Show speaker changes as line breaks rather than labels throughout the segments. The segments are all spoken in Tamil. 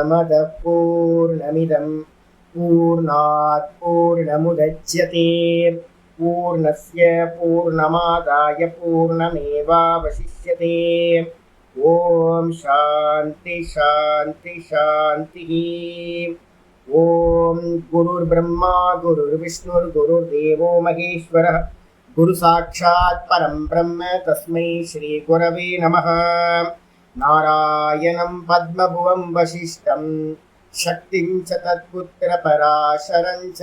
पूर्णमदः पूर्णमिदं पूर्णात् पूर्णमुदच्यते पूर्णस्य पूर्णमादाय पूर्णमेवावशिष्यते। ओम शांति शांति शांति। ओम गुरुर्ब्रह्मा गुरुर्विष्णुर्गुरुर्देवो महेश्वरः गुरु साक्षात् परं ब्रह्म तस्मै श्री गुरवे नमः। नारायणं पद्मभुवं वसिष्ठं शक्तिं च तत्पुत्र पराशरं च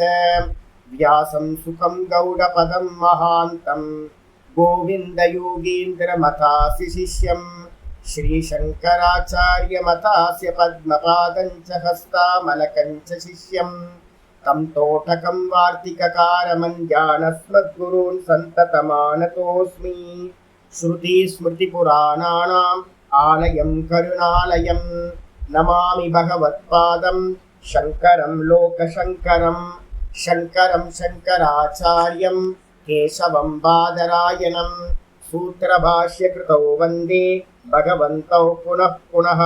व्यासं सुखं गौडपदं महान्तं गोविन्दयोगीन्द्रमतास्य शिष्यं श्रीशङ्कराचार्यमतास्य पद्मपादं च हस्तामलकं च शिष्यं तं तोटकं वार्तिककारमञ्जानस्मद्गुरून् सन्ततमानतोऽस्मि। श्रुतिस्मृतिपुराणानाम् आलयं करुणालयं नमामि भगवत्पादं शङ्करं लोकशङ्करं शङ्करं शङ्कराचार्यं केशवं बादरायणं सूत्रभाष्यकृतौ वन्दे भगवन्तौ पुनः पुनः।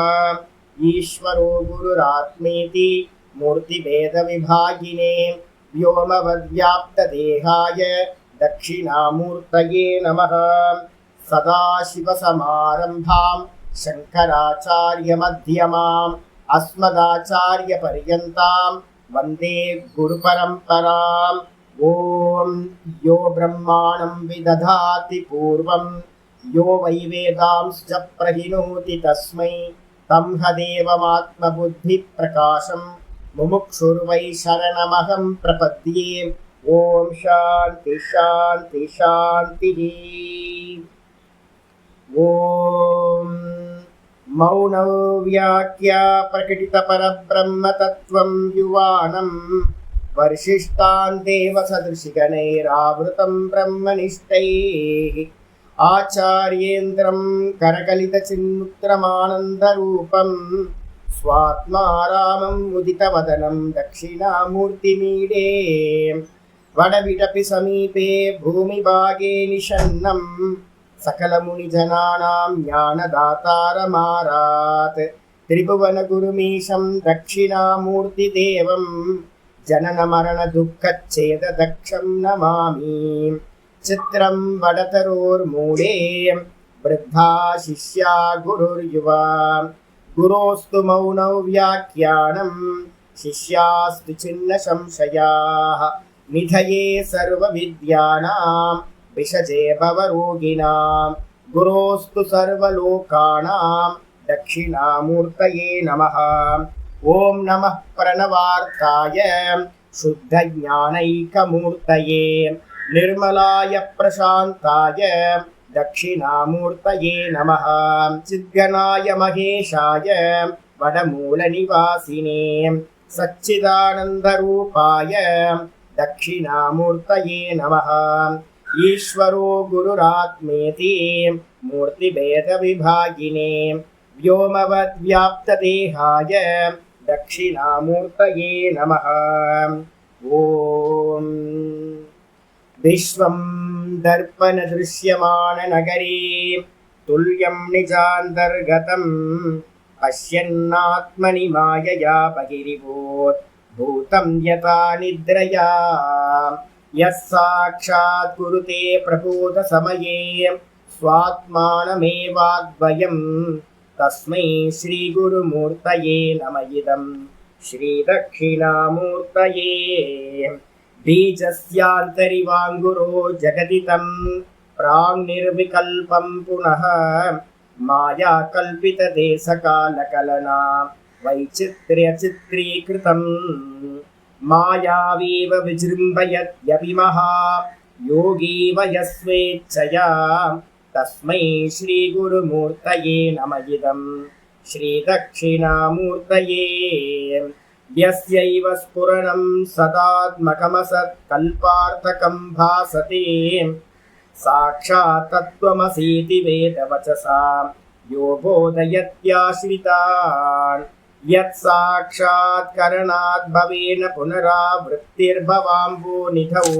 ईश्वरो गुरुरात्मेति मूर्तिभेदविभागिने व्योमवद्व्याप्तदेहाय दक्षिणामूर्तये नमः। सदाशिवसमारम्भां शङ्कराचार्यमध्यमाम् अस्मदाचार्यपर्यन्तां वन्दे गुरुपरम्पराम्। ॐ यो ब्रह्माणं विदधाति पूर्वं यो वै वेदांश्च प्रहिणोति तस्मै तं हदेवमात्मबुद्धिप्रकाशं मुमुक्षुर्वै शरणमहं प्रपद्ये। ॐ शान्ति शान्ति शान्तिः। ॐ मौनव्याख्या प्रकटितपरब्रह्मतत्त्वं युवानं वर्षिष्टान् देवसदृशिगणैरावृतं ब्रह्मनिष्ठैः आचार्येन्द्रं करकलितचिन्मुद्रमानन्दरूपं स्वात्मा रामं मुदितवदनं दक्षिणामूर्तिमीडे वडविडपि समीपे भूमिभागे निषन्नं सकलमुनिजनानां ज्ञानदातारमारात् त्रिभुवनगुरुमीशं दक्षिणामूर्तिदेवं जननमरणदुःखच्छेददक्षं नमामि। चित्रं वडतरोर्मूले वृद्धा शिष्या गुरुर्युवा गुरोस्तु मौनौ व्याख्यानं शिष्यास्तु छिन्न संशयाः निधये सर्वविद्यानां विषजे भवरोगिणां गुरोस्तु सर्वलोकानां दक्षिणामूर्तये नमः। ॐ नमः प्रणवार्ताय शुद्धज्ञानैकमूर्तये निर्मलाय प्रशान्ताय दक्षिणामूर्तये नमः। चिद्गणाय महेशाय वडमूलनिवासिने सच्चिदानन्दरूपाय दक्षिणामूर्तये नमः। ईश्वरो गुरुरात्मेति मूर्तिभेदविभागिने व्योमवद्व्याप्तदेहाय दक्षिणामूर्तये नमः। ॐ विश्वं दर्पणदृश्यमाननगरे तुल्यं निजान्तर्गतं पश्यन्नात्मनि मायया बहिरिभूत् भूतं यथा निद्रया यः साक्षात् कुरुते प्रबोधसमये स्वात्मानमेवाद्वयं तस्मै श्रीगुरुमूर्तये नम इदं श्रीदक्षिणामूर्तये। बीजस्यान्तरिवाङ्गुरो जगदिदं प्राङ्निर्विकल्पं पुनः मायाकल्पितदेशकालकलना वैचित्र्यचित्रीकृतं मायावीव विजृम्भयत्यपि योगी वयस्वेच्छया तस्मै श्रीगुरुमूर्तये नम इदं श्रीदक्षिणामूर्तये। यस्यैव स्फुरणं सदात्मकमसत्कल्पार्थकं भासते साक्षात् तत्त्वमसीति वेदवचसा यो बोधयत्याश्रितान् यत् साक्षात् करणात् भवेन पुनरावृत्तिर्भवाम्भोनिधौ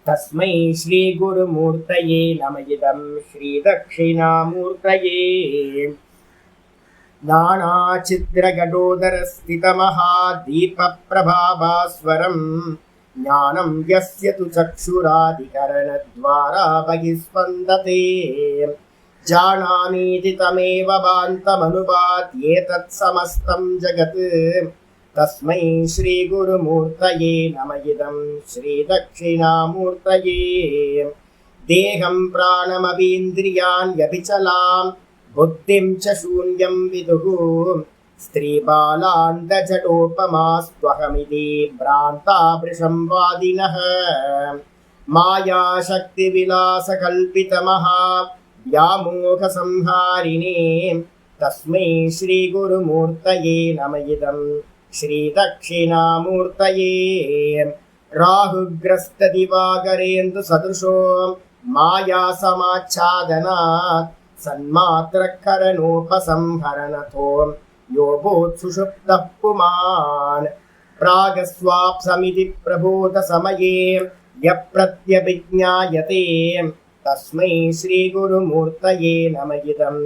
तस्मै श्रीगुरुमूर्तये नम इदं श्रीदक्षिणामूर्तये। नानाचिद्रघटोदरस्थितमहादीपप्रभाभास्वरम् ज्ञानं यस्य तु चक्षुरादिकरणद्वारा बहिस्पन्दते जानामीति तमेव भान्तमनुभात्येतत् समस्तं जगत् तस्मै श्रीगुरुमूर्तये नम इदं श्रीदक्षिणामूर्तये देहं प्राणमपीन्द्रियान् व्यभिचलां बुद्धिं च शून्यं विदुः स्त्रीबालान्दजटोपमास्त्वहमिति भ्रान्ता वृषंवादिनः मायाशक्तिविलासकल्पितमहा व्यामोहसंहारिणे तस्मै श्रीगुरुमूर्तये नम इदं श्रीदक्षिणामूर्तये राहुग्रस्तदिवाकरेन्दुसदृशो मायासमाच्छादनात् सन्मात्रकरणोपसंहरणतो योगोत्सुषुप्तः पुमान् प्रागस्वाप्समिति प्रबोधसमये यप्रत्यभिज्ञायते तस्मै श्रीगुरुमूर्तये नम इदं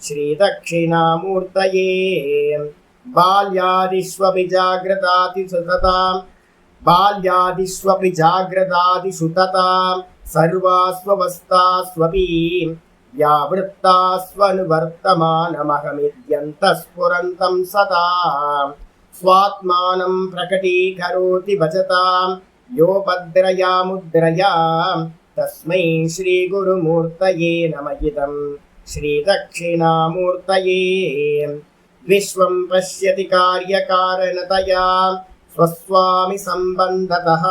श्रीदक्षिणामूर्तये बाल्यादिष्वपि जाग्रदादिषु तथा सर्वास्वस्थास्वपि व्यावृत्तास्वनुवर्तमानमहमिद्यन्तः सदा स्वात्मानं प्रकटीकरोति भजतां यो भद्रया मुद्रया तस्मै श्रीगुरुमूर्तये नम इदं श्रीदक्षिणामूर्तये विश्वं पश्यति कार्यकारणतया स्वस्वामि सम्बन्धतः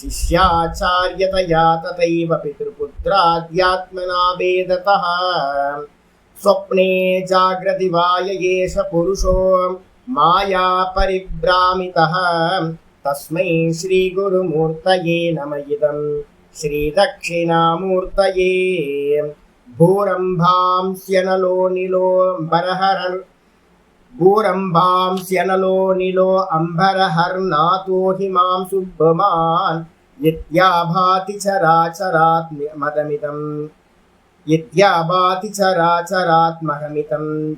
शिष्याचार्यतया तथैव पितृपुत्राद्यात्मना भेदतः स्वप्ने जाग्रति वाय एष पुरुषो माया परिभ्रामितः तस्मै श्रीगुरुमूर्तये नम इदं श्रीदक्षिणामूर्तये भूरम्भांस्यनलो निलो अम्बरहर्नाथो हिमां सुब्रह्मान् यद्याभाति चराचरात्महमितं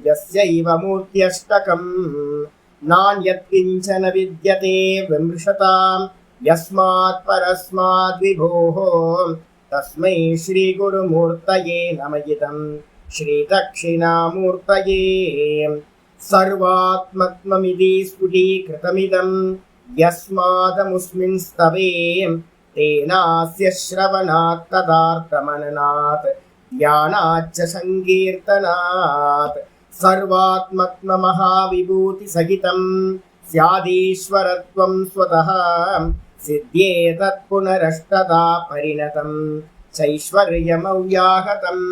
यस्यैव मूर्त्यष्टकं नान्यत्किञ्चन विद्यते विमृशतां यस्मात् परस्माद् विभोः तस्मै श्रीगुरुमूर्तये नम इदं श्रीदक्षिणामूर्तये सर्वात्मत्वमिति स्फुटीकृतमिदं यस्मादमुस्मिन् स्तवे तेनास्य श्रवणात् तदार्थमननात् ध्यानाच्च संकीर्तनात् सर्वात्मत्वमहाविभूतिसहितं स्यादीश्वरत्वं स्वतः सिद्ध्येतत् पुनरष्टदा परिणतं चैश्वर्यमव्याहतम्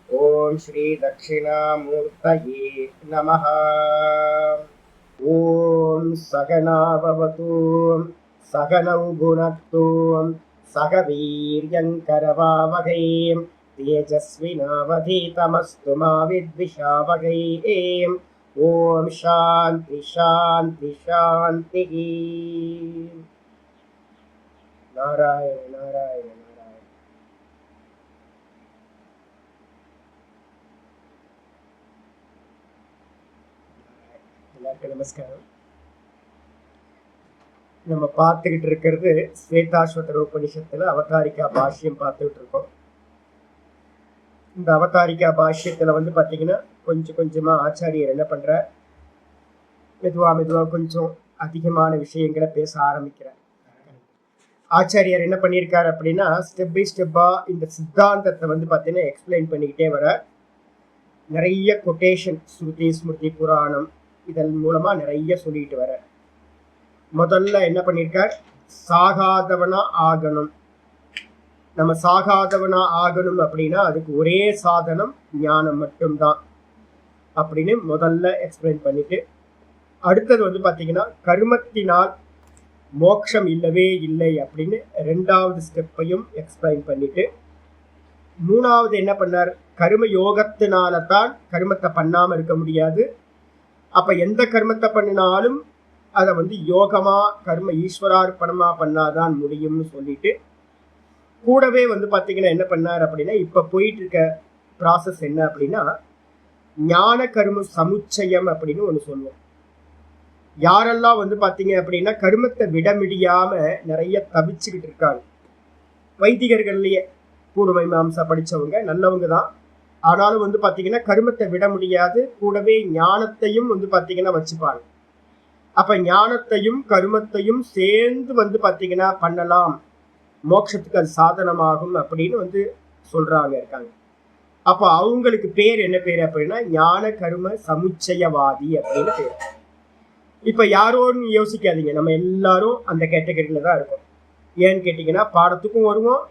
ॐ श्रीदक्षिणामूर्तये नमः ॐ सहना भवतु सहनौ भुनक्तु सह वीर्यङ्करवावहै तेजस्विनावधीतमस्तु मा विद्विषावहै ॐ शान्ति शान्ति शान्तिः नारायण नारायण எல்லாருக்கும் நமஸ்காரம். நம்ம பார்த்துக்கிட்டு இருக்கிறது ஸ்வேதாஸ்வதர உபனிஷத்துல அவதாரிகா பாஷ்யம் பார்த்துக்கிட்டு இருக்கோம். இந்த அவதாரிகா பாஷ்யத்துல பாத்தீங்கன்னா கொஞ்சம் கொஞ்சமா ஆச்சாரியர் என்ன பண்ற, மெதுவா கொஞ்சம் அதிகமான விஷயங்களை பேச ஆரம்பிக்கிறார். ஆச்சாரியர் என்ன பண்ணியிருக்காரு அப்படின்னா, ஸ்டெப் பை ஸ்டெப்பா இந்த சித்தாந்தத்தை பாத்தீங்கன்னா எக்ஸ்பிளைன் பண்ணிக்கிட்டே வர நிறைய கொட்டேஷன், ஸ்ருதி ஸ்மிருதி புராணம் இதன் மூலமா நிறைய சொல்லிட்டு வர. முதல்ல என்ன பண்ணியிருக்கார், சாகாதவனா ஆகணும். நம்ம சாகாதவனா ஆகணும் அப்படின்னா அதுக்கு ஒரே சாதனம் ஞானம் மட்டும்தான் அப்படின்னு முதல்ல எக்ஸ்பிளைன் பண்ணிட்டு, அடுத்தது பாத்தீங்கன்னா கர்மத்தினால் மோட்சம் இல்லவே இல்லை அப்படின்னு ரெண்டாவது ஸ்டெப்பையும் எக்ஸ்பிளைன் பண்ணிட்டு, மூணாவது என்ன பண்ணார், கர்ம யோகத்தினால தான் கர்மத்தை பண்ணாம இருக்க முடியாது. அப்ப எந்த கர்மத்தை பண்ணினாலும் அதை யோகமா கர்ம ஈஸ்வரார்ப்பணமா பண்ணாதான் முடியும்னு சொல்லிட்டு, கூடவே பாத்தீங்கன்னா என்ன பண்ணார் அப்படின்னா, இப்ப போயிட்டு இருக்க ப்ராசஸ் என்ன அப்படின்னா ஞான கர்ம சமுச்சயம் அப்படின்னு ஒன்று சொல்லுவோம். யாரெல்லாம் வந்து பார்த்தீங்க அப்படின்னா கர்மத்தை விட முடியாம நிறைய தவிச்சுக்கிட்டு இருக்காங்க. வைதிகர்கள்லயே பூர்வ மீமாம்சா படித்தவங்க நல்லவங்க தான். ஆனாலும் வந்து பார்த்தீங்கன்னா கர்மத்தை விட முடியாது, கூடவே ஞானத்தையும் வந்து பார்த்தீங்கன்னா வச்சுப்பாங்க. அப்ப ஞானத்தையும் கர்மத்தையும் சேர்ந்து வந்து பார்த்தீங்கன்னா பண்ணலாம், மோட்சத்துக்கு அது சாதனமாகும் அப்படின்னு வந்து சொல்றாங்க இருக்காங்க. அப்ப அவங்களுக்கு பேர் என்ன பேர் அப்படின்னா ஞான கர்ம சமுச்சயவாதி அப்படின்னு பேர். இப்ப யாரோன்னு யோசிக்காதீங்க, நம்ம எல்லாரும் அந்த கேட்டகரியில தான் இருக்கோம். ஏன்னு கேட்டீங்கன்னா பாடத்துக்கும் வருவோம்,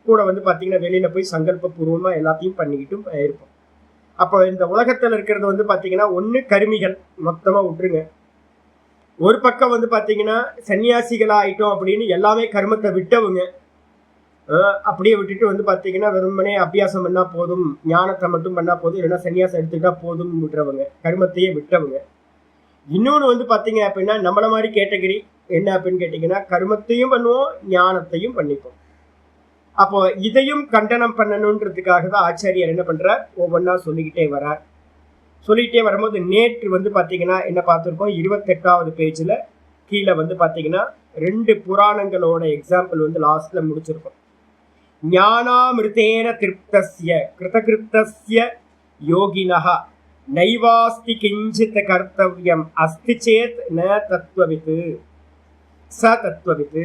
கூட வந்து பார்த்தீங்கன்னா வெளியில போய் சங்கல்ப பூர்வமா எல்லாத்தையும் பண்ணிக்கிட்டும் இருப்போம். அப்போ இந்த உலகத்துல இருக்கிறது வந்து பார்த்தீங்கன்னா ஒன்று கருமிகள் மொத்தமா விட்டுருங்க. ஒரு பக்கம் வந்து பார்த்தீங்கன்னா சன்னியாசிகளா ஆயிட்டோம் அப்படின்னு எல்லாமே கர்மத்தை விட்டவங்க, அப்படியே விட்டுட்டு வந்து பார்த்தீங்கன்னா வெறுமனே அபியாசம் பண்ணா போதும், ஞானத்தை மட்டும் பண்ணா போதும், இல்லைன்னா சன்னியாசம் எடுத்துக்கிட்டா போதும் விட்டுறவங்க, கர்மத்தையே விட்டவங்க. இன்னொன்று வந்து பார்த்தீங்க அப்படின்னா நம்மள மாதிரி கேட்டகரி என்ன அப்படின்னு கேட்டிங்கன்னா கர்மத்தையும் பண்ணுவோம், ஞானத்தையும் பண்ணிப்போம். அப்போ இதையும் கண்டனம் பண்ணணுன்றதுக்காக தான் ஆச்சாரியர் என்ன பண்றார், ஒவ்வொன்றா சொல்லிக்கிட்டே வரார். சொல்லிக்கிட்டே வரும்போது நேற்று வந்து பார்த்தீங்கன்னா என்ன பார்த்துருக்கோம், 28வது பேஜில் கீழே வந்து பார்த்தீங்கன்னா 2 புராணங்களோட எக்ஸாம்பிள் வந்து லாஸ்ட்ல முடிச்சிருக்கோம். ஞானாமிருதேன திருப்தஸ்ய கிருதகிருத்தஸ்ய யோகினஹ நைவாஸ்தி கிஞ்சித் கர்த்தவ்யம் அஸ்தி சேத் ந தத்துவவித்து ச தத்துவவித்து.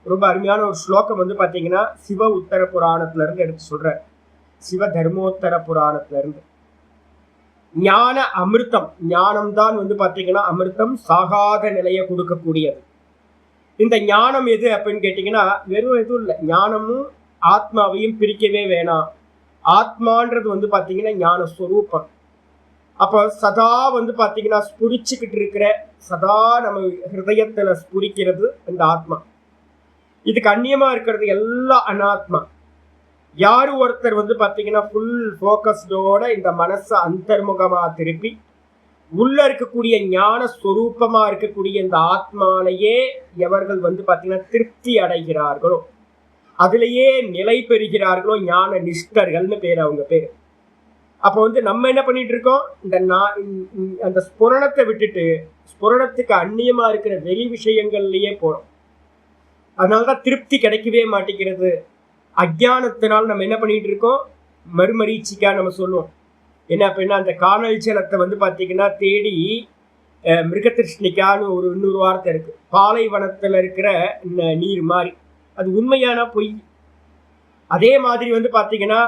ரொம்ப அருமையான ஒரு ஸ்லோகம் வந்து பார்த்தீங்கன்னா சிவ உத்தர புராணத்துல இருந்து எடுத்து சொல்ற, சிவ தர்மோத்தர புராணத்துல இருந்து. ஞான அமிர்தம், ஞானம் தான் வந்து பார்த்தீங்கன்னா அமிர்தம், சாகாத நிலையை கொடுக்கக்கூடியது. இந்த ஞானம் எது அப்படின்னு கேட்டீங்கன்னா வெறும் எதுவும் இல்லை, ஞானமும் ஆத்மாவையும் பிரிக்கவே வேணாம். ஆத்மான்றது வந்து பார்த்தீங்கன்னா ஞான ஸ்வரூபம். அப்போ சதா வந்து பார்த்தீங்கன்னா ஸ்புரிச்சுக்கிட்டு இருக்கிற, சதா நம்ம ஹிருதயத்துல ஸ்புரிக்கிறது இந்த ஆத்மா. இதுக்கு அந்நியமா இருக்கிறது எல்லாம் அனாத்மா. யாரு ஒருத்தர் வந்து பார்த்தீங்கன்னா ஃபுல் ஃபோக்கஸ்டோட இந்த மனசை அந்தர்முகமா திருப்பி உள்ள இருக்கக்கூடிய ஞான ஸ்வரூபமா இருக்கக்கூடிய இந்த ஆத்மாலையே எவர்கள் வந்து பார்த்தீங்கன்னா திருப்தி அடைகிறார்களோ, அதுலேயே நிலை பெறுகிறார்களோ ஞான நிஷ்டர்கள்னு பேர், அவங்க பேர். அப்போ வந்து நம்ம என்ன பண்ணிட்டு இருக்கோம், அந்த ஸ்புரணத்தை விட்டுட்டு ஸ்புரணத்துக்கு அந்நியமா இருக்கிற வெளி விஷயங்கள்லயே போறோம். அதனாலதான் திருப்தி கிடைக்கவே மாட்டேங்கிறது. அஜ்ஞானத்தினால் நம்ம என்ன பண்ணிட்டு இருக்கோம், மறுமரீச்சிக்கா நம்ம சொல்லுவோம். என்ன அப்படின்னா அந்த காணல் ஜலத்தை வந்து பார்த்தீங்கன்னா தேடி மிருகதிருஷ்ணிக்கான்னு ஒரு இன்னொரு வார்த்தை இருக்கு, பாலைவனத்தில் இருக்கிற நீர் மாதிரி. அது உண்மையான பொய். அதே மாதிரி வந்து பார்த்தீங்கன்னா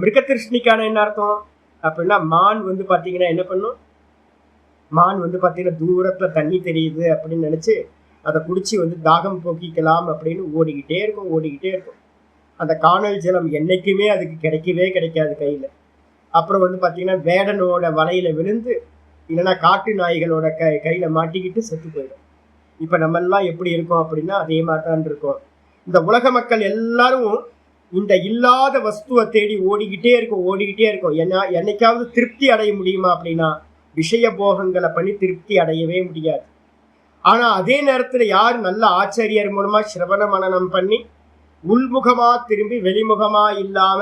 மிருகதிருஷ்ணிக்கான என்ன அர்த்தம் அப்படின்னா மான் வந்து பார்த்தீங்கன்னா என்ன பண்ணும், மான் வந்து பார்த்தீங்கன்னா தூரத்தில் தண்ணி தெரியுது அப்படின்னு நினச்சி அதை குடிச்சு வந்து தாகம் போக்கிக்கலாம் அப்படின்னு ஓடிக்கிட்டே இருக்கும். அந்த காணல் ஜலம் என்னைக்குமே அதுக்கு கிடைக்கவே கிடைக்காது கையில். அப்புறம் வந்து பார்த்தீங்கன்னா வேடனோட வலையில் விழுந்து இல்லைன்னா காட்டு நாய்களோட கையில் மாட்டிக்கிட்டு செத்து போயிடும். இப்போ நம்மெல்லாம் எப்படி இருக்கோம் அப்படின்னா அதே மாதிரி தான் இருக்கோம். இந்த உலக மக்கள் எல்லாரும் இந்த இல்லாத வஸ்துவை தேடி ஓடிக்கிட்டே இருக்கும். என்னைக்காவது திருப்தி அடைய முடியுமா அப்படின்னா விஷய போகங்களை பண்ணி திருப்தி அடையவே முடியாது. ஆனால் அதே நேரத்தில் யார் நல்ல ஆச்சாரியர் மூலமா சிரவண மனனம் பண்ணி உள்முகமா திரும்பி வெளிமுகமா இல்லாம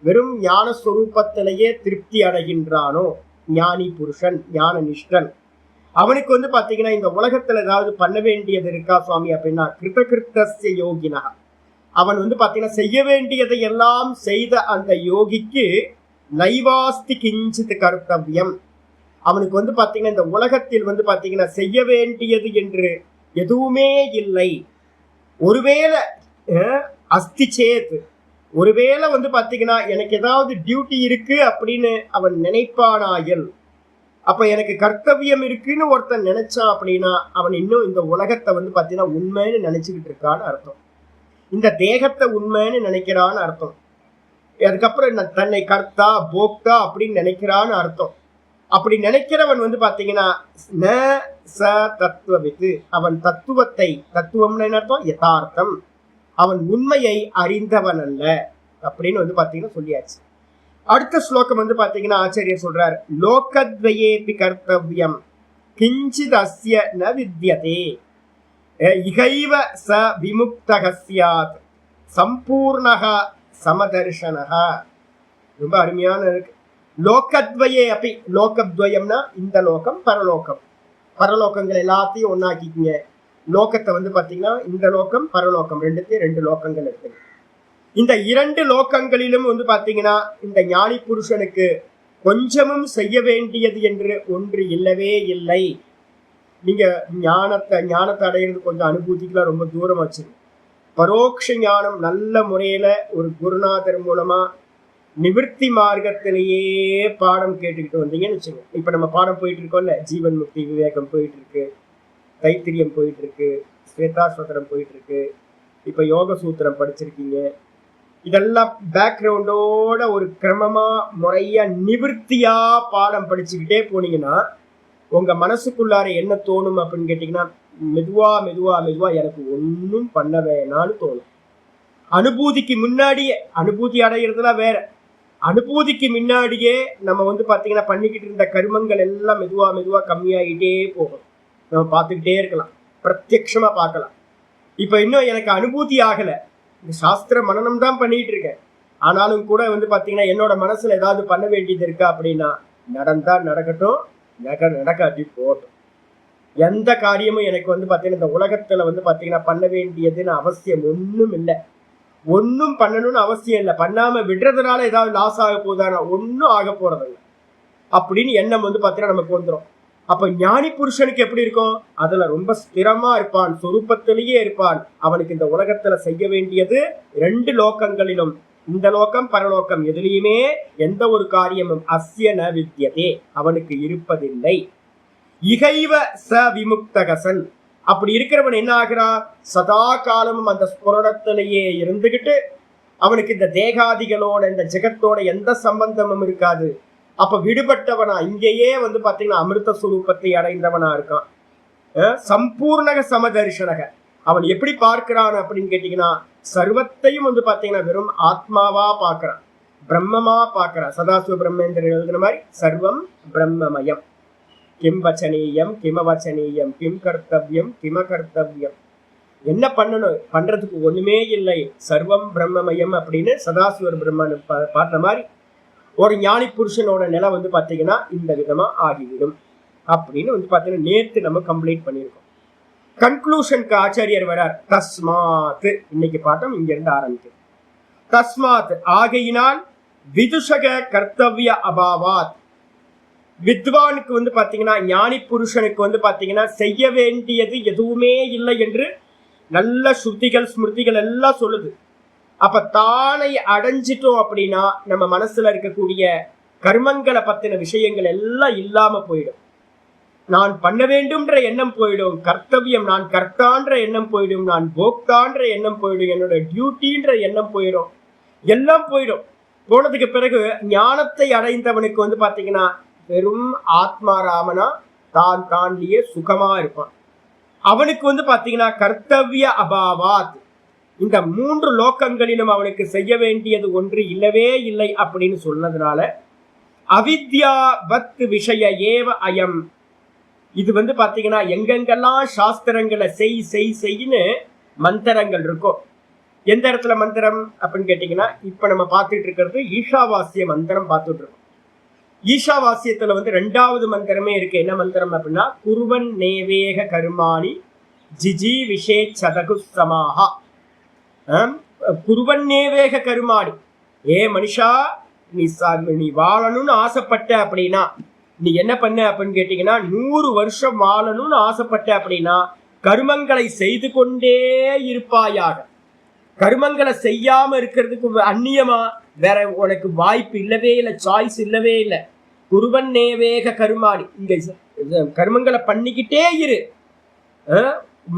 வெறும் ஞான ஸ்வரூபத்திலேயே திருப்தி அடைகின்றானோ ஞானி புருஷன், ஞான நிஷ்டன், அவனுக்கு வந்து பார்த்தீங்கன்னா இந்த உலகத்துல ஏதாவது பண்ண வேண்டியது இருக்கா சுவாமி அப்படின்னா கிருதகிருத்தஸ்ய யோகினா, அவன் வந்து பார்த்தீங்கன்னா செய்ய வேண்டியதை எல்லாம் செய்த அந்த யோகிக்கு நைவாஸ்தி கிஞ்சித் கர்த்தவ்யம். அவனுக்கு வந்து பார்த்தீங்கன்னா இந்த உலகத்தில் வந்து பார்த்தீங்கன்னா செய்ய வேண்டியது என்று எதுவுமே இல்லை. ஒருவேளை அஸ்தி சேத், ஒருவேளை வந்து பார்த்தீங்கன்னா எனக்கு ஏதாவது டியூட்டி இருக்கு அப்படின்னு அவன் நினைப்பானாயில், அப்ப எனக்கு கர்த்தவியம் இருக்குன்னு ஒருத்தன் நினைச்சான் அப்படின்னா அவன் இன்னும் இந்த உலகத்தை வந்து பார்த்தீங்கன்னா உண்மைன்னு நினைச்சுக்கிட்டு இருக்கான்னு அர்த்தம். இந்த தேகத்தை உண்மைன்னு நினைக்கிறான்னு அர்த்தம். அதுக்கப்புறம் தன்னை கர்த்தா போக்தா அப்படின்னு நினைக்கிறான்னு அர்த்தம். அப்படி நினைக்கிறவன் வந்து பார்த்தீங்கன்னா ந ச தத்துவவித்து, அவன் தத்துவத்தை, தத்துவம்னு என்ன அர்த்தம், யதார்த்தம், அவன் உண்மையை அறிந்தவன் அல்ல அப்படின்னு வந்து பார்த்தீங்கன்னா சொல்லியாச்சு. அடுத்த ஸ்லோகம் வந்து பார்த்தீங்கன்னா ஆச்சாரியர் சொல்றார், லோகத்வயேபி கர்த்தவ்யம் கிஞ்சித் அஸ்ய ந வித்யதே இகைவ ச விமுக்தக ஸ்யாத் சம்பூர்ணக சமதர்ஷனக. ரொம்ப அருமையான இருக்கு. லோகத்வயே அப்படி, லோகத்வயம்னா இந்த லோகம் பரலோகம், பரலோகங்கள் எல்லாத்தையும் ஒன்னாக்கிங்க. லோகத்தை வந்து பாத்தீங்கன்னா இந்த லோகம் பரலோகம் ரெண்டுத்தையும் 2 லோகங்கள் இருக்கு. இந்த 2 லோகங்களிலும் வந்து பாத்தீங்கன்னா இந்த ஞானி புருஷனுக்கு கொஞ்சமும் செய்ய வேண்டியது என்று ஒன்று இல்லவே இல்லை. நீங்க ஞானத்தை அடையிறது கொஞ்சம் அனுபூதிக்கலாம் ரொம்ப தூரம் வச்சு, பரோட்ச ஞானம் நல்ல முறையில ஒரு குருநாதர் மூலமா நிவர்த்தி மார்க்கத்திலேயே பாடம் கேட்டுக்கிட்டு வந்தீங்கன்னு வச்சுங்க. இப்ப நம்ம பாடம் போயிட்டு இருக்கோம்ல, ஜீவன் முக்தி விவேகம் போயிட்டு இருக்கு, தைத்திரியம் போயிட்டு இருக்கு, ஸ்வேதாஸ்வதரம் போயிட்டு இருக்கு, இப்ப யோக சூத்திரம் படிச்சிருக்கீங்க. இதெல்லாம் பேக்ரவுண்டோட ஒரு கிரமமா முறையா நிவர்த்தியா பாடம் படிச்சுக்கிட்டே போனீங்கன்னா உங்க மனசுக்குள்ளார என்ன தோணும் அப்படின்னு கேட்டீங்கன்னா, மெதுவா மெதுவா மெதுவா எனக்கு ஒன்னும் பண்ண வேணான்னு தோணும். அனுபூதிக்கு முன்னாடியே, அனுபூதி அடைகிறதுலாம் வேற, அனுபூதிக்கு முன்னாடியே நம்ம வந்து பாத்தீங்கன்னா பண்ணிக்கிட்டு இருந்த கர்மங்கள் எல்லாம் மெதுவா மெதுவா கம்மியாகிட்டே போகும். நம்ம பார்த்துக்கிட்டே இருக்கலாம், பிரத்யட்சமா பார்க்கலாம். இப்ப இன்னும் எனக்கு அனுபூதி ஆகல, சாஸ்திர மனனம் தான் பண்ணிட்டு இருக்கேன். ஆனாலும் கூட வந்து பாத்தீங்கன்னா என்னோட மனசுல ஏதாவது பண்ண வேண்டியது இருக்கா அப்படின்னா, நடந்தா நடக்கட்டும், நடக்காட்டி போகட்டும். எந்த காரியமும் எனக்கு வந்து பாத்தீங்கன்னா இந்த உலகத்துல வந்து பாத்தீங்கன்னா பண்ண வேண்டியதுன்னு அவசியம் ஒன்றும் இல்லை, ஒன்றும் பண்ணணும்னு அவசியம் இல்லை. பண்ணாம விடுறதுனால ஏதாவது லாஸ் ஆக போதானா, ஒன்றும் ஆக போறதில்லை அப்படின்னு எண்ணம் வந்து பாத்தீங்கன்னா நமக்கு வந்துடும். அப்ப ஞானி புருஷனுக்கு எப்படி இருக்கும், அதுல ரொம்ப ஸ்திரமா இருப்பான், சொரூபத்திலேயே இருப்பான். அவனுக்கு இந்த உலகத்துல செய்ய வேண்டியது 2 லோகங்களிலும், இந்த லோகம் பரலோகம் எதுலையுமே எந்த ஒரு காரியமும் அஸ்ய ந வித்யதே, அவனுக்கு இருப்பதில்லை. இகைவ ச விமுக்தகசன், அப்படி இருக்கிறவன் என்ன ஆகிறான், சதா காலமும் அந்த ஸ்புரணத்திலேயே இருந்துகிட்டு அவனுக்கு இந்த தேகாதிகளோட இந்த ஜெகத்தோட எந்த சம்பந்தமும் இருக்காது. அப்ப விடுபட்டவனா, இங்கேயே வந்து பாத்தீங்கன்னா அமிர்த சுரூபத்தை அடைந்தவனா இருக்கான். சம்பூர்ணக சமதர்ஷனக, அவன் எப்படி பார்க்கிறான் அப்படின்னு கேட்டீங்கன்னா, சர்வத்தையும் வந்து பாத்தீங்கன்னா வெறும் ஆத்மாவா பார்க்கிறான், பிரம்மமா பார்க்கிறான். சதாசிவ பிரம்மேந்திரன் எழுதுன மாதிரி சர்வம் பிரம்மமயம், கிம் வச்சனீயம் கிமவச்சனீயம், கிம் கர்த்தவியம் கிம கர்த்தவியம், என்ன பண்ணணும் பண்றதுக்கு ஒண்ணுமே இல்லை, சர்வம் பிரம்மமயம் அப்படின்னு சதாசிவர் பிரம்மன் பாடுற மாதிரி ஒரு ஞானி புருஷனோட நிலை வந்து பாத்தீங்கன்னா இந்த விதமா ஆகிவிடும் அப்படின்னு வந்து பாத்தீங்கன்னா நேற்று நம்ம கம்ப்ளீட் பண்ணியிருக்கோம். கன்க்ளூஷனுக்கு ஆச்சாரியர் வரார். தஸ்மாத், இன்னைக்கு பாட்டம் இங்க இருந்து ஆரம்பிக்கும். தஸ்மாத், ஆகையினால், விதுஷக கர்த்தவிய அபாவாத், வித்வானுக்கு வந்து பாத்தீங்கன்னா ஞானி புருஷனுக்கு வந்து பாத்தீங்கன்னா செய்ய வேண்டியது எதுவுமே இல்லை என்று நல்ல ஸ்ருதிகள் ஸ்மிருதிகள் எல்லாம் சொல்லுது. அப்ப தானை அடைஞ்சிட்டோம் அப்படின்னா நம்ம மனசுல இருக்கக்கூடிய கர்மங்களை பத்தின விஷயங்கள் எல்லாம் இல்லாம போயிடும். நான் பண்ண வேண்டும்ன்ற எண்ணம் போயிடும், கர்த்தவியம் நான் கர்த்தான்ற எண்ணம் போயிடும், நான் போக்தான்ற எண்ணம் போயிடும், என்னோட டியூட்டின்ற எண்ணம் போயிடும், எல்லாம் போயிடும். போனதுக்கு பிறகு ஞானத்தை அடைந்தவனுக்கு வந்து பாத்தீங்கன்னா வெறும் ஆத்மாராமனா தான் தாண்டியே சுகமா இருப்பான். அவனுக்கு வந்து பாத்தீங்கன்னா கர்த்தவிய அபாவாத், இந்த 3 லோகங்களிலும் அவனுக்கு செய்ய வேண்டியது ஒன்று இல்லவே இல்லை அப்படின்னு சொன்னதுனால அவித்யாவத் விஷய ஏவ அயம், இது வந்து பாத்தீங்கன்னா எங்கெங்கெல்லாம் சாஸ்திரங்களை செய்ன்னு மந்திரங்கள் இருக்கும். எந்த இடத்துல மந்திரம் அப்படின்னு கேட்டீங்கன்னா, இப்ப நம்ம பார்த்துட்டு இருக்கிறது ஈஷாவாசிய மந்திரம் பார்த்துட்டு இருக்கோம். ஈஷாவாசியத்துல வந்து 2வது மந்திரமே இருக்கு. என்ன மந்திரம் அப்படின்னா, குருவன் நேவேக கருமாணி ஜிஜி விஷே சதகு சமாஹா. குருவன் நேவேக கருமாணி, ஏ மனுஷா, நீ வாழணும்னு ஆசைப்பட்ட அப்படின்னா நீ என்ன பண்ண அப்படின்னு கேட்டீங்கன்னா, 100 வருஷம் வாழணும்னு ஆசைப்பட்ட அப்படின்னா கர்மங்களை செய்து கொண்டே இருப்பாயாக. கர்மங்களை செய்யாம இருக்கிறதுக்கு அந்நியமா வேற உனக்கு வாய்ப்பு இல்லவே இல்லை, சாய்ஸ் இல்லவே இல்லை. குருவன் நேவேக கருமாணி, இந்த கர்மங்களை பண்ணிக்கிட்டே இரு.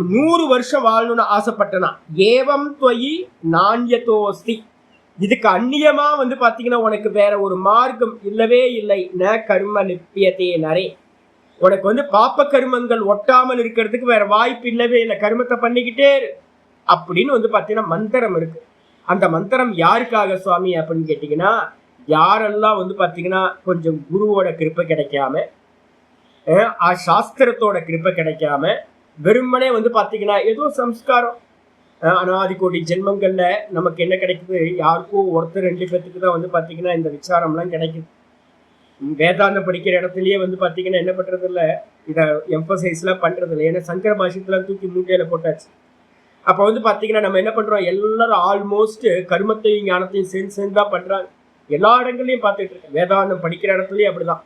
100 வருஷம் வாழணும்னு ஆசைப்பட்டனா ஏவம் துவயி நாண்யதோஸ்தி, இதுக்கு அந்நியமா வந்து பாத்தீங்கன்னா உனக்கு வேற ஒரு மார்க்கம் இல்லவே இல்லை. ந கர்ம லிப்பியதே நரே, உனக்கு வந்து பாப்ப கர்மங்கள் ஒட்டாமல் இருக்கிறதுக்கு வேற வாய்ப்பு இல்லவே இல்லை, கர்மத்தை பண்ணிக்கிட்டே இரு அப்படின்னு வந்து பாத்தீங்கன்னா மந்திரம் இருக்கு. அந்த மந்திரம் யாருக்காக சுவாமி அப்படின்னு கேட்டீங்கன்னா, யாரெல்லாம் வந்து பாத்தீங்கன்னா கொஞ்சம் குருவோட கிருப்பை கிடைக்காம, சாஸ்திரத்தோட கிருப்பை கிடைக்காம, வெறுமனே வந்து பாத்தீங்கன்னா ஏதோ சம்ஸ்காரம் அனாதி கோடி ஜென்மங்கள்ல நமக்கு என்ன கிடைக்குது? யாருக்கும் ஒருத்தர் 2 பேத்துக்கு தான் வந்து பாத்தீங்கன்னா இந்த விசாரம்லாம் கிடைக்குது. வேதாந்தம் படிக்கிற இடத்துலயே வந்து பாத்தீங்கன்னா என்ன பண்றது இல்ல, இதை எம்பசைஸ் எல்லாம் பண்றது இல்லை. ஏன்னா சங்கர பாஷ்யத்துல தூக்கி மூட்டையில போட்டாச்சு. அப்ப வந்து பாத்தீங்கன்னா நம்ம என்ன பண்றோம், எல்லாரும் ஆல்மோஸ்ட் கருமத்தையும் ஞானத்தையும் சேர்ந்து தான் பண்றாங்க. எல்லா இடங்கள்லயும் பார்த்துட்டு இருக்கேன், வேதாந்தம் படிக்கிற இடத்துலயும் அப்படிதான்.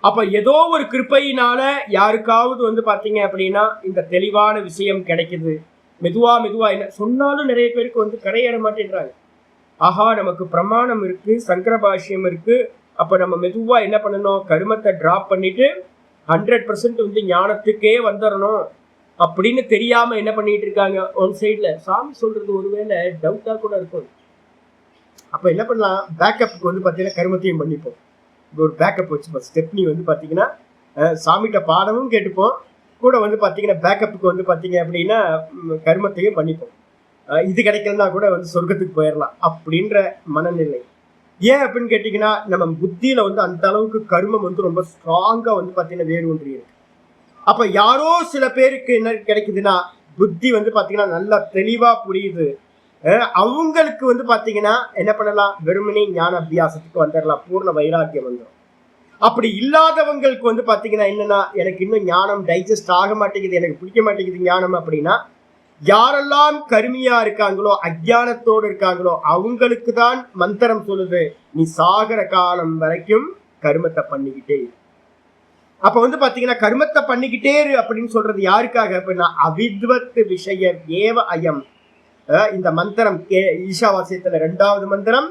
அப்ப ஏதோ ஒரு கிருப்பையினால யாருக்காவது வந்து பாத்தீங்க அப்படின்னா இந்த தெளிவான விஷயம் கிடைக்குது. மெதுவா மெதுவா என்ன சொன்னாலும் நிறைய பேருக்கு வந்து கரையேற மாட்டேன்றாங்க. ஆஹா, நமக்கு பிரமாணம் இருக்கு, சங்கர பாஷ்யம் இருக்கு, அப்ப நம்ம மெதுவா என்ன பண்ணணும், கருமத்தை டிராப் பண்ணிட்டு 100% வந்து ஞானத்துக்கே வந்துடணும் அப்படின்னு தெரியாம என்ன பண்ணிட்டு இருக்காங்க. ஒன் சைட்ல சாமி சொல்றது ஒருவேளை டவுட்டா கூட இருக்கும். அப்ப என்ன பண்ணலாம், பேக்கப்புக்கு வந்து பாத்தீங்கன்னா கருமத்தையும் பண்ணிப்போம். ஒரு பேக்கப் வச்சுப்போம். ஸ்டெப்னி வந்து பாத்தீங்கன்னா சாமிகிட்ட பாடமும் கேட்டுப்போம், கூட வந்து பாத்தீங்கன்னா பேக்கப்புக்கு வந்து பாத்தீங்க அப்படின்னா கருமத்தையும் பண்ணிப்போம். இது கிடைக்கலன்னா கூட வந்து சொர்க்கத்துக்கு போயிடலாம் அப்படின்ற மனநிலை. ஏன் அப்படின்னு கேட்டீங்கன்னா, நம்ம புத்தியில வந்து அந்த அளவுக்கு கருமம் வந்து ரொம்ப ஸ்ட்ராங்கா வந்து பாத்தீங்கன்னா வேறு ஒன்று இருக்கு. அப்ப யாரோ சில பேருக்கு என்ன கிடைக்குதுன்னா, புத்தி வந்து பாத்தீங்கன்னா நல்லா தெளிவா புரியுது, அவங்களுக்கு வந்து பாத்தீங்கன்னா என்ன பண்ணலாம், வெறுமனே ஞான அபியாசத்துக்கு வந்துடலாம், பூர்ண வைராக்கியம் வந்துடும். அப்படி இல்லாதவங்களுக்கு வந்து பாத்தீங்கன்னா என்னன்னா, எனக்கு இன்னும் ஞானம் டைஜஸ்ட் ஆக மாட்டேங்குது, எனக்கு பிடிக்க மாட்டேங்குது ஞானம் அப்படின்னா, யாரெல்லாம் கருமியா இருக்காங்களோ, அஜ்ஞானத்தோடு இருக்காங்களோ, அவங்களுக்கு தான் மந்திரம் சொல்லுது, நீ சாகர காலம் வரைக்கும் கருமத்தை பண்ணிக்கிட்டே. அப்ப வந்து பாத்தீங்கன்னா கருமத்தை பண்ணிக்கிட்டே இரு அப்படின்னு சொல்றது யாருக்காக அப்படின்னா, அவித்வத் விஷய ஏவ அயம். இந்த மந்திரம் ஈஷாவாசியத்துல 2வது மந்திரம்,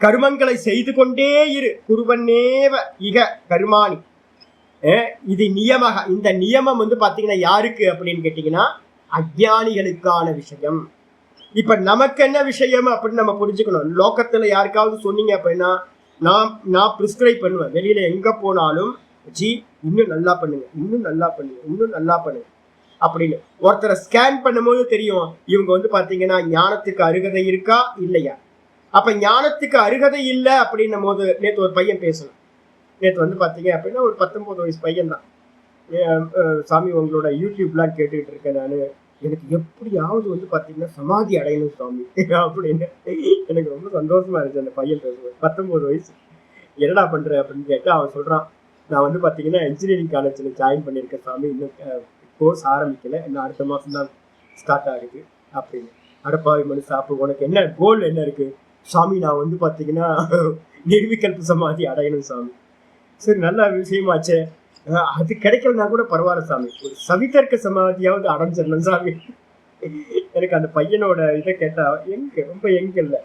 கருமங்களை செய்து கொண்டே இரு, குருவன்னேவ இக கருமானி. இது நியமாக. இந்த நியமம் வந்து பாத்தீங்கன்னா யாருக்கு அப்படின்னு கேட்டீங்கன்னா, அஜ்ஞானிகளுக்கான விஷயம். இப்ப நமக்கு என்ன விஷயம் அப்படின்னு நம்ம புரிஞ்சுக்கணும். லோகத்துல யாருக்காவது சொன்னீங்க அப்படின்னா, நான் பிரிஸ்கிரைப் பண்ணுவேன். வெளியில எங்க போனாலும், ஜி இன்னும் நல்லா பண்ணுங்க, இன்னும் நல்லா பண்ணுங்க, இன்னும் நல்லா பண்ணுங்க அப்படின்னு. ஒருத்தரை ஸ்கேன் பண்ணும்போது தெரியும் இவங்க வந்து பாத்தீங்கன்னா ஞானத்துக்கு அருகதை இருக்கா இல்லையா. அப்ப ஞானத்துக்கு அருகதை இல்லை அப்படின்னும் போது, நேற்று ஒரு பையன் பேசணும். நேற்று வந்து பாத்தீங்க அப்படின்னா ஒரு 19 வயசு பையன் தான். சாமி உங்களோட யூடியூப்லாம் கேட்டுக்கிட்டு இருக்கேன் நான், எனக்கு எப்படியாவது வந்து பாத்தீங்கன்னா சமாதி அடையணும் சாமி அப்படின்னு. எனக்கு ரொம்ப சந்தோஷமா இருந்துச்சு அந்த பையன் பேசுவேன். 19 வயசு. என்னடா பண்ற அப்படின்னு கேட்டு அவன் சொல்றான், நான் வந்து பாத்தீங்கன்னா இன்ஜினியரிங் காலேஜ்ல ஜாயின் பண்ணியிருக்கேன் சாமி, இன்னும் கோர்ஸ் ஆரம்பிக்கல, இன்னும் அடுத்த மாசம் தான் ஸ்டார்ட் ஆகுது அப்படின்னு. அடப்பாவி மனுஷா, அப்போ உனக்கு என்ன கோல் என்ன இருக்கு? சாமி நான் வந்து பாத்தீங்கன்னா நிர்விகல்ப சமாதி அடையணும் சாமி. சரி, நல்ல விஷயமாச்சே, அது கிடைக்கலன்னா கூட பரவாயில்ல சாமி, ஒரு சவிதர்க்க சமாதியாவது அடைஞ்சிடணும் சாமி. எனக்கு அந்த பையனோட இதை கேட்டா ரொம்ப எங்க இல்லை.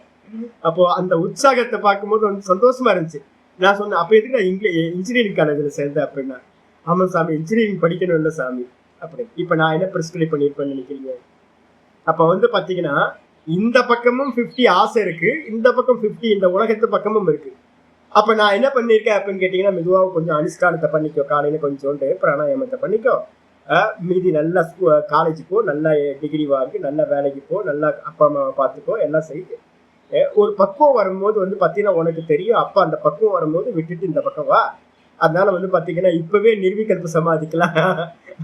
அப்போ அந்த உற்சாகத்தை பார்க்கும்போது வந்து சந்தோஷமா இருந்துச்சு. நான் சொன்னேன், அப்ப எதுக்கு நான் இன்ஜினியரிங் காலேஜ்ல சேர்ந்தேன் அப்படின்னா, ஆமா சாமி இன்ஜினியரிங் படிக்கணும் இல்லை சாமி அப்படி. இப்ப நான் என்ன பிரிஸ்கிரைப் பண்ணிருப்பேன்னு நினைக்கிறீங்க? அப்ப வந்து பாத்தீங்கன்னா இந்த பக்கமும் 50 ஆசை இருக்கு, இந்த பக்கம் 50 இந்த உலகத்து பக்கமும் இருக்கு. அப்ப நான் என்ன பண்ணிருக்கேன் அப்படின்னு கேட்டீங்கன்னா, மெதுவாக கொஞ்சம் அனுஷ்டானத்தை பண்ணிக்கோ, காலையில கொஞ்சோண்டு பிராணாயாமத்தை பண்ணிக்கோ, மீதி நல்லா காலேஜ் போ, நல்லா டிகிரி வாங்கி, நல்ல வேலைக்கு போ, நல்லா அப்பா அம்மாவை பார்த்துக்கோ, எல்லாம் செய்யுது. ஒரு பக்குவம் வரும்போது வந்து பாத்தீங்கன்னா உனக்கு தெரியும், அப்ப அந்த பக்குவம் வரும்போது விட்டுட்டு இந்த பக்கம் வா. அதனால வந்து பாத்தீங்கன்னா இப்பவே நிர்விகல்ப சமாதிக்கலாம்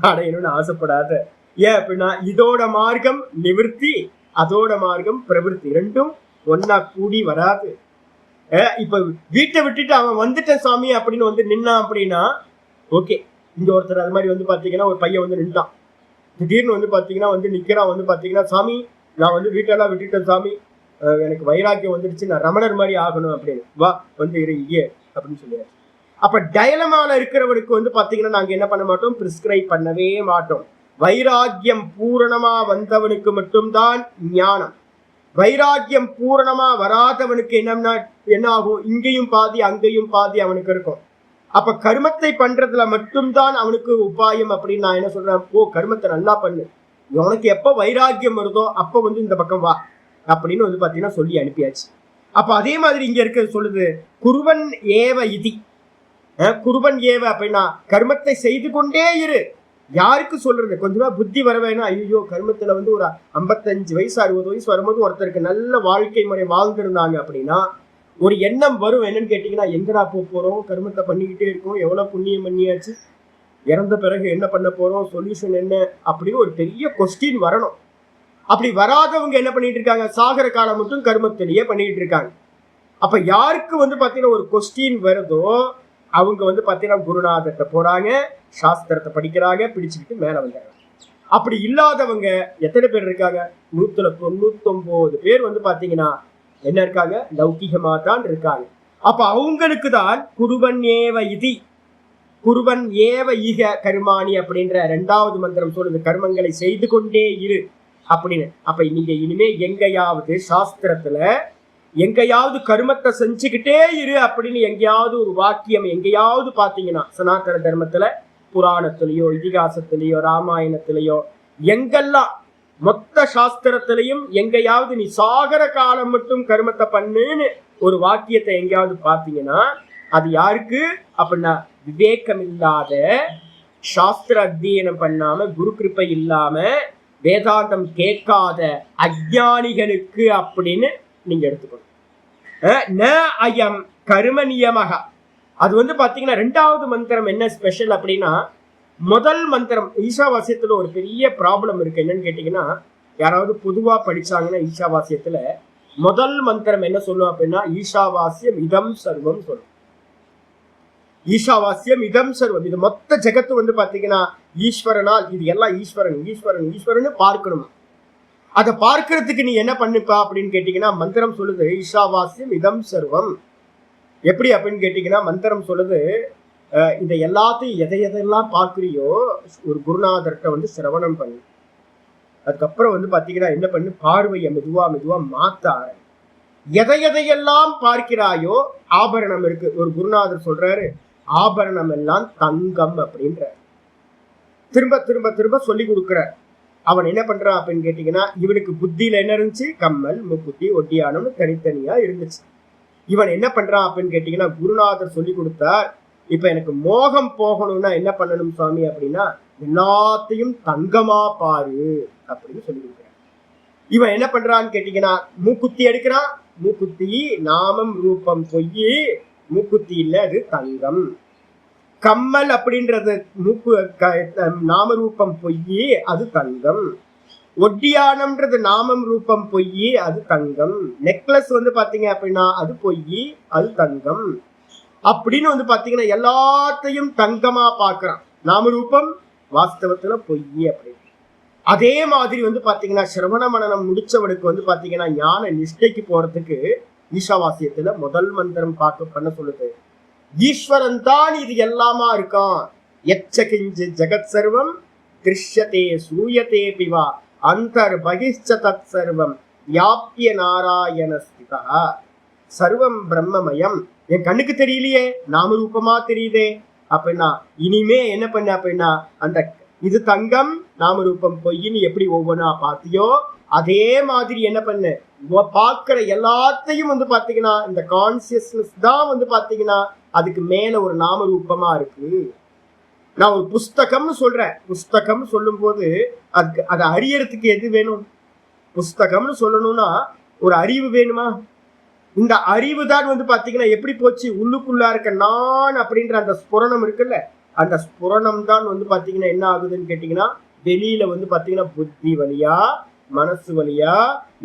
அடையணும்னு ஆசைப்படாத. ஏன் அப்படின்னா இதோட மார்க்கம் நிவர்த்தி, அதோட மார்க்கம் பிரவருத்தி, ரெண்டும் ஒன்னா கூடி வராது. இப்ப வீட்டை விட்டுட்டு அவன் வந்துட்டேன் சாமி அப்படின்னு வந்து நின்னான் அப்படின்னா ஓகே. இங்க ஒருத்தர் அது மாதிரி வந்து பாத்தீங்கன்னா ஒரு பையன் வந்து நின்றான், திடீர்னு வந்து பாத்தீங்கன்னா வந்து நிக்கிறான், வந்து பாத்தீங்கன்னா சாமி நான் வந்து வீட்டெல்லாம் விட்டுட்டேன் சாமி, எனக்கு வைராக்கியம் வந்துடுச்சு, நான் ரமணர் மாதிரி ஆகணும் அப்படின்னு. வா வந்து இரு இங்கே அப்படின்னு சொல்லுவாரு. அப்ப டயலமால இருக்கிறவனுக்கு வந்து பாத்தீங்கன்னா நாங்க என்ன பண்ண மாட்டோம், பிரிஸ்கிரைப் பண்ணவே மாட்டோம். வைராக்கியம் பூரணமா வந்தவனுக்கு மட்டும்தான் ஞானம். வைராக்கியம் பூரணமா வராதவனுக்கு என்னன்னா என்ன ஆகும், இங்கேயும் பாதி அங்கேயும் பாதி அவனுக்கு இருக்கும். அப்ப கர்மத்தை பண்றதுல மட்டும்தான் அவனுக்கு உபாயம் அப்படின்னு நான் என்ன சொல்றேன், ஓ கர்மத்தை நல்லா பண்ணு, உனக்கு எப்ப வைராக்கியம் வருதோ அப்ப வந்து இந்த பக்கம் வா அப்படின்னு வந்து பாத்தீங்கன்னா சொல்லி அனுப்பியாச்சு. அப்ப அதே மாதிரி இங்க இருக்க சொல்லுது, குருவன் ஏவ இதி. குருவன் ஏவ அப்படின்னா கர்மத்தை செய்து கொண்டே இரு. யாருக்கு சொல்றது, கொஞ்சமா புத்தி வர வேணா. ஐயோ கர்மத்துல வந்து ஒரு 55 வயசு 60 வயசு வரும்போது ஒருத்தருக்கு நல்ல வாழ்க்கை முறை வாழ்ந்துருந்தாங்க அப்படின்னா ஒரு எண்ணம் வரும். என்னன்னு கேட்டீங்கன்னா, எங்கடா போறோம், கர்மத்தை பண்ணிக்கிட்டே இருக்கோம், எவ்வளவு புண்ணியம் பண்ணியாச்சு, இறந்த பிறகு என்ன பண்ண போறோம், சொல்யூஷன் என்ன அப்படின்னு ஒரு பெரிய கொஸ்டின் வரணும். அப்படி வராதவங்க என்ன பண்ணிட்டு இருக்காங்க, சாகர காலம் மட்டும் கர்மத்திலேயே பண்ணிட்டு இருக்காங்க. அப்ப யாருக்கு வந்து பாத்தீங்கன்னா ஒரு கொஸ்டின் வருதோ அவங்க வந்து பாத்தீங்கன்னா குருநாதர்கிட்ட போறாங்க, சாஸ்திரத்தை படிக்கிறாங்க, பிடிச்சுக்கிட்டு மேல வந்துடுறாங்க. அப்படி இல்லாதவங்க எத்தனை பேர் இருக்காங்க, 199 பேர் வந்து பாத்தீங்கன்னா என்ன இருக்காங்க, லௌகிகமா தான் இருக்காங்க. அப்ப அவங்களுக்கு தான் குருவன் ஏவ இதி, குருவன் ஏவ ஈக கருமானி அப்படின்ற 2வது மந்திரம் சொல்லுது, கர்மங்களை செய்து கொண்டே இரு அப்படின்னு. அப்ப நீங்க இனிமே எங்கேயாவது சாஸ்திரத்துல எங்கேயாவது கர்மத்தை செஞ்சுக்கிட்டே இரு அப்படின்னு எங்கேயாவது ஒரு வாக்கியம் எங்கேயாவது பாத்தீங்கன்னா, சனாதன தர்மத்துல புராணத்திலேயோ இதிகாசத்திலேயோ ராமாயணத்திலேயோ எங்கெல்லாம் மொத்த சாஸ்திரத்திலையும் எங்கேயாவது நீ சாகர காலம் மட்டும் கர்மத்தை பண்ணுன்னு ஒரு வாக்கியத்தை எங்கேயாவது பாத்தீங்கன்னா அது யாருக்கு அப்படின்னா, விவேகம் இல்லாத, சாஸ்திர அத்தியனம் பண்ணாம, குரு கிருப்பை இல்லாம, வேதாந்தம் கேட்காத அஜ்ஞானிகளுக்கு அப்படின்னு நீங்க எடுத்துக்கணும். ந அயம் கர்ம நியமக. அது வந்து பாத்தீங்கன்னா 2வது மந்திரம் என்ன ஸ்பெஷல் அப்படின்னா, முதல் மந்திரம் ஈஷாவாசியத்துல ஒரு பெரிய ப்ராப்ளம் இருக்கு. என்னன்னு கேட்டீங்கன்னா, யாராவது பொதுவா படிச்சாங்கன்னா ஈஷாவாசியத்துல முதல் மந்திரம் என்ன சொல்லும் அப்படின்னா, ஈஷாவாசியம் இதம் சர்வம் சொல்லும். ஈஷாவாசியம் இதம் சர்வம், இது மொத்த ஜெகத்து வந்து பாத்தீங்கன்னா ஈஸ்வரனால், இது எல்லாம் ஈஸ்வரன் ஈஸ்வரன் ஈஸ்வரன் பார்க்கணும். அதை பார்க்கறதுக்கு நீ என்ன பண்ணுப்பா அப்படின்னு கேட்டீங்கன்னா, மந்திரம் சொல்லுது ஈஷாவாசியம் இதம் சர்வம். எப்படி அப்படின்னு கேட்டீங்கன்னா, மந்திரம் சொல்லுது இந்த எல்லாத்தையும் எதையெல்லாம் பார்க்குறியோ ஒரு குருநாதர்கிட்ட வந்து சிரவணம் பண்ணு. அதுக்கப்புறம் வந்து பாத்தீங்கன்னா என்ன பண்ணு, பார்வையை மெதுவா மெதுவா மாத்த ஆரம்பி. எதையெல்லாம் பார்க்கிறாயோ, ஆபரணம் இருக்கு, ஒரு குருநாதர் சொல்றாரு ஆபரணம் எல்லாம் தங்கம் அப்படின்ற, திரும்ப திரும்ப திரும்ப சொல்லி கொடுக்குற. அவன் என்ன பண்றான் அப்படின்னு கேட்டீங்கன்னா, இவனுக்கு புத்தியில என்ன இருந்துச்சு, கம்மல் மூக்குத்தி ஒட்டியானம்னு தனித்தனியா இருந்துச்சு. இவன் என்ன பண்றான் அப்படின்னு கேட்டீங்கன்னா, குருநாதர் சொல்லி கொடுத்தார், இப்ப எனக்கு மோகம் போகணும்னா என்ன பண்ணணும் சுவாமி அப்படின்னா, எல்லாத்தையும் தங்கமா பாரு அப்படின்னு சொல்லி கொடுக்குறான். இவன் என்ன பண்றான்னு கேட்டீங்கன்னா, மூக்குத்தி எடுக்கிறான், மூக்குத்தி நாமம் ரூபம் பொய், மூக்குத்தி இல்ல அது தங்கம். கம்மல் அப்படின்றது நாம ரூபம் பொய், அது தங்கம். ஒட்டியானம்ன்றது நாமம் ரூபம் பொய், அது தங்கம். நெக்லஸ் வந்து பாத்தீங்க அப்படின்னா அது பொய், அது தங்கம் அப்படின்னு வந்து பாத்தீங்கன்னா எல்லாத்தையும் தங்கமா பாக்குறான். நாம ரூபம் வாஸ்தவத்துல பொய் அப்படின்னு. அதே மாதிரி வந்து பாத்தீங்கன்னா சிரவண மனனம் முடிச்சவனுக்கு வந்து பாத்தீங்கன்னா ஞான நிஷ்டைக்கு போறதுக்கு ஈஷாவாசியத்துல முதல் மந்திரம் பண்ண சொல்லுது, ஈஸ்வரன் தான் இது எல்லாமா இருக்கான். எச்சகிஞ்சு ஜெகத் சர்வம் திருஷ்யதே சூயதே பிவா அந்தர் பகிஷ்ச தத் சர்வம் வியாபிய நாராயண ஸ்திதா சர்வம் பிரம்மமயம். என் கண்ணுக்கு தெரியலையே, நாம ரூபமா தெரியுதே அப்படின்னா, இனிமே என்ன பண்ண அப்படின்னா, அந்த இது தங்கம் நாம ரூபம் பொய்ன்னு எப்படி ஒவ்வொன்றா பார்த்தியோ அதே மாதிரி என்ன பண்ணு, பார்க்கிற எல்லாத்தையும் வந்து பாத்தீங்கன்னா இந்த கான்சியஸ்னஸ் தான் வந்து பாத்தீங்கன்னா அதுக்கு மேல ஒரு நாம ரூபமா இருக்கு. நான் ஒரு புஸ்தகம்னு சொல்றேன், புஸ்தகம் சொல்லும் போது அதுக்கு அதை அறியறதுக்கு எது வேணும், புஸ்தகம்னு சொல்லணும்னா ஒரு அறிவு வேணுமா? இந்த அறிவு தான் வந்து பாத்தீங்கன்னா எப்படி போச்சு, உள்ளுக்குள்ள இருக்க நான் அப்படின்ற அந்த ஸ்புரணம் இருக்குல்ல, அந்த ஸ்புரணம் தான் வந்து பாத்தீங்கன்னா என்ன ஆகுதுன்னு கேட்டீங்கன்னா, வெளியில வந்து பாத்தீங்கன்னா புத்தி வழியா, மனசு வழியா,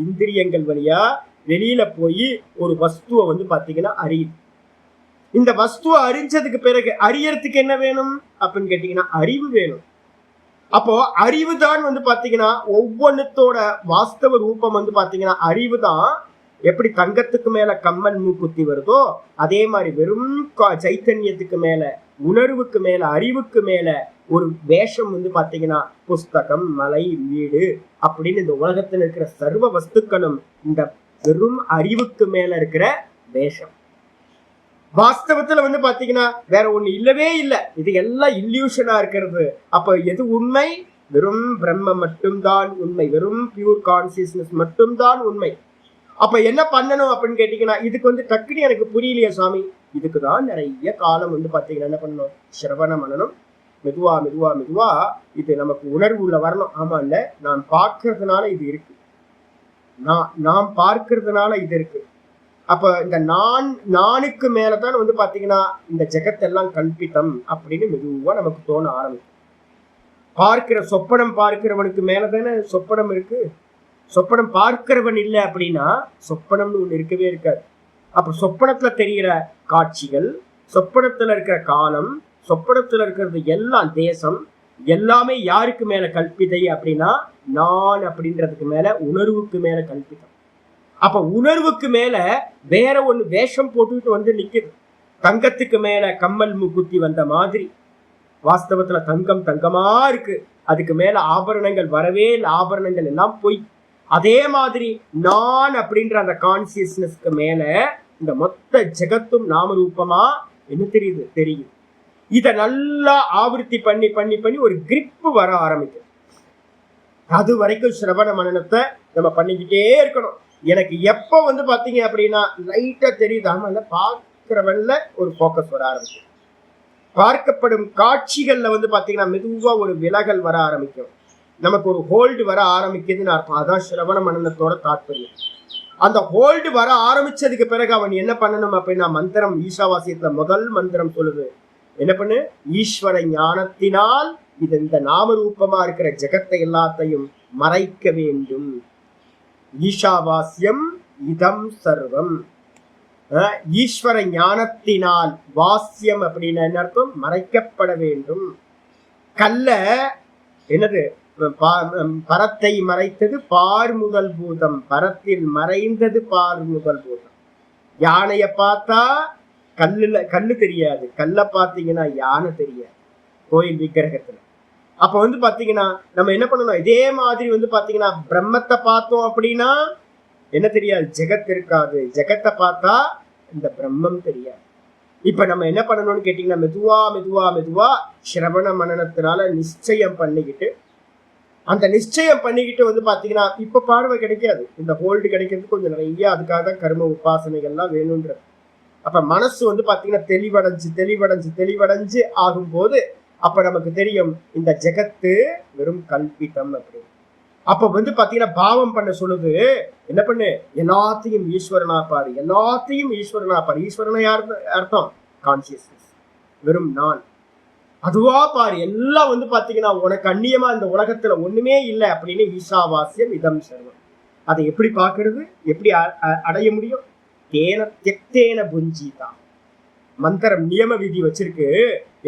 இந்திரியங்கள் வழியா வெளியில போய் ஒரு வஸ்துவை வந்து பாத்தீங்கன்னா அறியுது. இந்த வஸ்துவை அறிஞ்சதுக்கு பிறகு அறியறதுக்கு என்ன வேணும் அப்படின்னு கேட்டீங்கன்னா அறிவு வேணும். அப்போ அறிவு தான் வந்து பாத்தீங்கன்னா ஒவ்வொன்றுத்தோட வாஸ்தவ ரூபம் வந்து பாத்தீங்கன்னா அறிவு தான். எப்படி தங்கத்துக்கு மேல கம்மல் மூக்குத்தி வருதோ அதே மாதிரி வெறும் சைத்தன்யத்துக்கு மேல, உணர்வுக்கு மேல, அறிவுக்கு மேல ஒரு வேஷம் வந்து பாத்தீங்கன்னா புஸ்தகம், மலை, வீடு அப்படின்னு இந்த உலகத்துல இருக்கிற சர்வ வஸ்துக்களும் இந்த வெறும் அறிவுக்கு மேல இருக்கிற வேஷம். வாஸ்தவத்துல வந்து பாத்தீங்கன்னா வேற ஒண்ணு இல்லவே இல்லை, இது எல்லாம் இல்யூஷனா இருக்கிறது. அப்ப எது உண்மை? வெறும் பிரம்ம மட்டும்தான் உண்மை, வெறும் பியூர் கான்சியஸ்னஸ் மட்டும்தான் உண்மை. அப்ப என்ன பண்ணணும் அப்படின்னு கேட்டீங்கன்னா, இதுக்கு வந்து டக்குனு எனக்கு புரியலையே சுவாமி, இதுக்குதான் நிறைய காலம் வந்து பாத்தீங்கன்னா என்ன பண்ணணும், சிரவண மனனம் மெதுவா மெதுவா மெதுவா இது நமக்கு உணர்வு உள்ள வரணும். ஆமா இல்ல, நான் பார்க்கறதுனால இது இருக்கு, நான் பார்க்கறதுனால இது இருக்கு. அப்ப இந்த நானுக்கு மேலதான் வந்து பாத்தீங்கன்னா இந்த ஜெகத்தெல்லாம் கல்பித்தம் அப்படின்னு மெதுவா நமக்கு தோண ஆரம்பிக்கும். பார்க்கிற சொப்பனம் பார்க்கிறவனுக்கு மேலதானே சொப்பனம் இருக்கு. சொப்பனம் பார்க்கிறவன் இல்லை அப்படின்னா சொப்பனம்னு ஒண்ணு இருக்கவே இருக்காது. அப்ப சொப்பனத்துல தெரிகிற காட்சிகள், சொப்பனத்துல இருக்கிற காலம், சொப்பனத்துல இருக்கிறது எல்லாம் தேசம் எல்லாமே யாருக்கு மேல கல்பிதை அப்படின்னா நான் அப்படின்றதுக்கு மேல, உணர்வுக்கு மேல கல்பிதம். அப்ப உணர்வுக்கு மேல வேற ஒண்ணு வேஷம் போட்டுக்கிட்டு வந்து நிக்குது. தங்கத்துக்கு மேல கம்மல் முகுத்தி வந்த மாதிரி வாஸ்தவத்துல தங்கம் தங்கமா இருக்கு, அதுக்கு மேல ஆபரணங்கள் வரவே இல்லை, ஆபரணங்கள் எல்லாம் பொய். அதே மாதிரி நான் அப்படின்ற அந்த கான்சியஸ்னஸ்க்கு மேல இந்த மொத்த ஜெகத்தும் நாமரூபமா என்ன தெரியுது தெரியுது. இத நல்லா ஆவர்த்தி பண்ணி பண்ணி பண்ணி ஒரு கிரிப் வர ஆரம்பிக்கும். அது வரைக்கும் சிரவண மனனத்தை நம்ம பண்ணிக்கிட்டே இருக்கணும். எனக்கு எப்ப வந்து பாத்தீங்க அப்படின்னா லைட்டா தெரியுது, ஆமால பார்க்கிறவன்ல ஒரு போக்கஸ் வர ஆரம்பிக்கும். பார்க்கப்படும் காட்சிகள்ல வந்து பாத்தீங்கன்னா மெதுவா ஒரு விலகல் வர ஆரம்பிக்கும், நமக்கு ஒரு ஹோல்டு வர ஆரம்பிக்குதுன்னு அர்த்தம். அதான் சிரவண மனனத்தோட தாற்பயம். அந்த ஹோல்டு வர ஆரம்பிச்சதுக்கு பிறகு அவன் என்ன பண்ணணும் அப்படின்னா, மந்திரம் ஈஷாவாசியத்துல முதல் மந்திரம் சொல்லுது, என்ன பண்ணு, ஈஸ்வர ஞானத்தினால் இது இந்த நாமரூபமா இருக்கிற ஜெகத்தை எல்லாத்தையும் மறைக்க வேண்டும். ஈஷாவாஸ்யம் இதம் சர்வம். ஈஸ்வர ஞானத்தினால், வாஸ்யம் அப்படின்னு என்ன அர்த்தம், மறைக்கப்பட வேண்டும். கல்ல என்னது, பரத்தை மறைத்தது பார் முதல் பூதம், பரத்தில் மறைந்தது பார் முதல் பூதம். யானைய பார்த்தா கல்லு தெரியாது, கல்ல பாத்தீங்கன்னா யானை தெரியாது கோயில் விக்கிரகத்துல. அப்ப வந்து பாத்தீங்கன்னா நம்ம என்ன பண்ணணும், இதே மாதிரி வந்து பாத்தீங்கன்னா பிரம்மத்தை பார்த்தோம் அப்படின்னா என்ன தெரியாது, ஜெகத் இருக்காது. ஜெகத்தை பார்த்தா இந்த பிரம்மம் தெரியாது. இப்ப நம்ம என்ன பண்ணணும்னு கேட்டீங்கன்னா, மெதுவா மெதுவா மெதுவா சிரவண மனனத்தினால நிச்சயம் பண்ணிக்கிட்டு, அந்த நிச்சயம் பண்ணிக்கிட்டு வந்து பாத்தீங்கன்னா இப்ப பார்வை கிடைக்காது, இந்த ஹோல்டு கிடைக்கிறது கொஞ்சம் நிறைய. அதுக்காக தான் கர்ம உபாசனைகள்லாம் வேணும்ன்றது. அப்ப மனசு வந்து பாத்தீங்கன்னா தெளிவடைஞ்சு தெளிவடைஞ்சு தெளிவடைஞ்சு ஆகும்போது அப்ப நமக்கு தெரியும் இந்த ஜெகத்து வெறும் கல்பிதம் அப்படின்னு. அப்ப வந்து பாத்தீங்கன்னா பாவம் பண்ண சொல்லுது, என்ன பண்ணு, எல்லாத்தையும் ஈஸ்வரனா பாரு, எல்லாத்தையும் ஈஸ்வரனா பாரு. ஈஸ்வரனா யார் அர்த்தம், கான்சியஸ்னஸ், வெறும் நான், அதுவா பாரு. எல்லாம் வந்து பாத்தீங்கன்னா உனக்கு அந்நியமா இந்த உலகத்துல ஒண்ணுமே இல்லை அப்படின்னு ஈஷாவாஸ்யம் இதம் சர்வம். அதை எப்படி பாக்குறது, எப்படி அடைய முடியும், தேன தியக்தேன புஞ்சிதா. மந்திரம் நியம விதி வச்சிருக்கு,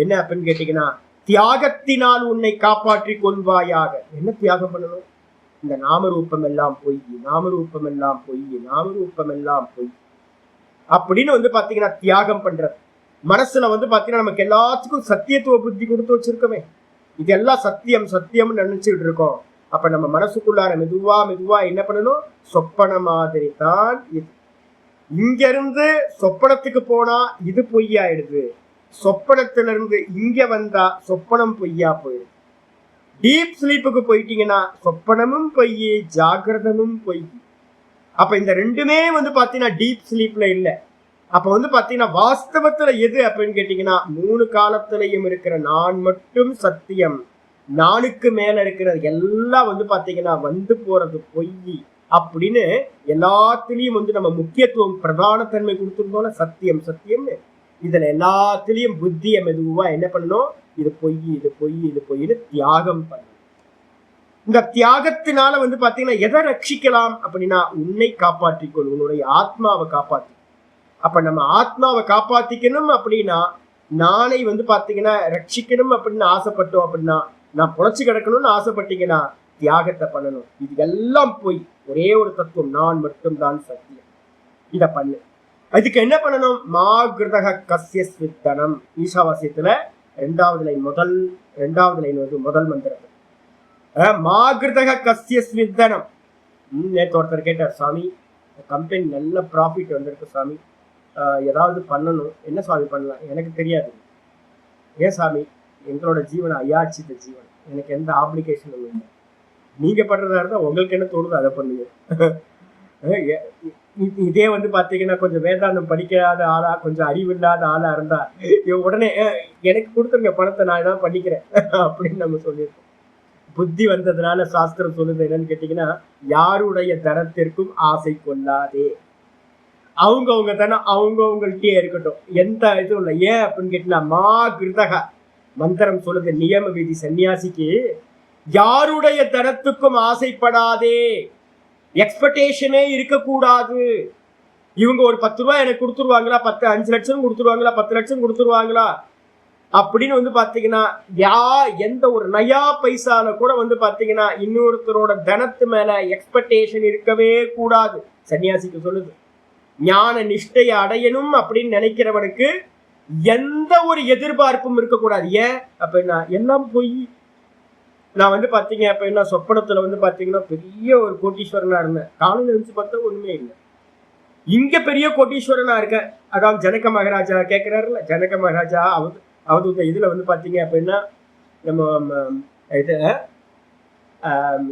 என்ன அப்படின்னு கேட்டீங்கன்னா, தியாகத்தினால் உன்னை காப்பாற்றி கொள்வாயாக. என்ன தியாகம் பண்ணணும், இந்த நாமரூபம் எல்லாம் பொய், நாமரூபம் எல்லாம் பொய், நாமரூபம் எல்லாம் பொய் அப்படின்னு வந்து பாத்தீங்கன்னா தியாகம் பண்றது. மனசுல வந்து பாத்தீங்கன்னா நமக்கு எல்லாத்துக்கும் சத்தியத்துவ புத்தி கொடுத்து வச்சிருக்கோமே, இதெல்லாம் சத்தியம் சத்தியம்னு நினைச்சுட்டு இருக்கோம். அப்ப நம்ம மனசுக்குள்ளார மெதுவா மெதுவா என்ன பண்ணணும், சொப்பன மாதிரி தான் இது. இங்க இருந்து சொப்பனத்துக்கு போனா இது பொய்யாயிடுது, சொப்பனத்துல இருந்து இங்க வந்தா சொப்பனம் பொய்யா போயிடுது. டீப் ஸ்லீப்புக்கு போயிட்டீங்கன்னா சொப்பனமும் பொய், ஜாகிரதமும் பொய். அப்ப இந்த ரெண்டுமே வந்து பாத்தீங்கன்னா டீப் ஸ்லீப்ல இல்ல. அப்ப வந்து பாத்தீங்கன்னா வாஸ்தவத்துல எது அப்படின்னு கேட்டீங்கன்னா, 3 காலத்திலையும் இருக்கிற நான் மட்டும் சத்தியம், நானுக்கு மேல இருக்கிறது எல்லாம் வந்து பாத்தீங்கன்னா வந்து போறது பொய் அப்படின்னு எல்லாத்திலையும் வந்து நம்ம முக்கியத்துவம் பிரதான தன்மை கொடுத்துருந்தோம்ல, சத்தியம் சத்தியம்னு. இதுல எல்லாத்திலையும் புத்திய மெதுவா என்ன பண்ணணும், இது பொய் இது பொய் இது பொய்னு தியாகம் பண்ணணும். இந்த தியாகத்தினால வந்து பாத்தீங்கன்னா எதை ரட்சிக்கலாம் அப்படின்னா, உன்னை காப்பாற்றிக்கொள், உன்னுடைய ஆத்மாவை காப்பாற்றி. அப்ப நம்ம ஆத்மாவை காப்பாத்திக்கணும் அப்படின்னா, நானை வந்து பாத்தீங்கன்னா ரட்சிக்கணும் அப்படின்னு ஆசைப்பட்டோம் அப்படின்னா, நான் பொழைச்சு கிடக்கணும்னு ஆசைப்பட்டீங்கன்னா தியாகத்தை பண்ணணும். இது எல்லாம் போய் ஒரே ஒரு தத்துவம், நான் மட்டும்தான் சத்தியம். இத பண்ணு. அதுக்கு என்ன பண்ணணும், மாகிருதக கஸ்ய ஸ்வித்தனம். ஈஷாவாசியத்துல 2வது லைன், முதல் மந்திரம், மாகிருதக கஸ்ய ஸ்வித்தனம். நேற்று ஒருத்தர் கேட்டார், சாமி கம்பெனி நல்ல ப்ராஃபிட் வந்திருக்கு சாமி, ஏதாவது பண்ணணும், என்ன சாமி பண்ணலாம், எனக்கு தெரியாது. ஏன் சாமி, எங்களோட ஜீவன் அயாச்சித்த ஜீவன், எனக்கு எந்த ஆப்ளிகேஷனும் இல்லை, நீங்க பண்றதா இருந்தா உங்களுக்கு என்ன தோணுதோ அதை பண்ணுங்க. இதே வந்து பாத்தீங்கன்னா கொஞ்சம் வேதாந்தம் படிக்காத ஆளா, கொஞ்சம் அறிவு இல்லாத ஆளா இருந்தா உடனே எனக்கு கொடுத்துருங்க பணத்தை, நான் தான் பண்ணிக்கிறேன் அப்படின்னு நம்ம சொல்லியிருக்கோம். புத்தி வந்ததுனால சாஸ்திரம் சொல்லுது என்னன்னு கேட்டீங்கன்னா, யாருடைய தனத்திற்கும் ஆசை கொள்ளாதே, அவங்கவுங்க தனம் அவங்கவுங்கள்ட்டே இருக்கட்டும், எந்த இதுவும் இல்லை. ஏன் அப்படின்னு கேட்டீங்கன்னா, மா கிருதக மந்திரம் சொல்லுது, நியம விதி சன்னியாசிக்கு, யாருடைய தனத்துக்கும் ஆசைப்படாதே. எக்ஸ்பெக்டேஷனே இருக்கக்கூடாது. இவங்க ஒரு 10 ரூபாய் எனக்கு கொடுத்துருவாங்களா, 5 லட்சம் கொடுத்துருவாங்களா, 10 லட்சம் கொடுத்துருவாங்களா அப்படின்னு வந்து பாத்தீங்கன்னா எந்த ஒரு நயா பைசால கூட வந்து பாத்தீங்கன்னா இன்னொருத்தரோட தனத்து மேல எக்ஸ்பெக்டேஷன் இருக்கவே கூடாது. சன்னியாசிக்கு சொல்லுது, ஞான நிஷ்டையை அடையணும் அப்படின்னு நினைக்கிறவனுக்கு எந்த ஒரு எதிர்பார்ப்பும் இருக்கக்கூடாது. ஏன் அப்படின்னா எல்லாம் போய் நான் வந்து பாத்தீங்க அப்படின்னா சொப்பனத்துல வந்து பாத்தீங்கன்னா பெரிய ஒரு கோட்டீஸ்வரனா இருந்தேன். காலையில இருந்து பார்த்தா ஒண்ணுமே இல்லை. இங்க பெரிய கோட்டீஸ்வரனா இருக்கேன். அதாவது ஜனக மகாராஜா கேட்கிறாருல, ஜனக மகாராஜா அவதூத இதுல வந்து பாத்தீங்க அப்படின்னா நம்ம இது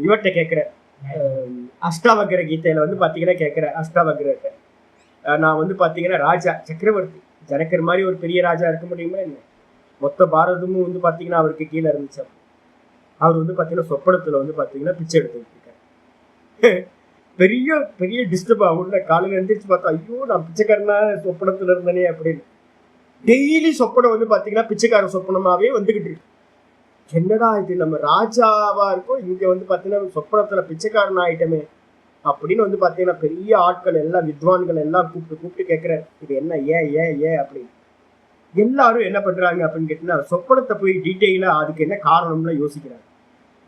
இவர்கிட்ட கேட்கிற அஷ்டாவக்ர கீதையில வந்து பாத்தீங்கன்னா கேட்கிற அஷ்டாவக்ரத்தை நான் வந்து பாத்தீங்கன்னா ராஜா சக்கரவர்த்தி ஜனகர் மாதிரி ஒரு பெரிய ராஜா இருக்க முடியுமா என்ன? மொத்த பாரதமும் வந்து பாத்தீங்கன்னா அவருக்கு கீழே இருந்துச்சு. அவர் வந்து பாத்தீங்கன்னா சொப்பனத்துல வந்து பாத்தீங்கன்னா பிச்சை எடுத்துக்கிட்டு இருக்காரு. பெரிய பெரிய டிஸ்டர்ப் ஆகும்ல. காலையில எழுந்திரிச்சு பார்த்தா ஐயோ நான் பிச்சைக்காரனா சொப்பனத்துல இருந்தனே அப்படின்னு. டெய்லி சொப்பனம் வந்து பாத்தீங்கன்னா பிச்சைக்கார சொப்பனமாவே வந்துகிட்டு இருக்கு. என்னடா இது, நம்ம ராஜாவா இருக்கும், இங்க வந்து பாத்தீங்கன்னா சொப்பனத்துல பிச்சைக்காரன் ஆயிட்டமே அப்படின்னு வந்து பாத்தீங்கன்னா பெரிய ஆட்கள் எல்லாம் வித்வான்கள் எல்லாம் கூப்பிட்டு கேட்கிற இது என்ன, ஏன் ஏன் ஏன் அப்படின்னு. எல்லாரும் என்ன பண்றாங்க அப்படின்னு கேட்டீங்கன்னா சொப்பனத்தை போய் டீட்டெயிலா அதுக்கு என்ன காரணம்லாம் யோசிக்கிறாங்க.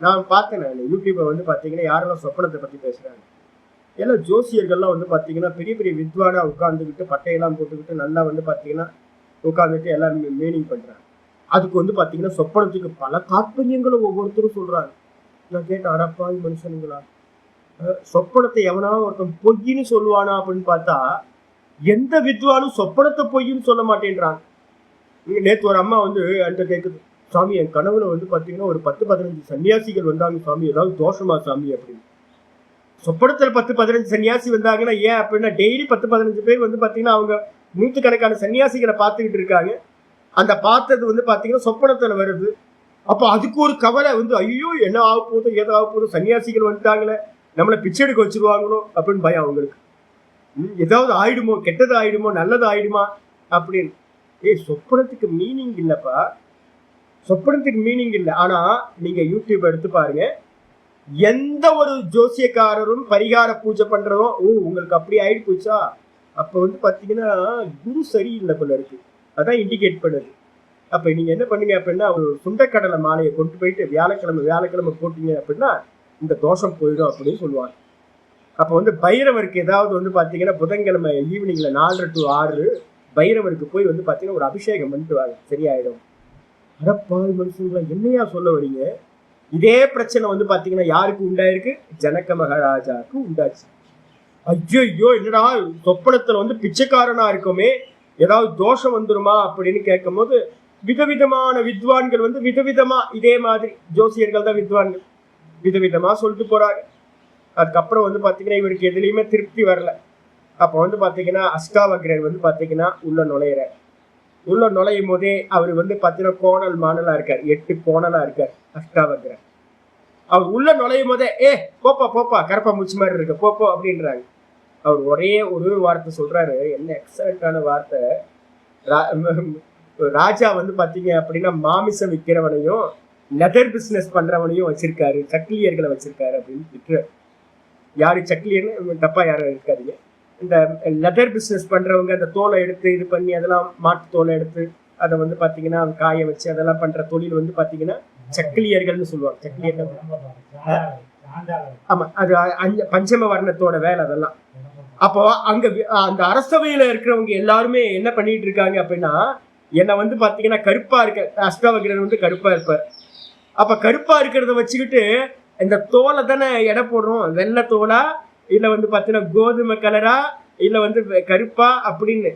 நான் பார்த்தேன், நான் யூடியூப்ல வந்து பாத்தீங்கன்னா யாரெல்லாம் சொப்பனத்தை பத்தி பேசுறாங்க, எல்லாம் ஜோசியர்கள்லாம் வந்து பாத்தீங்கன்னா பெரிய பெரிய வித்வானா உட்கார்ந்துக்கிட்டு பட்டையெல்லாம் போட்டுக்கிட்டு நல்லா வந்து பாத்தீங்கன்னா உட்காந்துட்டு எல்லாம் மீனிங் பண்றாங்க. அதுக்கு வந்து பாத்தீங்கன்னா சொப்பனத்துக்கு பல தாற்பயங்களும் ஒவ்வொருத்தரும் சொல்றாங்க. நான் கேட்டேன், அடப்பாய் மனுஷனுங்களா, சொப்பனத்தை எவனா ஒருத்தன் பொய்ன்னு சொல்லுவானா அப்படின்னு பார்த்தா எந்த வித்வானும் சொப்பனத்தை பொய்ன்னு சொல்ல மாட்டேன்றாங்க. நேற்று ஒரு அம்மா வந்து என்கிட்ட கேட்குது, சாமி என் கனவுல வந்து பாத்தீங்கன்னா ஒரு 10-15 சன்னியாசிகள் வந்தாங்க சாமி, ஏதாவது தோஷமா சாமி அப்படின்னு. சொப்பனத்துல 10-15 சன்னியாசி வந்தாங்கன்னா ஏன் அப்படின்னா டெய்லி 10-15 பேர் வந்து பாத்தீங்கன்னா அவங்க நூற்றுக்கணக்கான சன்னியாசிகளை பார்த்துக்கிட்டு இருக்காங்க. அந்த பார்த்தது வந்து பாத்தீங்கன்னா சொப்பனத்துல வருது. அப்போ அதுக்கு ஒரு கவலை வந்து ஐயோ என்ன ஆக போதோ ஏதோ ஆக போதோ, சன்னியாசிகள் வந்துட்டாங்களே நம்மளை பிச்சை எடுக்க வச்சிருவாங்களோ அப்படின்னு பயம் அவங்களுக்கு. ஏதாவது ஆயிடுமோ, கெட்டது ஆயிடுமோ, நல்லது ஆயிடுமா அப்படின்னு. சொப்பனத்துக்கு மீனிங் இல்லப்பா, சொப்பனத்துக்கு மீனிங் இல்லை. ஆனா நீங்க யூடியூப் எடுத்து பாருங்க, எந்த ஒரு ஜோசியக்காரரும் பரிகார பூஜை பண்றதோ உங்களுக்கு அப்படி ஆயிடு போச்சா, அப்ப வந்து பாத்தீங்கன்னா குரு சரியில்லை போல இருக்கு, அதான் இண்டிகேட் பண்ணுது. அப்ப நீங்க என்ன பண்ணுங்க அப்படின்னா ஒரு சுண்டக்கடலை மாலையை கொண்டு போயிட்டு வியாழக்கிழமை போட்டீங்க அப்படின்னா இந்த தோஷம் போயிடும் அப்படின்னு சொல்லுவாங்க. அப்ப வந்து பைரவருக்கு ஏதாவது வந்து பாத்தீங்கன்னா புதன்கிழமை ஈவினிங்ல 4 to 6 பைரவருக்கு போய் வந்து பாத்தீங்கன்னா ஒரு அபிஷேகம் பண்ணிட்டு வாங்க, சரியாயிடும். அடப்பாய் மனுஷங்களா, என்னையா சொல்ல வரீங்க? இதே பிரச்சனை வந்து பாத்தீங்கன்னா யாருக்கு உண்டாயிருக்கு, ஜனக மகாராஜாவுக்கு உண்டாச்சு. ஐயோ என்னடா சொப்பனத்துல வந்து பிச்சைக்காரனா இருக்குமே, ஏதாவது தோஷம் வந்துருமா அப்படின்னு கேட்கும் போது விதவிதமான வித்வான்கள் வந்து விதவிதமா இதே மாதிரி ஜோசியர்கள் தான் வித்வான்கள் விதவிதமா சொல்லிட்டு போறாங்க. அதுக்கப்புறம் வந்து பாத்தீங்கன்னா இவருக்கு எதுலையுமே திருப்தி வரல. அப்ப வந்து பாத்தீங்கன்னா அஷ்டாவக்ரர் வந்து பாத்தீங்கன்னா உள்ள நுழையும் போதே அவர் வந்து பாத்தீங்கன்னா கோணல் மாணலா இருக்கார், 8 கோணலா இருக்கார் அஷ்டாவக்ரர். அவர் உள்ள நுழையும் போதே போப்பா கரப்பா மூச்சு மாதிரி இருக்கு போப்போ அப்படின்றாங்க. அவர் ஒரே ஒரு வார்த்தை சொல்றாரு, என்ன எக்ஸலண்டான வார்த்தை. ராஜா வந்து பாத்தீங்க அப்படின்னா மாமிசம் விற்கிறவனையும் லெதர் பிசினஸ் பண்றவனையும் வச்சிருக்காரு, சக்கிலியர்களை வச்சிருக்காரு அப்படின்னு திட்டுறாரு. யாரு சக்கிலியர்னு தப்பா யாரும் இருக்காதீங்க. இந்த லெதர் பிசினஸ் பண்றவங்க அந்த தோலை எடுத்து இது பண்ணி அதெல்லாம் மாட்டு தோலை எடுத்து அதை வந்து பாத்தீங்கன்னா காய வச்சு அதெல்லாம் பண்ற தொழில் வந்து பாத்தீங்கன்னா சக்கிலியர்கள்னு சொல்லுவாங்க. சக்கிலியர்கள் ஆமா, அது பஞ்சம வர்ணத்தோட வேலை அதெல்லாம். அப்போ அங்க அந்த அரசவையில இருக்கிறவங்க எல்லாருமே என்ன பண்ணிட்டு இருக்காங்க அப்படின்னா, என்ன வந்து பாத்தீங்கன்னா கருப்பா இருக்க அஷ்டாவக்ரர் வந்து கருப்பா இருப்பார். அப்ப கருப்பா இருக்கிறத வச்சுக்கிட்டு இந்த தோலை தானே எடை போடுறோம், வெள்ளை தோலா இல்ல வந்து பாத்தீங்கன்னா கோதுமை கலரா இல்ல வந்து கருப்பா அப்படின்னு.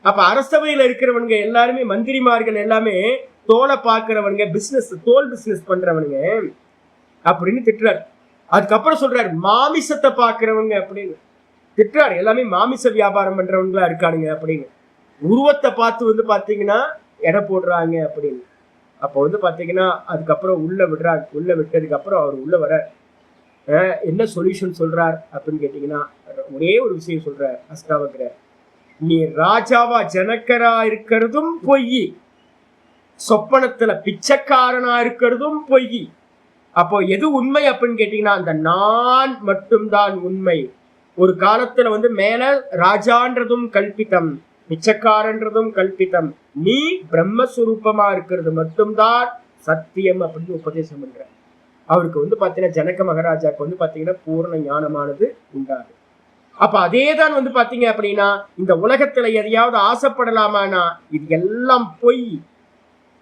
அப்ப அரசவையில இருக்கிறவனுங்க எல்லாருமே மந்திரிமார்கள் எல்லாமே தோலை பாக்குறவனுங்க, தோல் பிசினஸ் பண்றவனுங்க அப்படின்னு திட்டுறாரு. அதுக்கப்புறம் சொல்றாரு மாமிசத்தை பாக்குறவங்க அப்படின்னு திட்டுறாரு. எல்லாமே மாமிச வியாபாரம் பண்றவங்களா இருக்கானுங்க அப்படின்னு. உருவத்தை பார்த்து வந்து பாத்தீங்கன்னா எடை போடுறாங்க அப்படின்னு. அப்போ வந்து பாத்தீங்கன்னா அதுக்கப்புறம் உள்ள விட்டதுக்கு அப்புறம் அவர் உள்ள வர என்ன சொல்யூஷன் சொல்றார் அப்படின்னு கேட்டீங்கன்னா ஒரே ஒரு விஷயம் சொல்றார் அஷ்டாவக்ரர், நீ ராஜாவா ஜனகரா இருக்கிறதும் பொய், சொப்பனத்துல பிச்சைக்காரனா இருக்கிறதும் பொய், அப்போ எது உண்மை அப்படின்னு கேட்டீங்கன்னா அந்த நான் மட்டும்தான் உண்மை. ஒரு காலத்துல வந்து மேல ராஜான்றதும் கல்பித்தம், பிச்சைக்காரன்றதும் கல்பித்தம், நீ பிரம்மஸ்வரூபமா இருக்கிறது மட்டும்தான் சத்தியம் அப்படின்னு உபதேசம் பண்ற. அவருக்கு வந்து பாத்தீங்கன்னா ஜனக மகாராஜாக்கு வந்து பாத்தீங்கன்னா பூர்ண ஞானமானது உண்டாது. அப்ப அதேதான் வந்து பாத்தீங்க அப்படின்னா இந்த உலகத்துல எதையாவது ஆசைப்படலாமானா இது எல்லாம் பொய்,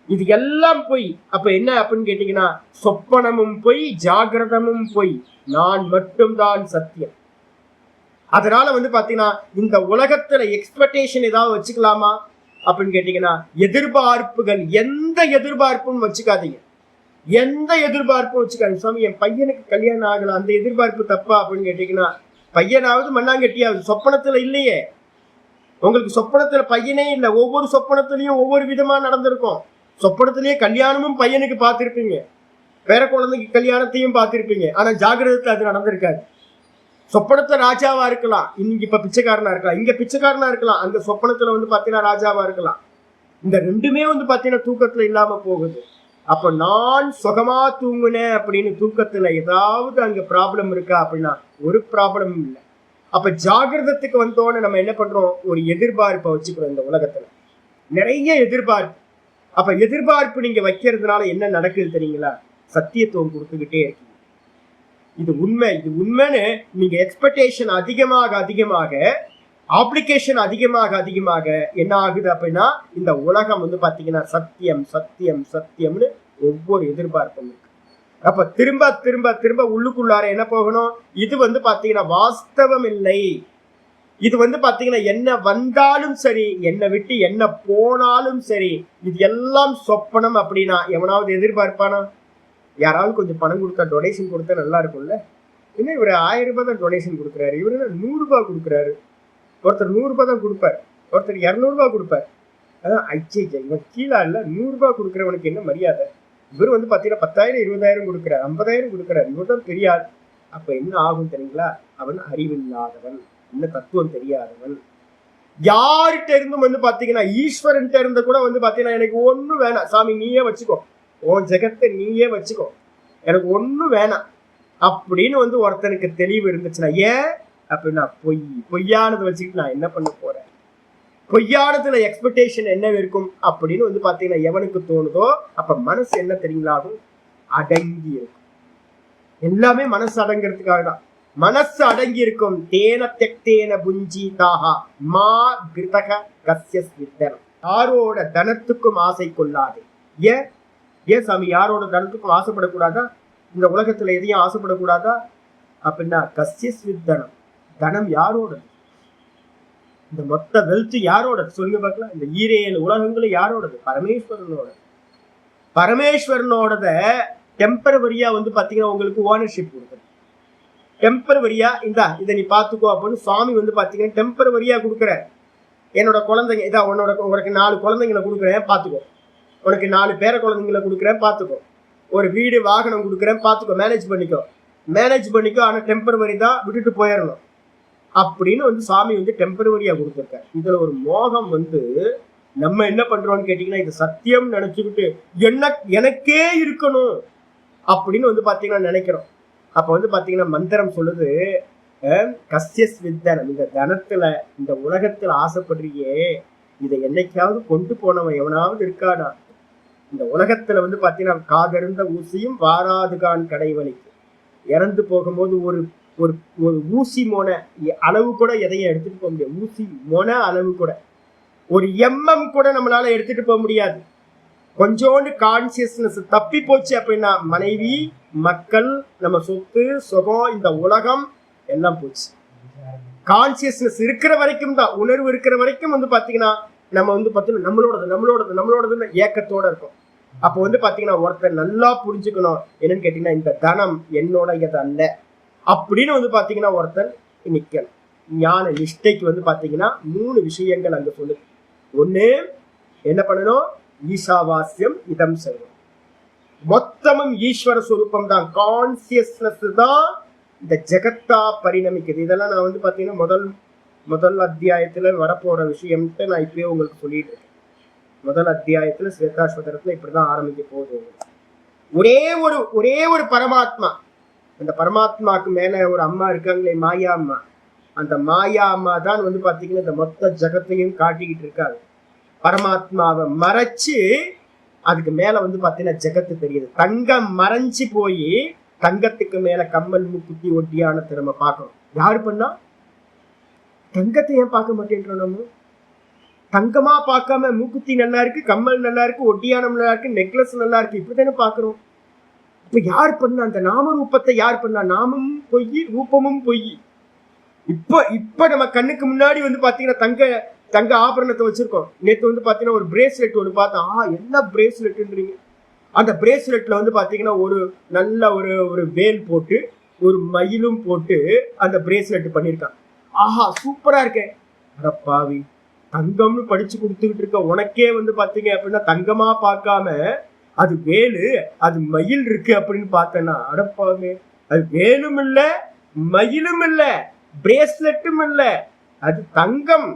இது எல்லாம் பொய். அப்ப என்ன அப்படின்னு கேட்டீங்கன்னா சொப்பனமும் பொய், ஜாகிரதமும் பொய், நான் மட்டும்தான் சத்தியம். அதனால வந்து பாத்தீங்கன்னா இந்த உலகத்துல எக்ஸ்பெக்டேஷன் ஏதாவது வச்சுக்கலாமா அப்படின்னு கேட்டீங்கன்னா எதிர்பார்ப்புகள், எந்த எதிர்பார்ப்பும் வச்சுக்காதீங்க, எந்த எதிர்பார்ப்பும் வச்சுக்காதீங்க. சுவாமி என் பையனுக்கு கல்யாணம் ஆகலாம், அந்த எதிர்பார்ப்பு தப்பா அப்படின்னு கேட்டீங்கன்னா பையனாவது மண்ணாங்கட்டியாவது சொப்பனத்துல இல்லையே. உங்களுக்கு சொப்பனத்துல பையனே இல்லை, ஒவ்வொரு சொப்பனத்திலையும் ஒவ்வொரு விதமா நடந்திருக்கும். சொப்பனத்திலேயே கல்யாணமும் பையனுக்கு பார்த்திருப்பீங்க, பேர குழந்தைக்கு கல்யாணத்தையும் பார்த்திருப்பீங்க, ஆனா ஜாகிரதத்துல அது நடந்திருக்காது. சொப்பனத்துல ராஜாவா இருக்கலாம், இன்னைக்கு இப்ப பிச்சைக்காரனா இருக்கலாம், இங்க பிச்சைக்காரனா இருக்கலாம், அங்க சொப்பனத்துல வந்து பாத்தீங்கன்னா ராஜாவா இருக்கலாம். இந்த ரெண்டுமே வந்து பாத்தீங்கன்னா தூக்கத்துல இல்லாம போகுது. அப்ப நான் சுகமா தூங்குனேன் அப்படின்னு தூக்கத்துல ஏதாவது அங்க ப்ராப்ளம் இருக்கா அப்படின்னா ஒரு ப்ராப்ளமும் இல்லை. அப்ப ஜாகிரதத்துக்கு வந்தோன்னு நம்ம என்ன பண்றோம், ஒரு எதிர்பார்ப்பை வச்சுக்கிறோம். இந்த உலகத்துல நிறைய எதிர்பார்ப்பு. அப்ப எதிர்பார்ப்பு நீங்க வைக்கிறதுனால என்ன நடக்குது தெரியுங்களா, சத்தியத்துவம் கொடுத்துக்கிட்டே இருக்கீங்க. இது உண்மை, இது உண்மைன்னு நீங்க எக்ஸ்பெக்டேஷன் அதிகமாக அதிகமாக, அப்ளிகேஷன் அதிகமாக அதிகமாக என்ன ஆகுது அப்படின்னா இந்த உலகம் வந்து பாத்தீங்கன்னா சத்தியம் சத்தியம் சத்தியம்னு ஒவ்வொரு எதிர்பார்ப்பும் இருக்கு. அப்ப திரும்ப திரும்ப திரும்ப உள்ளுக்குள்ளார என்ன போகணும், இது வந்து பாத்தீங்கன்னா வாஸ்தவம் இல்லை, இது வந்து பாத்தீங்கன்னா என்ன வந்தாலும் சரி, என்னை விட்டு என்ன போனாலும் சரி, இது எல்லாம் சொப்பனம் அப்படின்னா எவனாவது எதிர்பார்ப்பானா? யாராவது கொஞ்சம் பணம் கொடுத்தா, டொனேஷன் கொடுத்தா நல்லா இருக்கும்ல. இன்னும் இவர் 1000 ரூபாய் தான் டொனேஷன் கொடுக்குறாரு, இவரு 100 ரூபாய் கொடுக்குறாரு. ஒருத்தர் 100 ரூபாய் தான் கொடுப்பார், ஒருத்தர் 200 ரூபாய் கொடுப்பார். அதான் ஐச்சே, இவன் கீழே இல்ல, 100 ரூபாய் கொடுக்குறவனுக்கு என்ன மரியாதை? இவர் வந்து பாத்தீங்கன்னா 10,000 20,000 கொடுக்குறாரு, 50,000 கொடுக்குறாரு, இவர் தான் பெரிய ஆள். அப்ப என்ன ஆகும் தெரியுங்களா, அவன் அறிவில்லாதவன், இன்னும் தத்துவம் தெரியாதவன். யார்கிட்ட இருந்தும் வந்து பாத்தீங்கன்னா ஈஸ்வரன்ட்ட இருந்த கூட வந்து பாத்தீங்கன்னா எனக்கு ஒண்ணும் வேணாம் சாமி, நீயே வச்சுக்கோ, உன் ஜெகத்தை நீயே வச்சுக்கோ, எனக்கு ஒண்ணும் வேணாம் அப்படின்னு வந்து ஒருத்தனுக்கு தெளிவு இருந்துச்சுன்னா, ஏன் அப்படின்னா பொய்யானதை வச்சுக்கிட்டு நான் என்ன பண்ண போறேன், பொய்யானதுல எக்ஸ்பெக்டேஷன் என்ன இருக்கும் அப்படின்னு வந்து பாத்தீங்கன்னா எவனுக்கு தோணுதோ அப்ப மனசு என்ன தெரியுங்களாகும், அடங்கி இருக்கும். எல்லாமே மனசு அடங்கிறதுக்காக தான். மனசு அடங்கி இருக்கும். தேன தெக்தேன புஞ்சி தாகா மா கிருதக கஸ்ய ஸ்வித்தனம். யாரோட தனத்துக்கும் ஆசை கொள்ளாது. ஏன் சாமி யாரோட தனத்துக்கும் ஆசைப்படக்கூடாதா, இந்த உலகத்துல எதையும் ஆசைப்படக்கூடாதா அப்படின்னா கஸ்ய ஸ்வித்தனம், தனம் யாரோடது, இந்த மொத்த வெல்த் யாரோடது சொல்லுங்க பார்க்கலாம். இந்த 7 உலகங்களும் யாரோடது, பரமேஸ்வரனோட. பரமேஸ்வரனோடத டெம்பரவரியா வந்து பாத்தீங்கன்னா உங்களுக்கு ஓனர்ஷிப் கொடுக்குறது. டெம்பரவரியா இதை நீ பாத்துக்கோ அப்படின்னு சுவாமி வந்து பாத்தீங்கன்னா டெம்பரவரியா கொடுக்குற. என்னோட குழந்தைங்க இதான் உனக்கு 4 குழந்தைங்களை கொடுக்குறேன் பாத்துக்கோ, உனக்கு 4 பேர குழந்தைங்களை கொடுக்குறேன் பாத்துக்கோ, ஒரு வீடு வாகனம் கொடுக்குறேன் பாத்துக்கோ, மேனேஜ் பண்ணிக்கோ, ஆனா டெம்பரவரி தான், விட்டுட்டு போயிடணும் அப்படின்னு வந்து சாமி வந்து டெம்பரவரியா கொடுத்துருக்காரு. இதுல ஒரு மோகம் வந்து நம்ம என்ன பண்றோம்னு கேட்டீங்கன்னா இது சத்தியம் நினைச்சுக்கிட்டு எனக்கே இருக்கணும் அப்படின்னு வந்து பாத்தீங்கன்னா நினைக்கிறோம். அப்ப வந்து பாத்தீங்கன்னா மந்திரம் சொல்லுது கஸ்யஸ் வித்தனம், இந்த தனத்துல இந்த உலகத்துல ஆசைப்படுறியே, இதை என்னைக்காவது கொண்டு போனவன் எவனாவது இருக்கானா? இந்த உலகத்துல வந்து பாத்தீங்கன்னா காதறிந்த ஊசியும் வாராதுகான் கடைவழிக்கு. இறந்து போகும்போது ஒரு ஒரு ஒரு ஊசி மோன அளவு கூட எதையும் எடுத்துட்டு போக முடியாது. ஊசி மோன அளவு கூட, ஒரு எம்எம் கூட நம்மளால எடுத்துட்டு போக முடியாது. கொஞ்சோண்டு கான்சியஸ்னஸ் தப்பி போச்சு அப்படின்னா மனைவி, மக்கள், நம்ம சொத்து சுகம், இந்த உலகம் எல்லாம் போச்சு. கான்சியஸ்னஸ் இருக்கிற வரைக்கும் தான், உணர்வு இருக்கிற வரைக்கும் வந்து பாத்தீங்கன்னா நம்ம வந்து பாத்தீங்கன்னா நம்மளோடதுன்னு ஏக்கத்தோட இருக்கும். அப்போ வந்து பாத்தீங்கன்னா ஒருத்தர் நல்லா புரிஞ்சுக்கணும் என்னன்னு கேட்டீங்கன்னா இந்த தனம் என்னோடையது அல்ல அப்படின்னு வந்து பாத்தீங்கன்னா ஒருத்தர் நிக்கணும். ஞான நிஷ்டைக்கு வந்து பாத்தீங்கன்னா 3 விஷயங்கள் அங்க சொல்லுது. ஒண்ணு என்ன பண்ணணும், ஈசாவாஸ்யம் இதம் சர்வம், மொத்தமும் ஈஸ்வர சுரூபம் தான், கான்சியஸ்னஸ் தான் இந்த ஜெகத்தா பரிணமிக்குது. இதெல்லாம் நான் வந்து பாத்தீங்கன்னா முதல் அத்தியாயத்துல வரப்போற விஷயம்ட்டு நான் இப்பயே உங்களுக்கு சொல்லிட்டு இருக்கேன். முதல் அத்தியாயத்துல ஸ்வேதாஸ்வதரத்துல இப்படிதான் ஆரம்பிக்க போகுது. ஒரே ஒரு பரமாத்மா. அந்த பரமாத்மாவுக்கு மேல ஒரு அம்மா இருக்காங்களே, மாயா அம்மா. அந்த மாயா அம்மா தான் வந்து பாத்தீங்கன்னா இந்த மொத்த ஜகத்தையும் காட்டிக்கிட்டு இருக்காங்க. பரமாத்மாவை மறைச்சு அதுக்கு மேல வந்து பாத்தீங்கன்னா ஜகத்து தெரியுது. தங்கம் மறைஞ்சு போய் தங்கத்துக்கு மேல கம்மல் மூக்குத்தி ஒட்டியான திறமை பார்க்கணும். யாரு பண்ணா? தங்கத்தை ஏன் பார்க்க மாட்டேன்றோம்? நம்ம தங்கமா பார்க்காம மூக்குத்தி நல்லா இருக்கு, கம்மல் நல்லா இருக்கு, ஒட்டியானம் நல்லா இருக்கு, நெக்லஸ் நல்லா இருக்கு, இப்படித்தானே பாக்குறோம். இப்ப யார் பண்ணா? அந்த நாம ரூபத்தை யார் பண்ணா? நாமமும் பொய், ரூபமும் பொய். இப்ப நம்ம கண்ணுக்கு முன்னாடி வந்து பாத்தீங்கன்னா தங்க ஆபரணத்தை வச்சிருக்கோம். நேற்று வந்து பாத்தீங்கன்னா ஒரு பிரேஸ்லெட் ஒன்று பார்த்தா, என்ன பிரேஸ்லெட்ன்றீங்க? அந்த பிரேஸ்லெட்ல வந்து பாத்தீங்கன்னா ஒரு நல்ல ஒரு வேல் போட்டு ஒரு மயிலும் போட்டு அந்த பிரேஸ்லெட் பண்ணிருக்கான். ஆஹா, சூப்பரா இருக்கேன். அடப்பாவி, தங்கம்னு படிச்சு கொடுத்துக்கிட்டு இருக்க உனக்கே வந்து பாத்தீங்க அப்படின்னா தங்கமா பார்க்காம அது வேலு, அது மயில் இருக்கு அப்படின்னு பார்த்தேன்னா, அடப்பாவி, அது வேலும் இல்ல, மயிலும் இல்ல, பிரேஸ்லெட்டும் இல்ல, அது தங்கம்.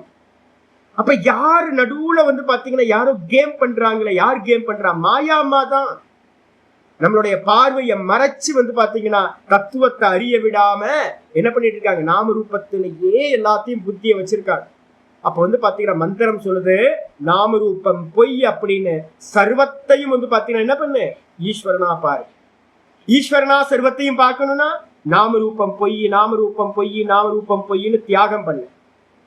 அப்ப யாரு நடுவுல வந்து பாத்தீங்கன்னா யாரோ கேம் பண்றாங்களே? யார் கேம் பண்றா? மாயாமா தான். நம்மளுடைய பார்வையை மறைச்சு வந்து பாத்தீங்கன்னா தத்துவத்தை அறிய விடாம என்ன பண்ணிட்டு இருக்காங்க? நாம ரூபத்திலேயே எல்லாத்தையும் புத்திய வச்சிருக்காங்க. அப்ப வந்து பாத்தீங்கன்னா மந்திரம் சொல்லுது, நாம ரூபம் பொய் அப்படின்னு. சர்வத்தையும் வந்து பாத்தீங்கன்னா என்ன பண்ணு? ஈஸ்வரனா பாரு. ஈஸ்வரனா சர்வத்தையும் பார்க்கணும்னா நாம ரூபம் பொய், நாம ரூபம் பொய், நாம ரூபம் பொய்ன்னு தியாகம் பண்ணு.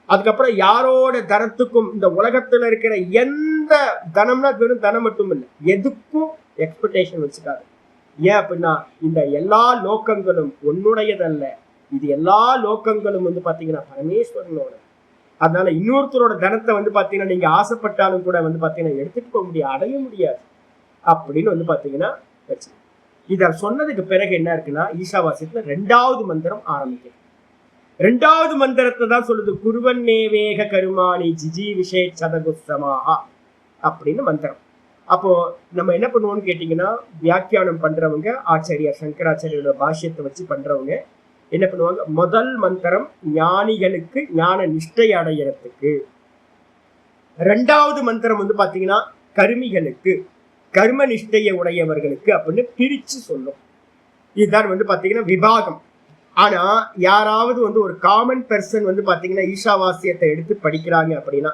அதுக்கப்புறம் யாரோட தனத்துக்கும் இந்த உலகத்துல இருக்கிற எந்த தனம்னா வெறும் தனம் மட்டும் இல்லை, எதுக்கும் எக்ஸ்பெக்டேஷன் வச்சுக்காது. ஏன் அப்படின்னா இந்த எல்லா லோக்கங்களும் உன்னுடையதல்ல. இது எல்லா லோக்கங்களும் வந்து பாத்தீங்கன்னா பரமேஸ்வரனோட. அதனால இன்னொருத்தரோட தனத்தை வந்து பாத்தீங்கன்னா நீங்க ஆசைப்பட்டாலும் கூட வந்து பாத்தீங்கன்னா எடுத்துட்டு போக முடியாது, அடைய முடியாது அப்படின்னு வந்து பாத்தீங்கன்னா வச்சு. இத சொன்னதுக்கு பிறகு என்ன இருக்குன்னா ஈஷாவாசியத்துல 2வது மந்திரம் ஆரம்பிக்கும். 2வது மந்திரத்தை தான் சொல்லுது, குருவன்னே வேக கருமானி ஜிஜி விஷே சதகுசமாஹா அப்படின்னு மந்திரம். அப்போ நம்ம என்ன பண்ணுவோம்னு கேட்டீங்கன்னா, வியாக்கியானம் பண்றவங்க ஆச்சாரியார் சங்கராச்சாரியோட பாஷ்யத்தை வச்சு பண்றவங்க என்ன பண்ணுவாங்க? முதல் மந்திரம் ஞானிகளுக்கு ஞான நிஷ்டை அடையறதுக்கு, 2வது மந்திரம் வந்து பாத்தீங்கன்னா கருமிகளுக்கு கர்ம நிஷ்டையை உடையவர்களுக்கு அப்படின்னு பிரிச்சு சொல்லும். இதுதான் வந்து பாத்தீங்கன்னா விபாகம். ஆனா யாராவது வந்து ஒரு காமன் பெர்சன் வந்து பாத்தீங்கன்னா ஈஷாவாசியத்தை எடுத்து படிக்கிறாங்க அப்படின்னா,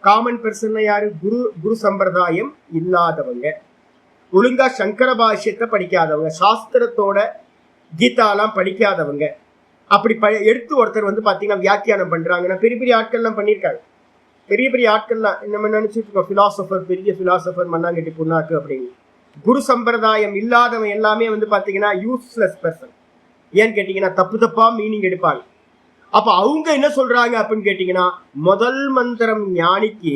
காமன் பெர்சன் யாரு? குரு சம்பிரதாயம் இல்லாதவங்க, ஒழுங்கா சங்கர பாஷ்யத்தை படிக்காதவங்க, சாஸ்திரத்தோட கீதாலாம் படிக்காதவங்க. அப்படி எடுத்து ஒருத்தர் வந்து பாத்தீங்கன்னா வியாக்கியானம் பண்றாங்கன்னா, பெரிய பெரிய ஆட்கள்லாம் பண்ணியிருக்காங்க. பெரிய பெரிய ஆட்கள்லாம் நம்ம நினைச்சிட்டு இருக்கோம் பிலாசபர், பெரிய பிலாசபர் மண்ணாங்கட்டி புண்ணாக்கு அப்படின்னு. குரு சம்பிரதாயம் இல்லாதவன் எல்லாமே வந்து பாத்தீங்கன்னா யூஸ்லெஸ் பெர்சன். ஏன்னு கேட்டீங்கன்னா தப்பா மீனிங் எடுப்பாங்க. அப்ப அவங்க என்ன சொல்றாங்க அப்படின்னு கேட்டீங்கன்னா, முதல் மந்திரம் ஞானிக்கு,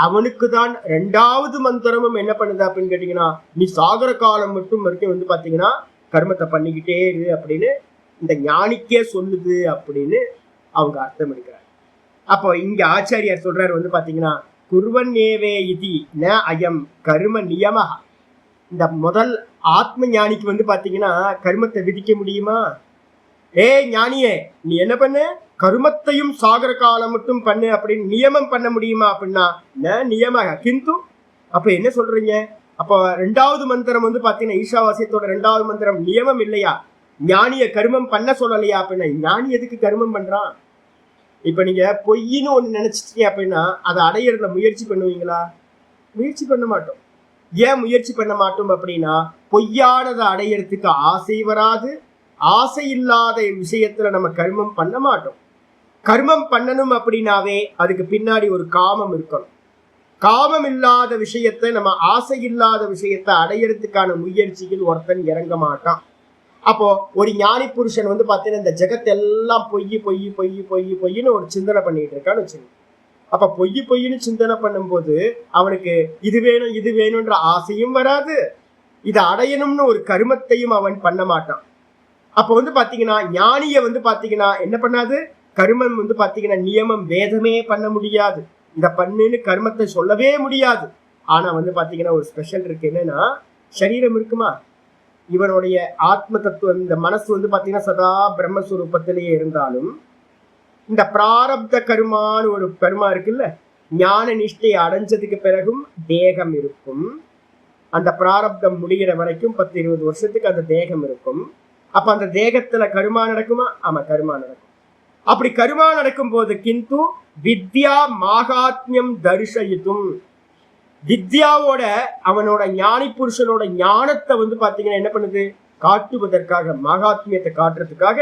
அவனுக்கு தான் 2வது மந்திரமும் என்ன பண்ணுது அப்படின்னு கேட்டீங்கன்னா, நீ சாகர காலம் மட்டும் வரைக்கும் வந்து பாத்தீங்கன்னா கர்மத்தை பண்ணிக்கிட்டே இரு அப்படின்னு இந்த ஞானிக்கே சொல்லுது அப்படின்னு அவங்க அர்த்தம் எடுக்கிறாங்க. அப்போ இங்க ஆச்சாரியார் சொல்றாரு வந்து பாத்தீங்கன்னா, குருவன்னேவே இதி ந அயம் கர்ம நியமஹ. இந்த முதல் ஆத்ம ஞானிக்கு வந்து பாத்தீங்கன்னா கர்மத்தை விதிக்க முடியுமா? ஞானியே, நீ என்ன பண்ணு? கர்மத்தையும் சாகர காலம் மட்டும் பண்ணு அப்படின்னு நியமம் பண்ண முடியுமா அப்படின்னா, நியமக கிந்து. அப்ப என்ன சொல்றீங்க? அப்போ 2வது மந்திரம் வந்து பாத்தீங்கன்னா ஈஷாவாசியத்தோட 2வது மந்திரம் நியமம் இல்லையா? ஞானிய கர்மம் பண்ண சொல்லலையா? அப்படின்னா ஞானி எதுக்கு கர்மம் பண்றான்? இப்ப நீங்க பொய்ன்னு ஒண்ணு நினைச்சிட்டீங்க அப்படின்னா அதை அடையிறதுல முயற்சி பண்ணுவீங்களா? முயற்சி பண்ண மாட்டோம். ஏன் முயற்சி பண்ண மாட்டோம் அப்படின்னா, பொய்யானதை அடையிறதுக்கு ஆசை வராது. ஆசை இல்லாத விஷயத்துல நம்ம கர்மம் பண்ண மாட்டோம். கர்மம் பண்ணணும் அப்படின்னாவே அதுக்கு பின்னாடி ஒரு காமம் இருக்கணும். காமம் இல்லாத விஷயத்தை, நம்ம ஆசை இல்லாத விஷயத்தை அடையிறதுக்கான முயற்சியில் ஒருத்தன் இறங்க மாட்டான். அப்போ ஒரு ஞானி புருஷன் வந்து பாத்தீங்கன்னா இந்த ஜெகத் எல்லாம் பொய் பொய் பொய் பொய் பொய்ன்னு ஒரு சிந்தனை பண்ணிட்டு இருக்கான்னு வச்சுக்கோங்க. அப்ப பொய்ன்னு சிந்தனை பண்ணும்போது அவனுக்கு இது வேணும் இது வேணும்ன்ற ஆசையும் வராது, இதை அடையணும்னு ஒரு கர்மத்தையும் அவன் பண்ண மாட்டான். அப்ப வந்து பாத்தீங்கன்னா ஞானிய வந்து பாத்தீங்கன்னா என்ன பண்ணாது? கர்மம் வந்து பாத்தீங்கன்னா நியமம் வேதமே பண்ண முடியாது, இதை பண்ணுன்னு கர்மத்தை சொல்லவே முடியாது. ஆனா வந்து பாத்தீங்கன்னா ஒரு ஸ்பெஷல் இருக்கு. என்னன்னா, சரீரம் இருக்குமா, இவனுடைய ஆத்ம தத்துவம், இந்த மனசு வந்து பாத்தீங்கன்னா சதா பிரம்மஸ்வரூபத்திலேயே இருந்தாலும் இந்த பிராரப்த கர்மான்னு ஒரு கர்மா இருக்குல்ல, ஞான நிஷ்டை அடைஞ்சதுக்கு பிறகும் தேகம் இருக்கும். அந்த பிராரப்தம் முடிகிற வரைக்கும் 10-20 வருஷத்துக்கு அந்த தேகம் இருக்கும். அப்ப அந்த தேகத்துல கருமா நடக்குமா? ஆமா, கருமா நடக்கும். அப்படி கருமா நடக்கும் போது கிந்து வித்யா மாகாத்மியம் தரிசயித்தும், வித்யாவோட அவனோட ஞானி புருஷனோட ஞானத்தை வந்து பாத்தீங்கன்னா என்ன பண்ணுது? காட்டுவதற்காக, மகாத்மியத்தை காட்டுறதுக்காக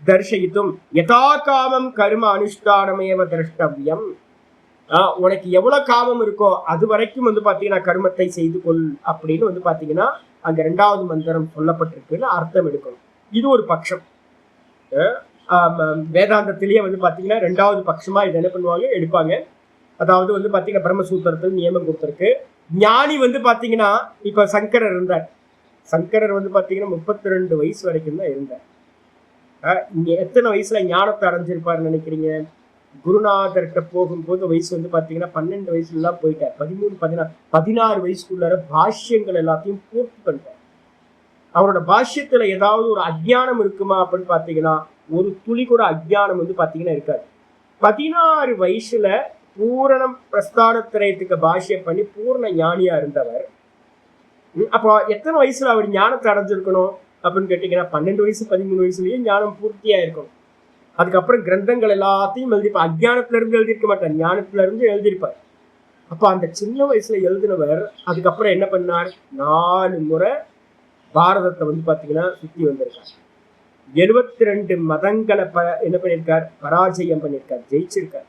தரிசயித்தும் யதா காமம் கர்ம அனுஷ்டானமேவ திரஷ்டவியம். உனக்கு எவ்வளவு காமம் இருக்கோ அது வரைக்கும் வந்து பாத்தீங்கன்னா கர்மத்தை செய்து கொள் அப்படின்னு வந்து பாத்தீங்கன்னா அங்க 2வது மந்திரம் சொல்லப்பட்டிருக்குன்னு அர்த்தம் எடுக்கணும். இது ஒரு பட்சம். வேதாந்தத்திலேயே வந்து பாத்தீங்கன்னா 2வது பட்சமா இதை என்ன பண்ணுவாங்க, எடுப்பாங்க. அதாவது வந்து பாத்தீங்கன்னா பிரம்மசூத்திரத்தில் நியமம் கொடுத்திருக்கு. ஞானி வந்து பாத்தீங்கன்னா இப்ப சங்கரர் இருந்தார். சங்கரர் வந்து பாத்தீங்கன்னா 32 வயசு வரைக்கும் தான் இருந்தார். இங்க எத்தனை வயசுல ஞானத்தை அடைஞ்சிருப்பாருன்னு நினைக்கிறீங்க? குருநாதர்கிட்ட போகும்போது வயசு வந்து பாத்தீங்கன்னா 12 வயசுலாம் போயிட்டார். 13-16 வயசுக்குள்ளார பாஷ்யங்கள் எல்லாத்தையும் பூர்த்தி பண்ணிட்டார். அவரோட பாஷ்யத்துல ஏதாவது ஒரு அஜ்ஞானம் இருக்குமா அப்படின்னு பாத்தீங்கன்னா ஒரு துளி கூட அஜ்ஞானம் வந்து பாத்தீங்கன்னா இருக்காது. 16 வயசுல பூரணம் பிரஸ்தானத்திரயத்துக்கு பாஷ்யம் பண்ணி பூர்ண ஞானியா இருந்தவர். அப்போ எத்தனை வயசுல அவர் ஞானத்தை அடைஞ்சிருக்கணும் அப்படின்னு கேட்டீங்கன்னா 12 வயசு 13 வயசுலயே ஞானம் பூர்த்தியா இருக்கும். அதுக்கப்புறம் கிரந்தங்கள் எல்லாத்தையும் எழுதிப்பார். அஜ்ஞானத்துல இருந்து எழுதியிருக்க மாட்டார், ஞானத்துல இருந்து எழுதியிருப்பார். அப்ப அந்த சின்ன வயசுல எழுதினவர் அதுக்கப்புறம் என்ன பண்ணார்? 4 முறை பாரதத்தை வந்து பாத்தீங்கன்னா சுத்தி வந்திருக்கார். 72 மதங்களை என்ன பண்ணியிருக்கார்? பராஜயம் பண்ணியிருக்கார், ஜெயிச்சிருக்கார்.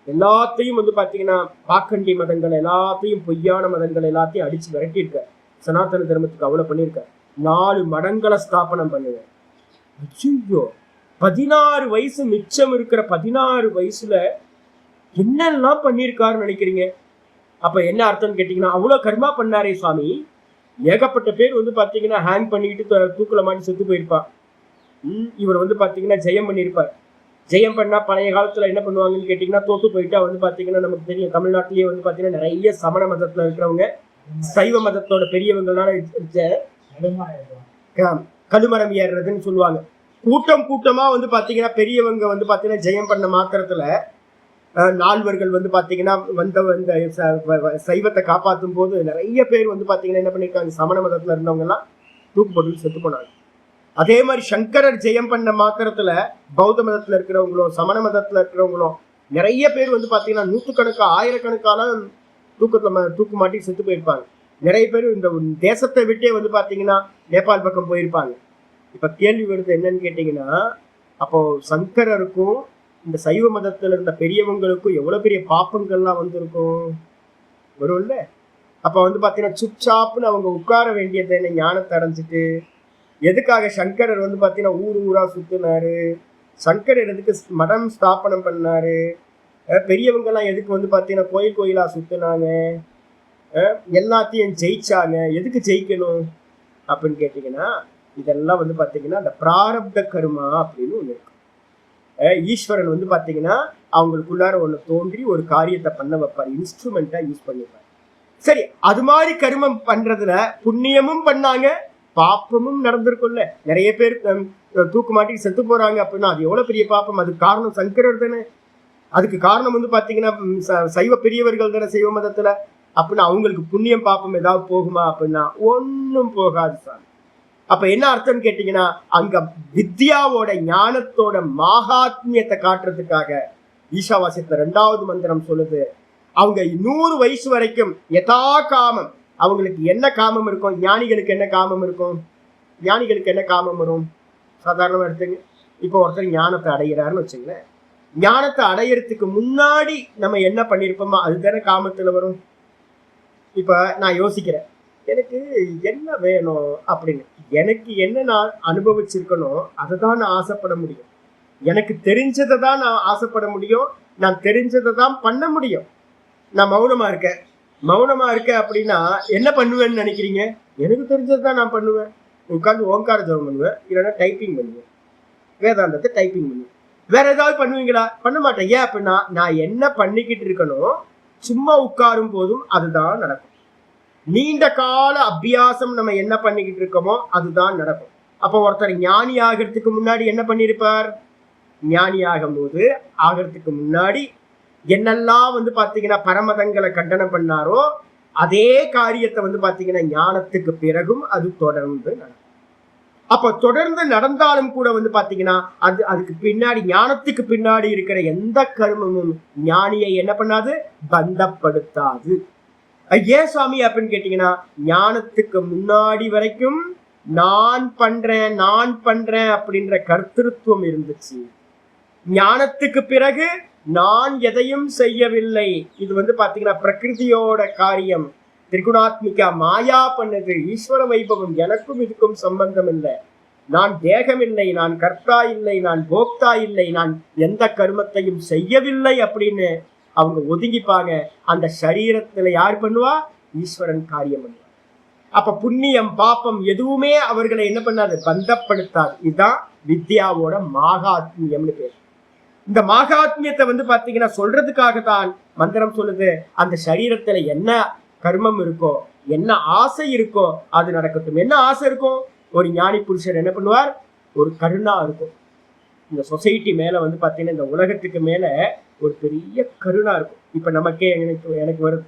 எல்லாத்தையும் வந்து பாத்தீங்கன்னா பாக்கண்டி மதங்கள் எல்லாத்தையும், பொய்யான மதங்கள் எல்லாத்தையும் அடிச்சு விரட்டியிருக்கார். சனாதன தர்மத்துக்கு அவ்வளவு பண்ணியிருக்கார். 4 மடங்களை ஸ்தாபனம் பண்ணுவார். ஐயோ, 16 வயசு மிச்சம் இருக்கிற 16 வயசுல என்னெல்லாம் பண்ணியிருக்காருன்னு நினைக்கிறீங்க? அப்ப என்ன அர்த்தம்னு கேட்டீங்கன்னா அவ்வளவு கர்மா பண்ணாரே சுவாமி. ஏகப்பட்ட பேர் வந்து பாத்தீங்கன்னா ஹேங் பண்ணிக்கிட்டு தூக்குல மாட்டி செத்து போயிருப்பா. இவர் வந்து பாத்தீங்கன்னா ஜெயம் பண்ணியிருப்பார். ஜெயம் பண்ணா பழைய காலத்துல என்ன பண்ணுவாங்கன்னு கேட்டீங்கன்னா தோத்து போயிட்டா வந்து பாத்தீங்கன்னா நமக்கு தெரியும், தமிழ்நாட்டிலேயே வந்து பாத்தீங்கன்னா நிறைய சமண மதத்துல இருக்கிறவங்க சைவ மதத்தோட பெரியவங்களால கழுமரம் ஏறுறதுன்னு சொல்லுவாங்க. கூட்டமா வந்து பாத்தீங்கன்னா பெரியவங்க வந்து பாத்தீங்கன்னா ஜெயம் பண்ண மாத்திரத்துல நால்வர்கள் வந்து பாத்தீங்கன்னா வந்த சைவத்தை காப்பாற்றும் போது நிறைய பேர் வந்து பாத்தீங்கன்னா என்ன பண்ணிருக்காங்க, சமண மதத்துல இருந்தவங்க எல்லாம் தூக்கு போட்டு செத்து போனாங்க. அதே மாதிரி சங்கரர் ஜெயம் பண்ண மாத்திரத்துல பௌத்த மதத்துல இருக்கிறவங்களும் சமண மதத்துல இருக்கிறவங்களும் நிறைய பேர் வந்து பாத்தீங்கன்னா நூற்றுக்கணக்கான ஆயிரக்கணக்கான தூக்கு மாட்டி செத்து போயிருப்பாங்க. நிறைய பேர் இந்த தேசத்தை விட்டே வந்து பாத்தீங்கன்னா நேபாள் பக்கம் போயிருப்பாங்க. இப்ப கேள்வி வருது என்னன்னு கேட்டீங்கன்னா, அப்போ சங்கரருக்கும் இந்த சைவ மதத்துல இருந்த பெரியவங்களுக்கும் எவ்வளவு பெரிய பாப்பங்கள்லாம் வந்திருக்கும் வரும்ல. அப்ப வந்து பாத்தீங்கன்னா சுப்சாப்னு அவங்க உட்கார வேண்டியது என்ன, ஞானத்தை அடைஞ்சிட்டு. எதுக்காக சங்கரர் வந்து பாத்தீங்கன்னா ஊரா சுத்தினாரு? சங்கரர் எதுக்கு மடம் ஸ்தாபனம் பண்ணாரு? பெரியவங்க எல்லாம் எதுக்கு வந்து பாத்தீங்கன்னா கோயிலா சுத்தினாங்க? எல்லாத்தையும் ஜெயிச்சாங்க. எதுக்கு ஜெயிக்கணும் அப்படின்னு கேட்டீங்கன்னா, இதெல்லாம் வந்து பாத்தீங்கன்னா அந்த பிராரப்த கர்மா அப்படின்னு ஒண்ணு இருக்கு. ஈஸ்வரன் வந்து பாத்தீங்கன்னா அவங்களுக்குள்ளார ஒண்ணு தோன்றி ஒரு காரியத்தை பண்ண வைப்பார், இன்ஸ்ட்ருமெண்டா யூஸ் பண்ணிப்பார். சரி, அது மாதிரி கர்மம் பண்றதுல புண்ணியமும் பண்ணாங்க, பாப்பமும் நடந்திருக்கும்ல. நிறைய பேர் தூக்கு மாட்டி செத்து போறாங்க அப்படின்னா அது எவ்வளவு பெரிய பாப்பம். அதுக்கு காரணம் சங்கரர் தானே. அதுக்கு காரணம் வந்து பாத்தீங்கன்னா சைவ பெரியவர்கள் தானே சைவ மதத்துல. அப்படின்னா அவங்களுக்கு புண்ணியம் பாப்பம் ஏதாவது போகுமா அப்படின்னா ஒன்னும் போகாது சார். அப்ப என்ன அர்த்தம் கேட்டீங்கன்னா அங்க வித்யாவோட ஞானத்தோட மகாத்மியத்தை காட்டுறதுக்காக ஈஷாவாசியத்துல 2வது மந்திரம் சொல்லுது, அவங்க 100 வயசு வரைக்கும் யதா காமம், அவங்களுக்கு என்ன காமம் இருக்கும்? ஞானிகளுக்கு என்ன காமம் இருக்கும்? ஞானிகளுக்கு என்ன காமம் வரும்? சாதாரணமா எடுத்துங்க. இப்போ ஒருத்தர் ஞானத்தை அடைகிறாருன்னு வச்சுங்களேன். ஞானத்தை அடையறதுக்கு முன்னாடி நம்ம என்ன பண்ணிருப்போமோ அதுதானே காமத்துல வரும். இப்ப நான் யோசிக்கிறேன், எனக்கு என்ன வேணும் அப்படின்னு. எனக்கு என்ன நான் அனுபவிச்சிருக்கணும் அதை தான் நான் ஆசைப்பட முடியும். எனக்கு தெரிஞ்சதை தான் நான் ஆசைப்பட முடியும். நான் தெரிஞ்சதை தான் பண்ண முடியும். நான் மௌனமா இருக்கேன் அப்படின்னா என்ன பண்ணுவேன்னு நினைக்கிறீங்க? எனக்கு தெரிஞ்சது தான் நான் பண்ணுவேன். உட்காந்து ஓங்கார ஜபம் பண்ணுவேன், இல்லைன்னா டைப்பிங் பண்ணுவேன், வேதாந்தத்தை டைப்பிங் பண்ணுவேன். வேற ஏதாவது பண்ணுவீங்களா? பண்ண மாட்டேன். ஏன் அப்படின்னா நான் என்ன பண்ணிக்கிட்டு இருக்கணும், சும்மா உட்காரும் போதும் அதுதான் நடக்கும். நீண்ட கால அபியாசம் நம்ம என்ன பண்ணிக்கிட்டு இருக்கோமோ அதுதான் நடக்கும். அப்போ ஒருத்தர் ஞானி ஆகிறதுக்கு முன்னாடி என்ன பண்ணிருப்பார்? ஞானி ஆகிறதுக்கு முன்னாடி என்னெல்லாம் வந்து பாத்தீங்கன்னா பரமதங்களை கண்டனம் பண்ணாரோ அதே காரியத்தை வந்து பாத்தீங்கன்னா ஞானத்துக்கு பிறகும் அது தொடர்ந்து நடக்கும். அப்ப தொடர்ந்து நடந்தாலும் கூட வந்து பாத்தீங்கன்னா அதுக்கு பின்னாடி, ஞானத்துக்கு பின்னாடி இருக்கிற எந்த கர்மமும் ஞானியை என்ன பண்ணாது, பந்தப்படுத்தாது. ஏன் சுவாமி அப்படின்னு கேட்டீங்கன்னா, ஞானத்துக்கு முன்னாடி வரைக்கும் நான் பண்றேன் அப்படின்ற கர்த்திருவம் இருந்துச்சு. ஞானத்துக்கு பிறகு நான் எதையும் செய்யவில்லை, இது வந்து பாத்தீங்கன்னா பிரகிருதியோட காரியம், திரிகுணாத்மிகா மாயா பண்ணது, ஈஸ்வர வைபவம், எனக்கும் இதுக்கும் சம்பந்தம் இல்லை, நான் தேகம் இல்லை, நான் கர்த்தா இல்லை, நான் போக்தா இல்லை, நான் எந்த கர்மத்தையும் செய்யவில்லை அப்படின்னு அவங்க ஒதுங்கிப்பாங்க. அந்த சரீரத்துல யார் பண்ணுவா, ஈஸ்வரன் காரியம் பண்ணுவா. அப்ப புண்ணியம் பாப்பம் எதுவுமே அவர்களை என்ன பண்ணாது, பந்தப்படுத்தாது. இதுதான் வித்யாவோட மாகாத்மியம்னு பேர். இந்த மாகாத்மியத்தை வந்து பாத்தீங்கன்னா சொல்றதுக்காகத்தான் மந்திரம் சொல்லுது, அந்த சரீரத்துல என்ன கர்மம் இருக்கோ, என்ன ஆசை இருக்கோ அது நடக்கட்டும். என்ன ஆசை இருக்கும், ஒரு ஞானி புருஷர் என்ன பண்ணுவார், ஒரு கருணா இருக்கும். இந்த சொசைட்டி மேல வந்து பாத்தீங்கன்னா, இந்த உலகத்துக்கு மேல ஒரு பெரிய கருணா இருக்கும். இப்ப நமக்கே எனக்கு வருது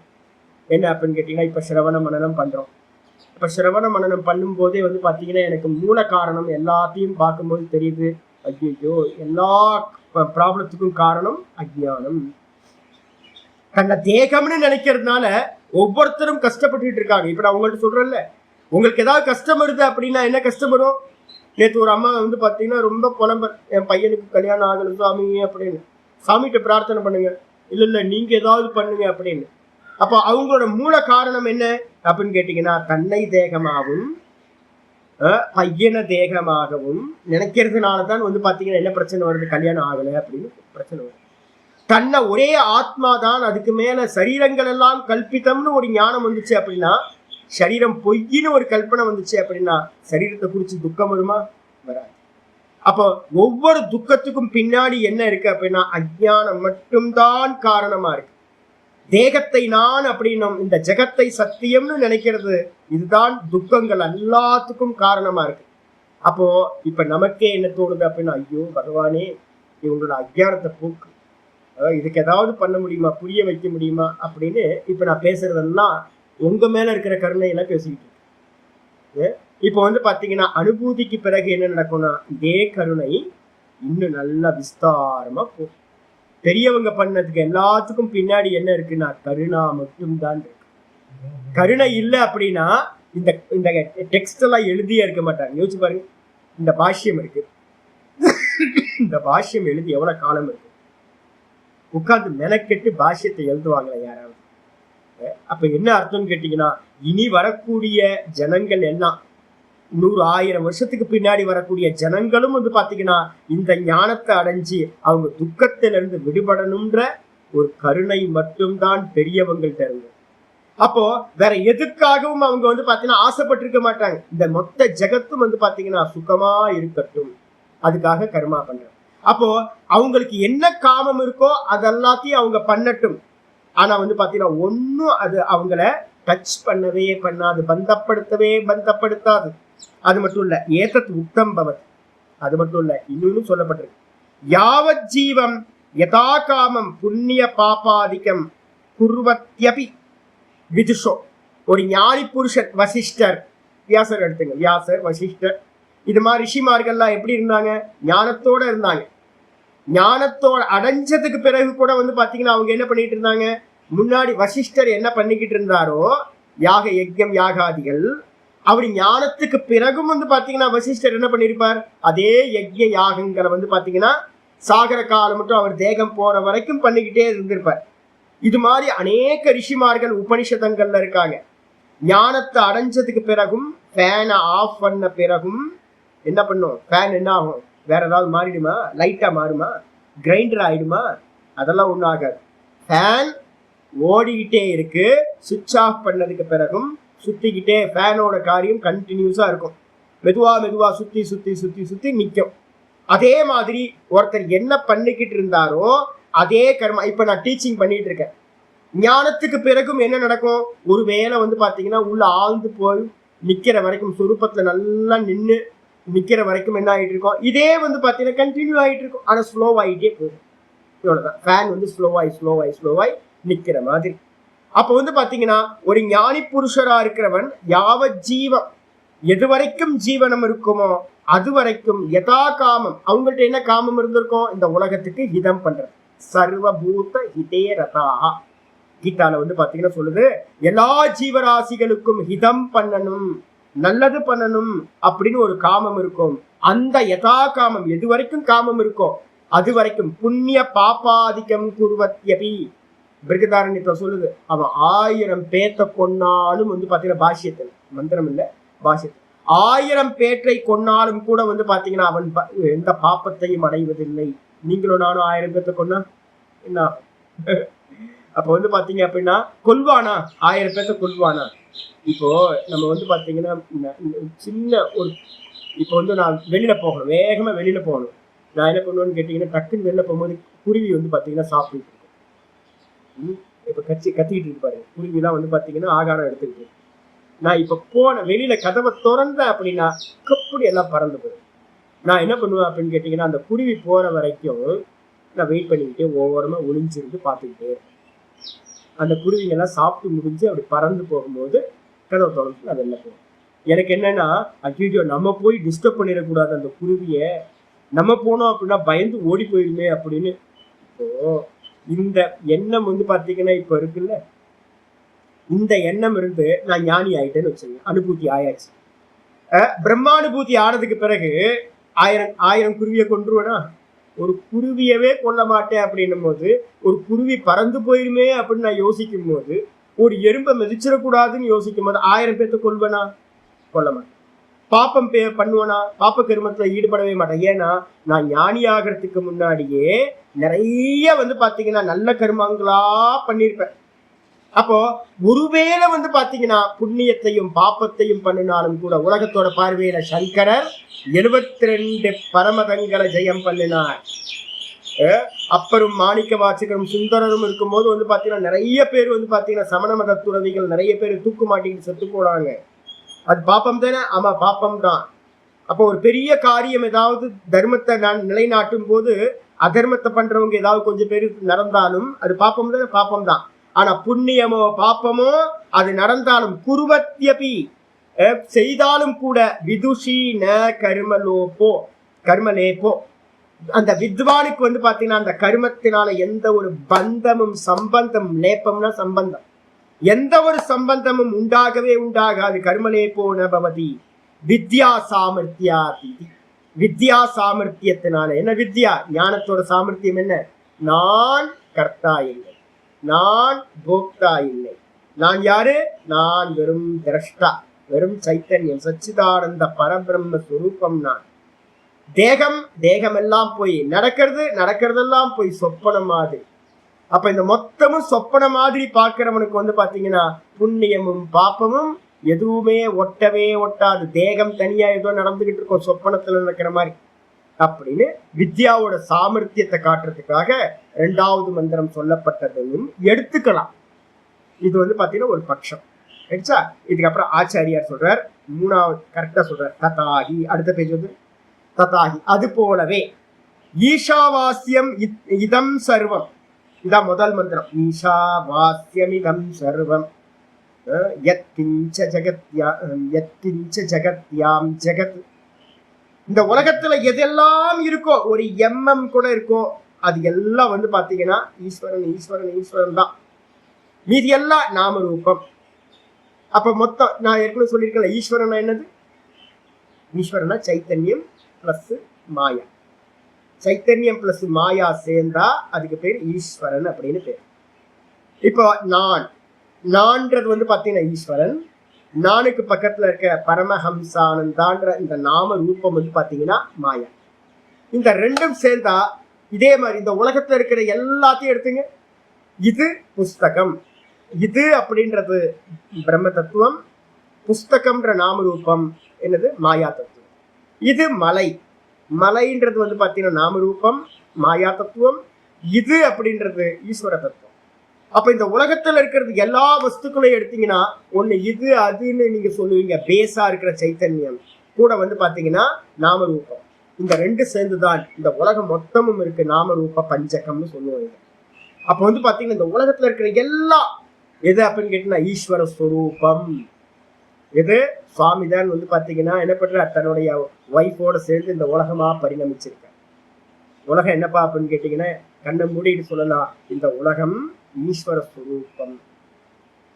என்ன அப்படின்னு கேட்டீங்கன்னா, இப்ப சிரவண மனனம் பண்றோம். இப்ப சிரவண மனனம் பண்ணும் போதே வந்து பாத்தீங்கன்னா, எனக்கு மூல காரணம் எல்லாத்தையும் பார்க்கும்போது தெரியுது, ஐயோ எல்லா ப்ராப்ளத்துக்கும் காரணம் அஜ்ஞானம். தன்னை தேகம்னு நினைக்கிறதுனால ஒவ்வொருத்தரும் கஷ்டப்பட்டுட்டு இருக்காங்க. இப்ப நான் உங்கள்ட்ட சொல்றேன்ல, உங்களுக்கு ஏதாவது கஷ்டம் வருது அப்படின்னா என்ன கஷ்டம் வரும். நேற்று ஒரு அம்மா வந்து பாத்தீங்கன்னா ரொம்ப புலம்பர், என் பையனுக்கு கல்யாணம் ஆகணும் சாமி அப்படின்னு. சாமிகிட்ட பிரார்த்தனை பண்ணுங்க, இல்ல நீங்க ஏதாவது பண்ணுங்க அப்படின்னு. அப்போ அவங்களோட மூல காரணம் என்ன அப்படின்னு கேட்டீங்கன்னா, தன்னை தேகமாகவும் பையன தேகமாகவும் நினைக்கிறதுனாலதான் வந்து பாத்தீங்கன்னா என்ன பிரச்சனை வருது, கல்யாணம் ஆகலை அப்படின்னு பிரச்சனை வருது. தன்னை ஒரே ஆத்மா தான், அதுக்கு மேல சரீரங்கள் எல்லாம் கல்பித்தம்னு ஒரு ஞானம் வந்துச்சு அப்படின்னா, சரீரம் பொய்ன்னு ஒரு கல்பனை வந்துச்சு அப்படின்னா, சரீரத்தை குறிச்சு துக்கம் வருமா, வராது. அப்போ ஒவ்வொரு துக்கத்துக்கும் பின்னாடி என்ன இருக்கு அப்படின்னா, அஜ்ஞானம் மட்டும்தான் காரணமா இருக்கு. தேகத்தை நான் அப்படின்னும் இந்த ஜெகத்தை சத்தியம்னு நினைக்கிறது, இதுதான் துக்கங்கள் எல்லாத்துக்கும் காரணமா இருக்கு. அப்போ இப்ப நமக்கே என்ன தோணுது அப்படின்னா, ஐயோ பகவானே இவங்களோட அஜ்ஞானத்தை போக்கு, இதுக்கு ஏதாவது பண்ண முடியுமா, புரிய வைக்க முடியுமா அப்படின்னு இப்ப நான் பேசுறதெல்லாம் உங்க மேல இருக்கிற கருணையெல்லாம் பேசிக்கிட்டு இருக்கேன். இப்போ வந்து பாத்தீங்கன்னா அனுபூதிக்கு பிறகு என்ன நடக்கும்னா, இதே கருணை இன்னும் நல்லா விஸ்தாரமா போகும். பெரியவங்க பண்ணதுக்கு எல்லாத்துக்கும் பின்னாடி என்ன இருக்குன்னா, கருணா மட்டும்தான் இருக்கு. கருணை இல்லை அப்படின்னா இந்த இந்த டெக்ஸ்ட் எல்லாம் எழுதியே இருக்க மாட்டாங்க. யோசிச்சு பாருங்க, இந்த பாஷ்யம் இருக்கு, இந்த பாஷ்யம் எழுதி எவ்வளவு காலம் இருக்கு, உட்கார்ந்து மெனக்கெட்டு பாஷ்யத்தை எழுதுவாங்களே யாராவது. அப்ப என்ன அர்த்தம்னு கேட்டீங்கன்னா, இனி வரக்கூடிய ஜனங்கள் எல்லாம் 100,000 வருஷத்துக்கு பின்னாடி வரக்கூடிய ஜனங்களும் வந்து பாத்தீங்கன்னா இந்த ஞானத்தை அடைஞ்சு அவங்க துக்கத்திலிருந்து விடுபடணும்ன்ற ஒரு கருணை மட்டும்தான் பெரியவங்கள்ட்ட இருந்து. அப்போ வேற எதுக்காகவும் அவங்க வந்து பாத்தீங்கன்னா ஆசைப்பட்டிருக்க மாட்டாங்க. இந்த மொத்த ஜெகத்தும் வந்து பாத்தீங்கன்னா சுகமா இருக்கட்டும், அதுக்காக கர்மா பண்றாங்க. அப்போ அவங்களுக்கு என்ன காமம் இருக்கோ அதெல்லாத்தையும் அவங்க பண்ணட்டும். ஆனா வந்து பாத்தீங்கன்னா ஒன்னும் அது அவங்கள டச் பண்ணவே பண்ணாது, பந்தப்படுத்தாது. அது மட்டும் இல்ல, ஏதத் உக்தம் பவத், அது மட்டும் இல்ல, இன்னொன்னு சொல்லப்பட்டிருக்கு, யாவத் ஜீவம் யதா காமம் புண்ணிய பாபாதிக்கம் குர்வத்யபி விதுஷோ. ஒரு ஞானி புருஷன் வசிஷ்டர், வியாசர் எடுத்துங்க, வியாசர் வசிஷ்டர், இது மாதிரி ரிஷிமார்கள்லாம் எப்படி இருந்தாங்க, ஞானத்தோட இருந்தாங்க. ஞானத்தோட அடைஞ்சதுக்கு பிறகு கூட வந்து பாத்தீங்கன்னா அவங்க என்ன பண்ணிட்டு இருந்தாங்க, முன்னாடி வசிஷ்டர் என்ன பண்ணிக்கிட்டு இருந்தாரோ யாக யஜ்யம் யாகாதிகள், அவர் ஞானத்துக்கு பிறகும் வந்து பாத்தீங்கன்னா வசிஷ்டர் என்ன பண்ணிருப்பார், அதே யஜ்ய யாகங்களை வந்து பாத்தீங்கன்னா சாகர காலம் மட்டும் அவர் தேகம் போற வரைக்கும் பண்ணிக்கிட்டே இருந்திருப்பார். இது மாதிரி அநேக ரிஷிமார்கள் உபனிஷதங்கள்ல இருக்காங்க. ஞானத்தை அடைஞ்சதுக்கு பிறகும் ஃபேனை ஆஃப் பண்ண பிறகும் என்ன பண்ணும், ஃபேன் என்ன ஆகும், வேற ஏதாவது மாறிடுமா, லைட்டா மாறுமா, கிரைண்டர் ஆயிடுமா, அதெல்லாம் ஒன்றும் ஆகாது. ஃபேன் ஓடிக்கிட்டே இருக்கு, சுவிட்ச் ஆஃப் பண்ணதுக்கு பிறகும் சுத்திக்கிட்டே, ஃபேனோட காரியம் கண்டினியூஸா இருக்கும், மெதுவா சுத்தி நிற்கும். அதே மாதிரி ஒருத்தர் என்ன பண்ணிக்கிட்டு இருந்தாரோ அதே கர்மா. இப்ப நான் டீச்சிங் பண்ணிட்டு இருக்கேன், ஞானத்துக்கு பிறகும் என்ன நடக்கும், ஒரு வேளை வந்து பாத்தீங்கன்னா உள்ள ஆழ்ந்து போய் நிக்கிற வரைக்கும், சுரூபத்துல நல்லா நின்று நிக்கிற வரைக்கும் என்ன ஆகிட்டு இருக்கும், இதே வந்து பாத்தீங்கன்னா கண்டினியூ ஆகிட்டு இருக்கும். ஆனா ஸ்லோவாயிட்டே போகும். இவ்வளவுதான், ஃபேன் வந்து ஸ்லோவாய் நிக்கிற மாதிரி. அப்ப வந்து பாத்தீங்கன்னா ஒரு ஞானி புருஷரா இருக்கிறவன் யாவ ஜீவம் எது வரைக்கும் ஜீவனம் இருக்குமோ அது வரைக்கும் யதா காமம், அவங்கள்ட்ட என்ன காமம் இருந்திருக்கும், இந்த உலகத்துக்கு ஹிதம் பண்றது. சர்வபூத ஹிதே ரதாக கீதால வந்து பாத்தீங்கன்னா சொல்லுது, எல்லா ஜீவராசிகளுக்கும் ஹிதம் பண்ணணும், நல்லது பண்ணணும் அப்படின்னு ஒரு காமம் இருக்கும். அந்த யதா காமம் எது வரைக்கும் காமம் இருக்கோ அது வரைக்கும் புண்ணிய பாப்பாதிக்கம் குருவத்யபி பிருகதாரண்யத்தை சொல்லுது. அவன் 1000 பேத்த கொன்னாலும் வந்து பாத்தீங்கன்னா பாஷ்யத்தில் மந்திரம் இல்ல பாஷ்யத்தில் 1000 பேற்றை கொன்னாலும் கூட வந்து பாத்தீங்கன்னா அவன் எந்த பாப்பத்தையும் அடைவதில்லை. நீங்களும் நானும் 1000 பேத்த கொன்னா என்ன அப்ப வந்து பாத்தீங்க அப்படின்னா கொல்வானா, 1000 பேத்த கொல்வானா? இப்போ நம்ம வந்து பாத்தீங்கன்னா சின்ன ஒரு இப்போ வந்து நான் வெளியில போகணும், வேகமா வெளியில போகணும். நான் என்ன பண்ணுவேன்னு கேட்டீங்கன்னா டக்குன்னு வெளில போகும்போது குருவி வந்து பாத்தீங்கன்னா சாப்பிட்டு இப்ப கத்திக்கிட்டு இருக்கு பாருங்க, குருவிலாம் வந்து பாத்தீங்கன்னா ஆகாரம் எடுத்துக்கிட்டு. நான் இப்ப போன வெளியில கதவை திறந்தேன் அப்படின்னா கப்படி எல்லாம் பறந்து போயிடும். நான் என்ன பண்ணுவேன் அப்படின்னு கேட்டீங்கன்னா அந்த குருவி போற வரைக்கும் நான் வெயிட் பண்ணிக்கிட்டே ஒவ்வொருமா ஒளிஞ்சிருந்து பார்த்துக்கிட்டே இருக்கேன். அந்த குருவிங்க எல்லாம் சாப்பிட்டு முடிஞ்சு அப்படி பறந்து போகும்போது கதவை திறந்து நான் வெளில போவேன். எனக்கு என்னன்னா ஐயோ நம்ம போய் டிஸ்டர்ப் பண்ணிடக்கூடாது அந்த குருவிய, நம்ம போனோம் அப்படின்னா பயந்து ஓடி போயிடுமே அப்படின்னு. இப்போ இந்த எண்ணம் வந்து பாத்தீங்கன்னா இப்ப இருக்குல்ல, இந்த எண்ணம் இருந்து நான் ஞானி ஆயிட்டேன்னு வச்சுங்க, அனுபூதி ஆயாச்சு. பிரம்மானுபூதி ஆனதுக்கு பிறகு 1000 குருவியை கொன்றுவேனா? ஒரு குருவியவே கொல்ல மாட்டேன் அப்படின்னும் போது, ஒரு குருவி பறந்து போயிருமே அப்படின்னு நான் யோசிக்கும் போது, ஒரு எறும்பை மிதிச்சிடக்கூடாதுன்னு யோசிக்கும் போது 1000 பேர்த்த கொல்வனா? கொல்ல மாட்டேன். பாப்பம் பண்ணுவனா? பாப்ப கருமத்துல ஈடுபடவே மாட்டேன். ஏன்னா நான் ஞானி ஆகிறதுக்கு முன்னாடியே நிறைய வந்து பாத்தீங்கன்னா நல்ல கருமங்களா பண்ணிருப்பேன். அப்போ ஒருவேளை வந்து பாத்தீங்கன்னா புண்ணியத்தையும் பாப்பத்தையும் பண்ணினாலும் கூட உலகத்தோட பார்வையில சங்கரர் 72 பரமதங்களை ஜெயம் பண்ணினார். அப்பரும் மாணிக்க வாசகரும் சுந்தரரும் இருக்கும்போது வந்து பாத்தீங்கன்னா நிறைய பேர் வந்து பாத்தீங்கன்னா சமண மத துறவிகள் நிறைய பேர் தூக்கு மாட்டிக்கிட்டு செத்து போனாங்க. அது பாப்பம் தானே? ஆமா பாப்பம் தான். அப்போ ஒரு பெரிய காரியம் ஏதாவது தர்மத்தை நான் நிலைநாட்டும் போது அதர்மத்தை பண்றவங்க ஏதாவது கொஞ்சம் பேர் நடந்தாலும் அது பாப்பம் தானே? பாப்பம் தான். ஆனா புண்ணியமோ பாப்பமோ அது நடந்தாலும் குருவத்யபி செய்தாலும் கூட விதுஷி ந கர்மலோபோ கர்மலேபோ, அந்த வித்வானுக்கு வந்து பாத்தீங்கன்னா அந்த கர்மத்தினால எந்த ஒரு பந்தமும் சம்பந்தம், லேப்பம்னா சம்பந்தம், எந்த ஒரு சம்பந்தமும் உண்டாகவே உண்டாகாது. கர்மலேபோ ந பவதி வித்யா சாமர்த்தியா. வித்யா சாமர்த்தியத்தினால என்ன? வித்யா ஞானத்தோட சாமர்த்தியம் என்ன? நான் கர்த்தா இல்லை, நான் போக்தா இல்லை. நான் யாரு? நான் வெறும் திரஷ்டா, வெறும் சைத்தன்யம், சச்சிதானந்த பரபிரம்ம சுரூபம். நான் தேகம் எல்லாம் போய் நடக்கிறதெல்லாம் போய் சொப்பன மாதிரி. அப்ப இந்த மொத்தமும் சொப்பன மாதிரி பார்க்கிறவனுக்கு வந்து பாத்தீங்கன்னா புண்ணியமும் பாப்பமும் எதுவுமே ஒட்டவே ஒட்டாது. தேகம் தனியா ஏதோ நடந்துகிட்டு இருக்கும் சொப்பனத்துல நடக்கிற மாதிரி அப்படின்னு வித்யாவோட சாமர்த்தியத்தை காட்டுறதுக்காக 2வது மந்திரம் சொல்லப்பட்டதையும் எடுத்துக்கலாம். இது வந்து பாத்தீங்கன்னா ஒரு பட்சம். இதுக்கப்புறம் ஆச்சாரியார் சொல்றார் 3வது கரெக்டா சொல்றார், ததாகி. அடுத்த பேஜ் வந்து ததாகி அது போலவே ஈஷாவாஸ்யம் இதம் சர்வம். இதான் முதல் மந்திரம். ஈஷாவாஸ்யம் இதம் சர்வம் யத்கிஞ்ச ஜகத்யாம் ஜெகத். இந்த உலகத்துல எதெல்லாம் இருக்கோ, ஒரு எம்எம் கூட இருக்கோ, அது எல்லாம் வந்து பாத்தீங்கன்னா ஈஸ்வரன் ஈஸ்வரன் ஈஸ்வரன் தான். மீதி எல்லாம் நாம ரூபம். அப்ப மொத்தம் நான் ஏற்கனவே சொல்லியிருக்கேன், ஈஸ்வரன் என்னது? ஈஸ்வரனா சைத்தன்யம் பிளஸ் மாயா. சைத்தன்யம் பிளஸ் மாயா சேர்ந்தா அதுக்கு பேர் ஈஸ்வரன் அப்படின்னு பேர். இப்போ நான்ன்றது வந்து பாத்தீங்கன்னா ஈஸ்வரன், நானுக்கு பக்கத்துல இருக்க பரமஹம்சானந்தான்ற இந்த நாம ரூபம் வந்து பாத்தீங்கன்னா மாயா. இந்த ரெண்டும் சேர்ந்தா இதே மாதிரி இந்த உலகத்துல இருக்கிற எல்லாத்தையும் எடுத்துங்க. இது புஸ்தகம், இது அப்படின்றது பிரம்ம தத்துவம், புஸ்தகம்ன்ற நாம ரூபம் என்னது? மாயா தத்துவம். இது மலைன்றது வந்து பாத்தீங்கன்னா நாம ரூபம் மாயா தத்துவம், இது அப்படின்றது ஈஸ்வர தத்துவம். அப்ப இந்த உலகத்துல இருக்கிறது எல்லா வஸ்துக்களையும் எடுத்தீங்கன்னா ஒண்ணு இது அதுன்னு நீங்க சொல்லுவீங்க. பேஸா இருக்கிற சைத்தன்யம் கூட வந்து பாத்தீங்கன்னா நாம ரூபம். இந்த ரெண்டு சேர்ந்துதான் இந்த உலகம் மொத்தமும் இருக்கு. நாம ரூப பஞ்சகம்னு சொல்லுவாங்க. அப்ப வந்து பாத்தீங்கன்னா இந்த உலகத்துல இருக்கிற எல்லா எது அப்படின்னு கேட்டீங்கன்னா ஈஸ்வர ஸ்வரூபம். எது? சுவாமி தான் வந்து பாத்தீங்கன்னா என்ன பண்ற, தன்னுடைய ஒய்ஃபோட சேர்ந்து இந்த உலகமா பரிணமிச்சிருக்க. உலகம் என்னப்பா அப்படின்னு கேட்டீங்கன்னா கண்ணை மூடிட்டு சொல்லலாம், இந்த உலகம் ஈஸ்வர ஸ்வரூபம்.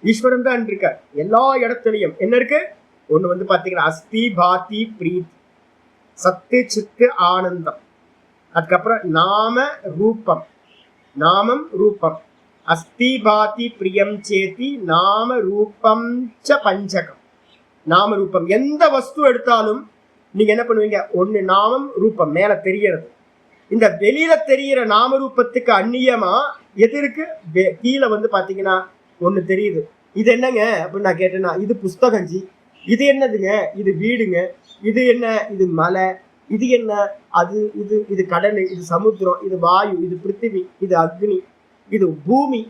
ஈஸ்வரன் தான் இருக்க எல்லா இடத்துலயும். என்ன இருக்கு? ஒண்ணு வந்து பாத்தீங்கன்னா அஸ்தி பாதி பிரீத், சத்து சித்து ஆனந்தம். அதுக்கப்புறம் நாம ரூபம், நாமம் ரூபம். அஸ்தி பாதி பிரியம் சேதி நாம ரூபம் ச பஞ்சகம். நாம ரூபம் எந்த வஸ்து எடுத்தாலும் நீங்க என்ன பண்ணுவீங்க? ஒண்ணு நாமம் ரூபம் மேல தெரியறது. இந்த வெளியில தெரிகிற நாம ரூபத்துக்கு அந்நியமா எது இருக்கு? கீழே வந்து பாத்தீங்கன்னா ஒண்ணு தெரியுது. இது என்னங்க அப்படின்னு நான் கேட்டேன்னா, இது புஸ்தகஞ்சி. இது என்னதுங்க? இது வீடுங்க. இது என்ன? இது மலை. இது என்ன? அது இது இது கடல், இது சமுத்திரம், இது வாயு, இது பிருத்திவி, இது அக்னி, இது பூமி,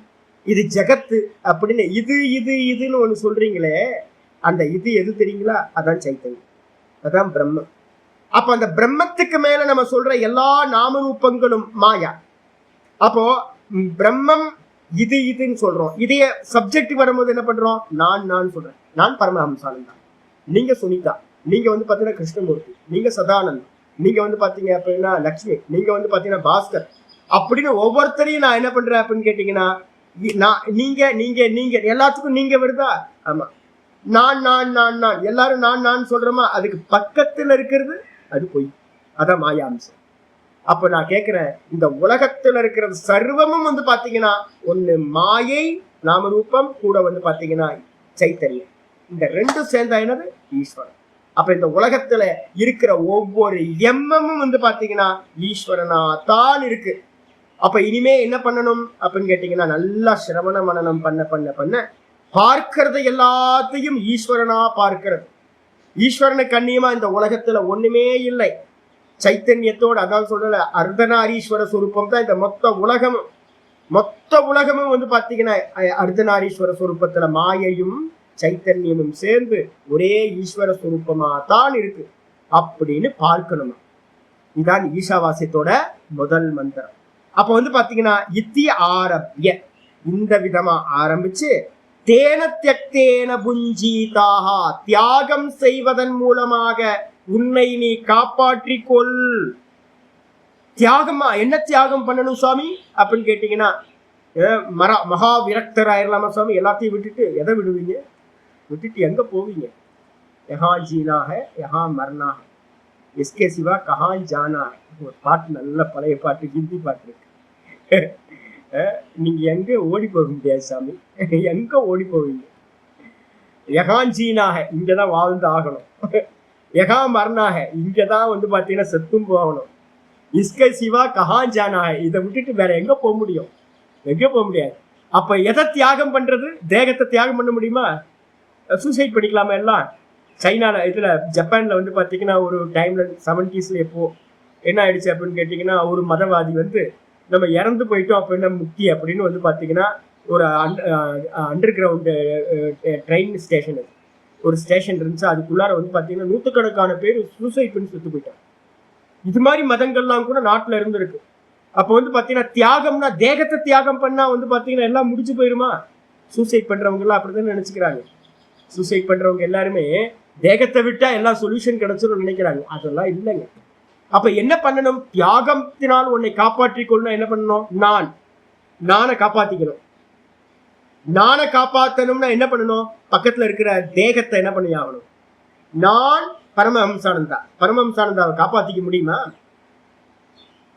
இது ஜகத்து அப்படின்னு இது இது இதுன்னு ஒண்ணு சொல்றீங்களே, அந்த இது எது தெரியுங்களா? அதான் சைத்தன்யம், அதான் பிரம்மம். அப்ப அந்த பிரம்மத்துக்கு மேல நம்ம சொல்ற எல்லா நாமரூபங்களும் மாயா. அப்போ பிரம்மம் இது இதுன்னு சொல்றோம். இதைய சப்ஜெக்ட் வரும்போது என்ன பண்றோம்? நான் சொல்றேன். நான் பரமஹம்சானந்தா, நீங்க சுனிதா, நீங்க வந்து பாத்தீங்கன்னா கிருஷ்ணமூர்த்தி, நீங்க சதானந்த், நீங்க வந்து பாத்தீங்க அப்படின்னா லட்சுமி, நீங்க வந்து பாத்தீங்கன்னா பாஸ்கர் அப்படின்னு ஒவ்வொருத்தரையும் நான் என்ன பண்றேன் அப்படின்னு கேட்டீங்கன்னா, நீங்க நீங்க நீங்க எல்லாத்துக்கும் நீங்க வருதா? ஆமா. நான் நான் நான் நான் எல்லாரும் நான் சொல்றோமா? அதுக்கு பக்கத்துல இருக்கிறது அது பொய், அதான் மாயா அம்சம். அப்ப நான் கேட்கிறேன், இந்த உலகத்துல இருக்கிறது சர்வமும் வந்து பாத்தீங்கன்னா ஒண்ணு மாயை நாமரூபம், கூட வந்து பாத்தீங்கன்னா சைத்தன்யம். இந்த ரெண்டும் சேர்ந்தா என்னது? ஈஸ்வரன். அப்ப இந்த உலகத்துல இருக்கிற ஒவ்வொரு எம்மமும் வந்து பாத்தீங்கன்னா ஈஸ்வரனா தான் இருக்கு. அப்ப இனிமே என்ன பண்ணணும் அப்படின்னு கேட்டீங்கன்னா, நல்லா சிரவண மனனம் பண்ண பண்ண பண்ண பார்க்கறது எல்லாத்தையும் ஈஸ்வரனா பார்க்கிறது. ஈஸ்வரனுக்கு அந்நியமா இந்த உலகத்துல ஒண்ணுமே இல்லை. சைத்தன்யத்தோடு, அதான் சொல்றல, அர்த்தநாரீஸ்வர சுரூபம் தான் இந்த மொத்த உலகமும் வந்து பாத்தீங்கன்னா அர்த்தநாரீஸ்வர சுரூபத்துல மாயையும் சைத்தன்யமும் சேர்ந்து ஒரே ஈஸ்வர சுரூபமா தான் இருக்கு அப்படின்னு பார்க்கணுமா. இதுதான் ஈஷாவாசியத்தோட முதல் மந்திரம். அப்ப வந்து பாத்தீங்கன்னா இத்தி ஆரம்பிய, இந்த விதமா ஆரம்பிச்சு தேன தியக்தேன புஞ்சீதாக, தியாகம் செய்வதன் மூலமாக உன்னை நீ காப்பாற்றிக்கொள். தியாகமா? என்ன தியாகம் பண்ணணும் சுவாமி அப்படின்னு கேட்டீங்கன்னா, மகா விரக்தர் ஆயிரலாமா சுவாமி? எல்லாத்தையும் விட்டுட்டு எதை விடுவீங்க? விட்டுட்டு எங்க போவீங்க? யஹா ஜீனாக யஹா மர்னாக எஸ்கே சிவா கஹான் ஜானா. ஒரு பாட்டு, நல்ல பழைய பாட்டு, ஹிந்தி பாட்டு இருக்கு. நீங்க எங்க ஓடி போக முடியாது சாமி, எங்க ஓடி போவீங்க? யஹான் ஜீனாக, இங்கதான் வாழ்ந்து ஆகணும். யஹா மர்னாக, இங்கதான் வந்து பாத்தீங்கன்னா செத்தும் போகணும். இஸ்கே சிவா கஹான் ஜானாக, இதை விட்டுட்டு வேற எங்க போக முடியும்? எங்க போக முடியாது. அப்ப எதை தியாகம் பண்றது? தேகத்தை தியாகம் பண்ண முடியுமா? சூசைட் பண்ணிக்கலாமா எல்லாம்? சைனால, இதுல ஜப்பான்ல வந்து பாத்தீங்கன்னா ஒரு டைம்ல 70s எப்போ என்ன ஆயிடுச்சு அப்படின்னு கேட்டீங்கன்னா, ஒரு மதவாதி வந்து நம்ம இறந்து போயிட்டோம் அப்படின்னா முக்தி அப்படின்னு வந்து பாத்தீங்கன்னா ஒரு அண்டர் கிரவுண்டு ட்ரெயின் ஸ்டேஷன், ஒரு ஸ்டேஷன் இருந்துச்சு. அதுக்குள்ளார வந்து பாத்தீங்கன்னா நூற்றுக்கணக்கான பேர் சூசைட் பண்ணி செத்து போயிட்டாங்க. இது மாதிரி மதங்கள்லாம் கூட நாட்டுல இருந்திருக்கு. அப்போ வந்து பாத்தீங்கன்னா தியாகம்னா, தேகத்தை தியாகம் பண்ணா வந்து பாத்தீங்கன்னா எல்லாம் முடிச்சு போயிருமா? சூசைட் பண்றவங்க எல்லாம் அப்படிதான் நினைச்சுக்கிறாங்க. சூசைட் பண்றவங்க எல்லாருமே தேகத்தை விட்டா எல்லா சொல்யூஷன் கிடைச்சிடும் நினைக்கிறாங்க. அதெல்லாம் இல்லைங்க. அப்ப என்ன பண்ணணும்? தியாகத்தினால் உன்னை காப்பாற்றிக் கொள்ளணும். என்ன பண்ணணும்? நானை காப்பாத்திக்கணும். நானை காப்பாற்றணும்னா என்ன பண்ணணும்? பக்கத்துல இருக்கிற தேகத்தை என்ன பண்ணி ஆகணும்? நான் பரமஹம்சானந்தா, பரமஹம்சானந்தாவை காப்பாத்திக்க முடியுமா?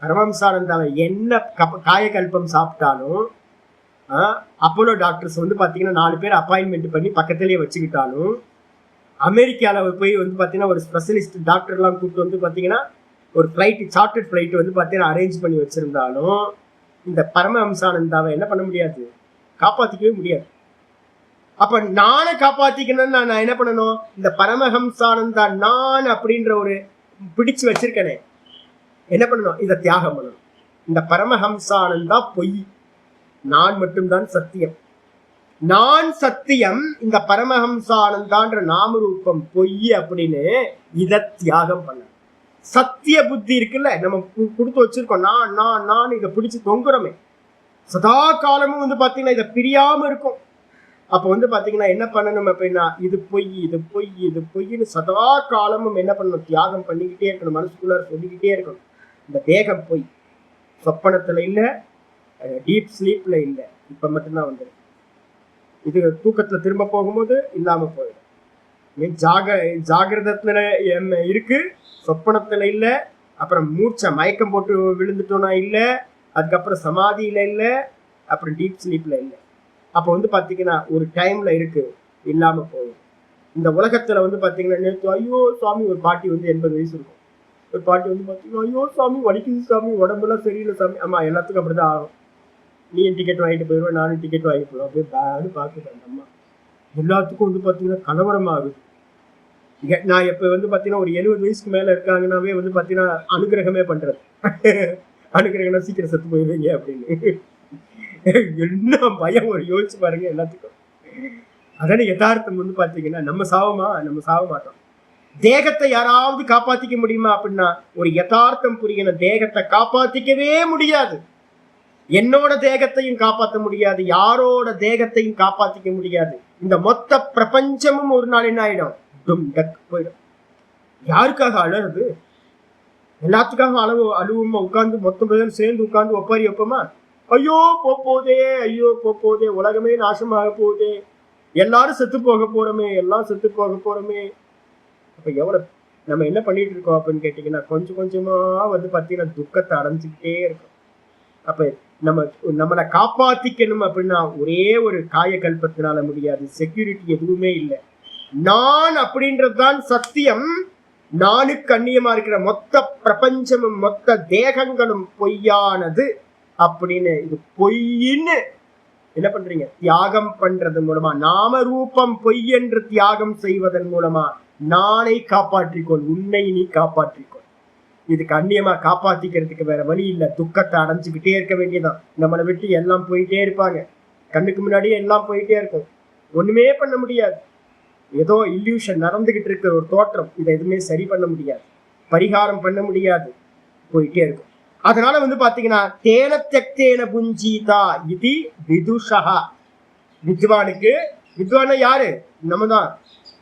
பரமஹம்சானந்தாவை என்ன காயகல்பம் சாப்பிட்டாலும், அப்போலோ டாக்டர்ஸ் வந்து பாத்தீங்கன்னா 4 பேர் அப்பாயின்மெண்ட் பண்ணி பக்கத்திலேயே வச்சுக்கிட்டாலும், அமெரிக்காவில் போய் வந்து பாத்தீங்கன்னா ஒரு ஸ்பெஷலிஸ்ட் டாக்டர் எல்லாம் கூப்பிட்டு வந்து பாத்தீங்கன்னா ஒரு ஃபிளைட், சார்ட்டர்ட் ஃபிளைட் வந்து பாத்தீங்கன்னா அரேஞ்ச் பண்ணி வச்சிருந்தாலும் இந்த பரமஹம்சானந்தாவை என்ன பண்ண முடியாது? காப்பாத்திக்கவே முடியாது. அப்ப நானை காப்பாத்திக்கணும்னு நான் என்ன பண்ணணும்? இந்த பரமஹம்சானந்தா நான் அப்படின்ற ஒரு பிடிச்சு வச்சிருக்கேனே, என்ன பண்ணணும்? இதை தியாகம் பண்ணணும். இந்த பரமஹம்சானந்தா பொய், நான் மட்டும்தான் சத்தியம். நான் சத்தியம், இந்த பரமஹம்சானந்தான்ற நாமரூபம் பொய் அப்படின்னு இதை தியாகம் பண்ண. சத்திய புத்தி இருக்குல்ல, நம்ம கொடுத்து வச்சிருக்கோம். நான் இதை பிடிச்சு தொங்குறோமே, சதா காலமும் வந்து பாத்தீங்கன்னா இதை பிரியாம இருக்கும். அப்போ வந்து பாத்தீங்கன்னா என்ன பண்ணணும் அப்படின்னா, இது பொய், இது பொய், இது பொய்ன்னு சதா காலமும் என்ன பண்ணணும், தியாகம் பண்ணிக்கிட்டே இருக்கணும், மனசுக்குள்ள சொல்லிக்கிட்டே இருக்கணும். இந்த தேகம் பொய், சொப்பனத்துல இல்ல, டீப் ஸ்லீப்ல இல்ல, இப்ப மட்டும்தான் வந்து இது தூக்கத்துல திரும்ப போகும்போது இல்லாம போயிடும். ஜாகிரதத்துல இருக்கு, சொப்பனத்துல இல்ல, அப்புறம் மூச்சை மயக்கம் போட்டு விழுந்துட்டோம்னா இல்ல, அதுக்கப்புறம் சமாதியில இல்ல, அப்புறம் டீப் ஸ்லீப்ல இல்ல. அப்போ வந்து பாத்தீங்கன்னா ஒரு டைம்ல இருக்கு, இல்லாம போகும். இந்த உலகத்துல வந்து பாத்தீங்கன்னா நேற்று ஐயோ சாமி, ஒரு பாட்டி வந்து 80 வயசு இருக்கும், ஒரு பாட்டி வந்து பாத்தீங்கன்னா ஐயோ சாமி வலிக்குது சாமி, உடம்புலாம் சரியில்லை சாமி. ஆமா, எல்லாத்துக்கும் அப்படிதான் ஆகும். நீ டிக்கெட் வாங்கிட்டு போயிடுவேன், நானும் டிக்கெட் வாங்கிட்டு போயிடுவேன். அப்படியே பேடு பார்க்குறேன் அந்த அம்மா. எல்லாத்துக்கும் வந்து பாத்தீங்கன்னா கலவரம் ஆகுது. நான் இப்ப வந்து பாத்தீங்கன்னா ஒரு 70 வயசுக்கு மேல இருக்காங்கன்னாவே வந்து பாத்தீங்கன்னா அனுகிரகமே பண்றது. அனுகிரகம்னா சீக்கிரம் செத்து போயிடுவீங்க அப்படின்னு. என்ன பயம் ஒரு யோசிச்சு பாருங்க எல்லாத்துக்கும். அதான யதார்த்தம். வந்து பாத்தீங்கன்னா நம்ம சாவமா, நம்ம சாவ மாட்டோம். தேகத்தை யாராவது காப்பாத்திக்க முடியுமா அப்படின்னா ஒரு யதார்த்தம் புரியணும், தேகத்தை காப்பாத்திக்கவே முடியாது. என்னோட தேகத்தையும் காப்பாற்ற முடியாது, யாரோட தேகத்தையும் காப்பாத்திக்க முடியாது. இந்த மொத்த பிரபஞ்சமும் ஒரு நாள் என்ன ஆயிடும், போயிடும். யாருக்காக அழறது? எல்லாத்துக்காக அழுவுமா? உட்கார்ந்து மொத்த பேரும் சேர்ந்து உட்கார்ந்து ஒப்பாரி வைப்போமா? ஐயோ போதே, ஐயோ போதே, உலகமே நாசமாக போகுதே, எல்லாரும் செத்து போக போறோமே, எல்லாம் செத்து போக போறோமே. அப்ப எவ்வளவு நம்ம என்ன பண்ணிட்டு இருக்கோம் அப்படின்னு கேட்டீங்கன்னா, கொஞ்சம் கொஞ்சமா வந்து பாத்தீங்கன்னா துக்கத்தை அடைஞ்சுக்கிட்டே இருக்கும். அப்ப நம்மளை காப்பாத்திக்கணும் அப்படின்னா ஒரே ஒரு காயகல்பத்தினால முடியாது. செக்யூரிட்டி எதுவுமே இல்லை. நான் அப்படின்றதுதான் சத்தியம். நானுக்கு அந்நியமா இருக்கிற மொத்த பிரபஞ்சமும் மொத்த தேகங்களும் பொய்யானது அப்படின்னு, இது பொய்ன்னு என்ன பண்றீங்க, தியாகம் பண்றது மூலமா, நாம ரூபம் பொய் என்று தியாகம் செய்வதன் மூலமா நானை காப்பாற்றிக்கொள், உன்னை நீ காப்பாற்றிக்கொள். இதுக்கு அந்நியமா காப்பாத்திக்கிறதுக்கு வேற வழி இல்லை. துக்கத்தை அடைஞ்சுக்கிட்டே இருக்க வேண்டியதான். நம்மளை விட்டு எல்லாம் போயிட்டே இருப்பாங்க, கண்ணுக்கு முன்னாடியே எல்லாம் போயிட்டே இருக்கும், ஒண்ணுமே பண்ண முடியாது. ஏதோ இல்யூஷன் நடந்துகிட்டு இருக்கிற ஒரு தோற்றம், இதை எதுவுமே சரி பண்ண முடியாது, பரிகாரம் பண்ண முடியாது, போயிட்டே இருக்கும். அதனால வந்து பாத்தீங்கன்னா தேன தியக்தேன புஞ்சீதா இது விதுஷா. வித்வானுக்கு, வித்வான யாரு, நம்ம தான்.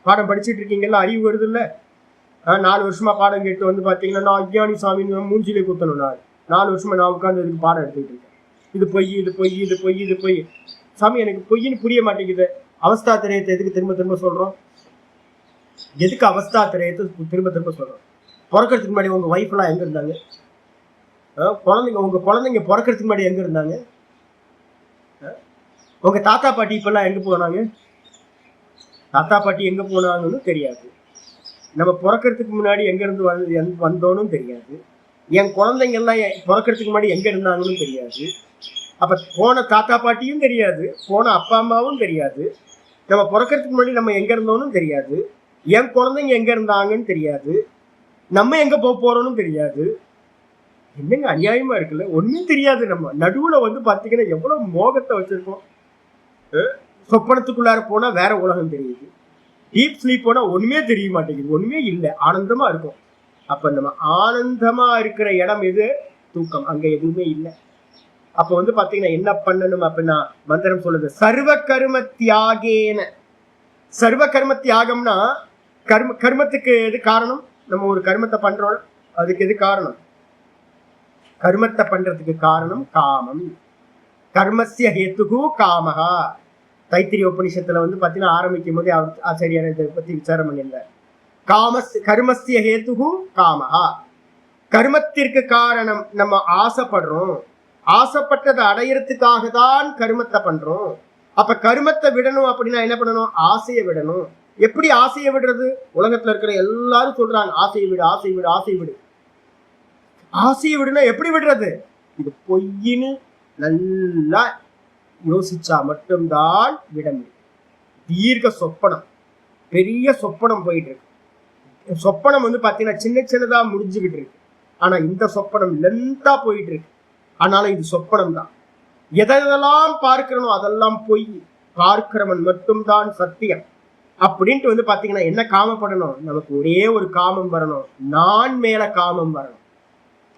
பாடம் படிச்சுட்டு இருக்கீங்கல்ல, அறிவு வருது இல்ல. 4 வருஷமா பாடம் கேட்டு வந்து பாத்தீங்கன்னா நான் அஜ்ஞானி சாமி மூஞ்சிலே குத்தணும். 4 வருஷமா நான் உட்காந்து இதுக்கு பாடம் எடுத்துக்கிட்டு இருக்கேன். இது பொய், இது பொய், இது பொய், இது பொய். சாமி எனக்கு பொய்ன்னு புரிய மாட்டேங்குது. அவஸ்தா திரயத்தை எதுக்கு திரும்ப திரும்ப சொல்றோம்? எதுக்கு அவஸ்தா திரயத்தை திரும்ப திரும்ப சொல்றோம்? பிறக்கிறதுக்கு முன்னாடி உங்க ஒய்ஃப் எல்லாம் எங்க இருந்தாங்க? உங்க குழந்தைங்க பிறக்கிறதுக்கு முன்னாடி எங்க இருந்தாங்க? உங்க தாத்தா பாட்டி இப்பெல்லாம் எங்க போனாங்க? தாத்தா பாட்டி எங்க போனாங்கன்னு தெரியாது. நம்ம பிறக்கிறதுக்கு முன்னாடி எங்க இருந்து வந்தோன்னு தெரியாது. என் குழந்தைங்க எல்லாம் பிறக்கிறதுக்கு முன்னாடி எங்க இருந்தாங்கன்னு தெரியாது. அப்ப போன தாத்தா பாட்டியும் தெரியாது, போன அப்பா அம்மாவும் தெரியாது. நம்ம பிறக்கிறதுக்கு முன்னாடி நம்ம எங்க இருந்தோம்னு தெரியாது. என் குழந்தைங்க எங்க இருந்தாங்கன்னு தெரியாது. நம்ம எங்க போறோம்னு தெரியாது. என்னங்க அநியாயமா இருக்குல்ல? ஒன்னும் தெரியாது. நம்ம நடுவுல வந்து பாத்தீங்கன்னா எவ்வளவு மோகத்தை வச்சிருக்கோம். சொப்பனத்துக்குள்ளார போனா வேற உலகம் தெரியுது, டீப் ஸ்லீப் போனா ஒண்ணுமே தெரிய மாட்டேங்குது, ஒண்ணுமே இல்லை, ஆனந்தமா இருக்கும். அப்ப நம்ம ஆனந்தமா இருக்கிற இடம் எது? தூக்கம். அங்க எதுவுமே இல்லை. அப்ப வந்து பாத்தீங்கன்னா என்ன பண்ணணும் அப்படின்னா மந்திரம் சொல்லுது, சர்வ கர்ம தியாகேன. சர்வ கர்ம தியாகம்னா கர்மத்துக்கு எது காரணம்? நம்ம ஒரு கர்மத்தை பண்றோம், அதுக்கு எது காரணம்? கர்மத்தை பண்றதுக்கு காரணம் காமம். கர்மஸ்ய ஹேத்துகு காமஹா. தைத்திரிய உபநிஷத்துல வந்து பாத்தீங்கன்னா ஆரம்பிக்கும் போதே ஆச்சாரியார் இதை பத்தி விசாரம் பண்ணியிருந்தார். கர்மஸ்ய ஹேத்துகு காமஹா. கர்மத்திற்கு காரணம் நம்ம ஆசைப்படுறோம், ஆசைப்பட்டதை அடையறதுக்காக தான் கர்மத்தை பண்றோம். அப்ப கர்மத்தை விடணும் அப்படின்னா என்ன பண்ணணும்? ஆசையை விடணும். எப்படி ஆசையை விடுறது? உலகத்துல இருக்கிற எல்லாரும் சொல்றாங்க ஆசையை விடு, ஆசை விடு, ஆசை விடு. ஆசையை விடுனா எப்படி விடுறது? இது பொய்ன்னு நல்லா யோசிச்சா மட்டும்தான் விட முடியும். தீர்க்க சொப்பனம், பெரிய சொப்பனம் போயிட்டு இருக்கு. சொப்பனம் வந்து பாத்தீங்கன்னா சின்ன சின்னதா முடிஞ்சுக்கிட்டு இருக்கு. ஆனா இந்த சொப்பனம் லென்த்தா போயிட்டு இருக்கு. ஆனாலும் இது சொப்பனம் தான். எதெல்லாம் பார்க்கிறனோ அதெல்லாம் பொய், பார்க்கிறவன் மட்டும்தான் சத்தியம் அப்படின்ட்டு வந்து பாத்தீங்கன்னா என்ன காமப்படணும்? நமக்கு ஒரே ஒரு காமம் வரணும், நான் மேல காமம் வரணும்.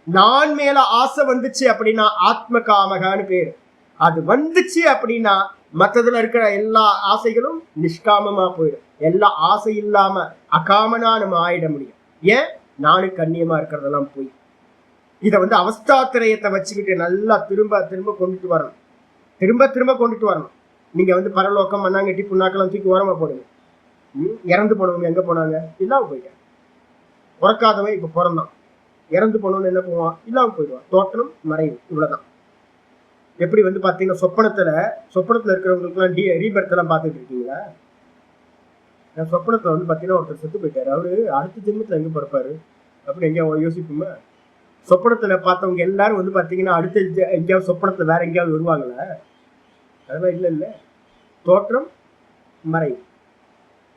நான் மேல ஆசை வந்துச்சு அப்படின்னா ஆத்ம காமகான்னு பேரு. அது வந்துச்சு அப்படின்னா மற்றதுல இருக்கிற எல்லா ஆசைகளும் நிஷ்காமமா போயிடும். எல்லா ஆசை இல்லாம அகாமனா நம்ம ஆயிட முடியும். ஏன்? நானு கண்ணியமா இருக்கிறதெல்லாம் போய் இதை அவஸ்தாத்திரயத்தை வச்சுக்கிட்டு நல்லா திரும்ப திரும்ப கொண்டுட்டு வரணும். திரும்ப திரும்ப கொண்டுட்டு வரணும். நீங்க பரலோகம் மண்ணாங்கட்டி புண்ணாக்கெல்லாம் தூக்கி ஓரமா போடுங்க. இறந்து போனவங்க எங்க போனாங்க? இல்லாம போயிட்டாங்க. பிறக்காதவன் இப்ப பிறந்தான். இறந்து போனவன் என்ன போவான்? இல்லாம போயிடுவான். தோற்றம் மறைவு, இவ்வளவுதான். எப்படி பாத்தீங்கன்னா சொப்பனத்துல இருக்கிறவங்களுக்கு எல்லாம் ரீபர்த் எல்லாம் பாத்துட்டு இருக்கீங்களா? சொப்பனத்துல பாத்தீங்கன்னா ஒருத்தர் செத்து போயிட்டாரு. அவரு அடுத்த ஜென்மத்துல எங்க பிறப்பாரு அப்படின்னு எங்கேயா யோசிப்போமா? சொப்பனத்துல பார்த்தவங்க எல்லாரும் பாத்தீங்கன்னா அடுத்த எங்கேயாவது சொப்பனத்துல வேற எங்கேயாவது வருவாங்களா? அதெல்லாம் இல்ல. தோற்றம் மறைவு.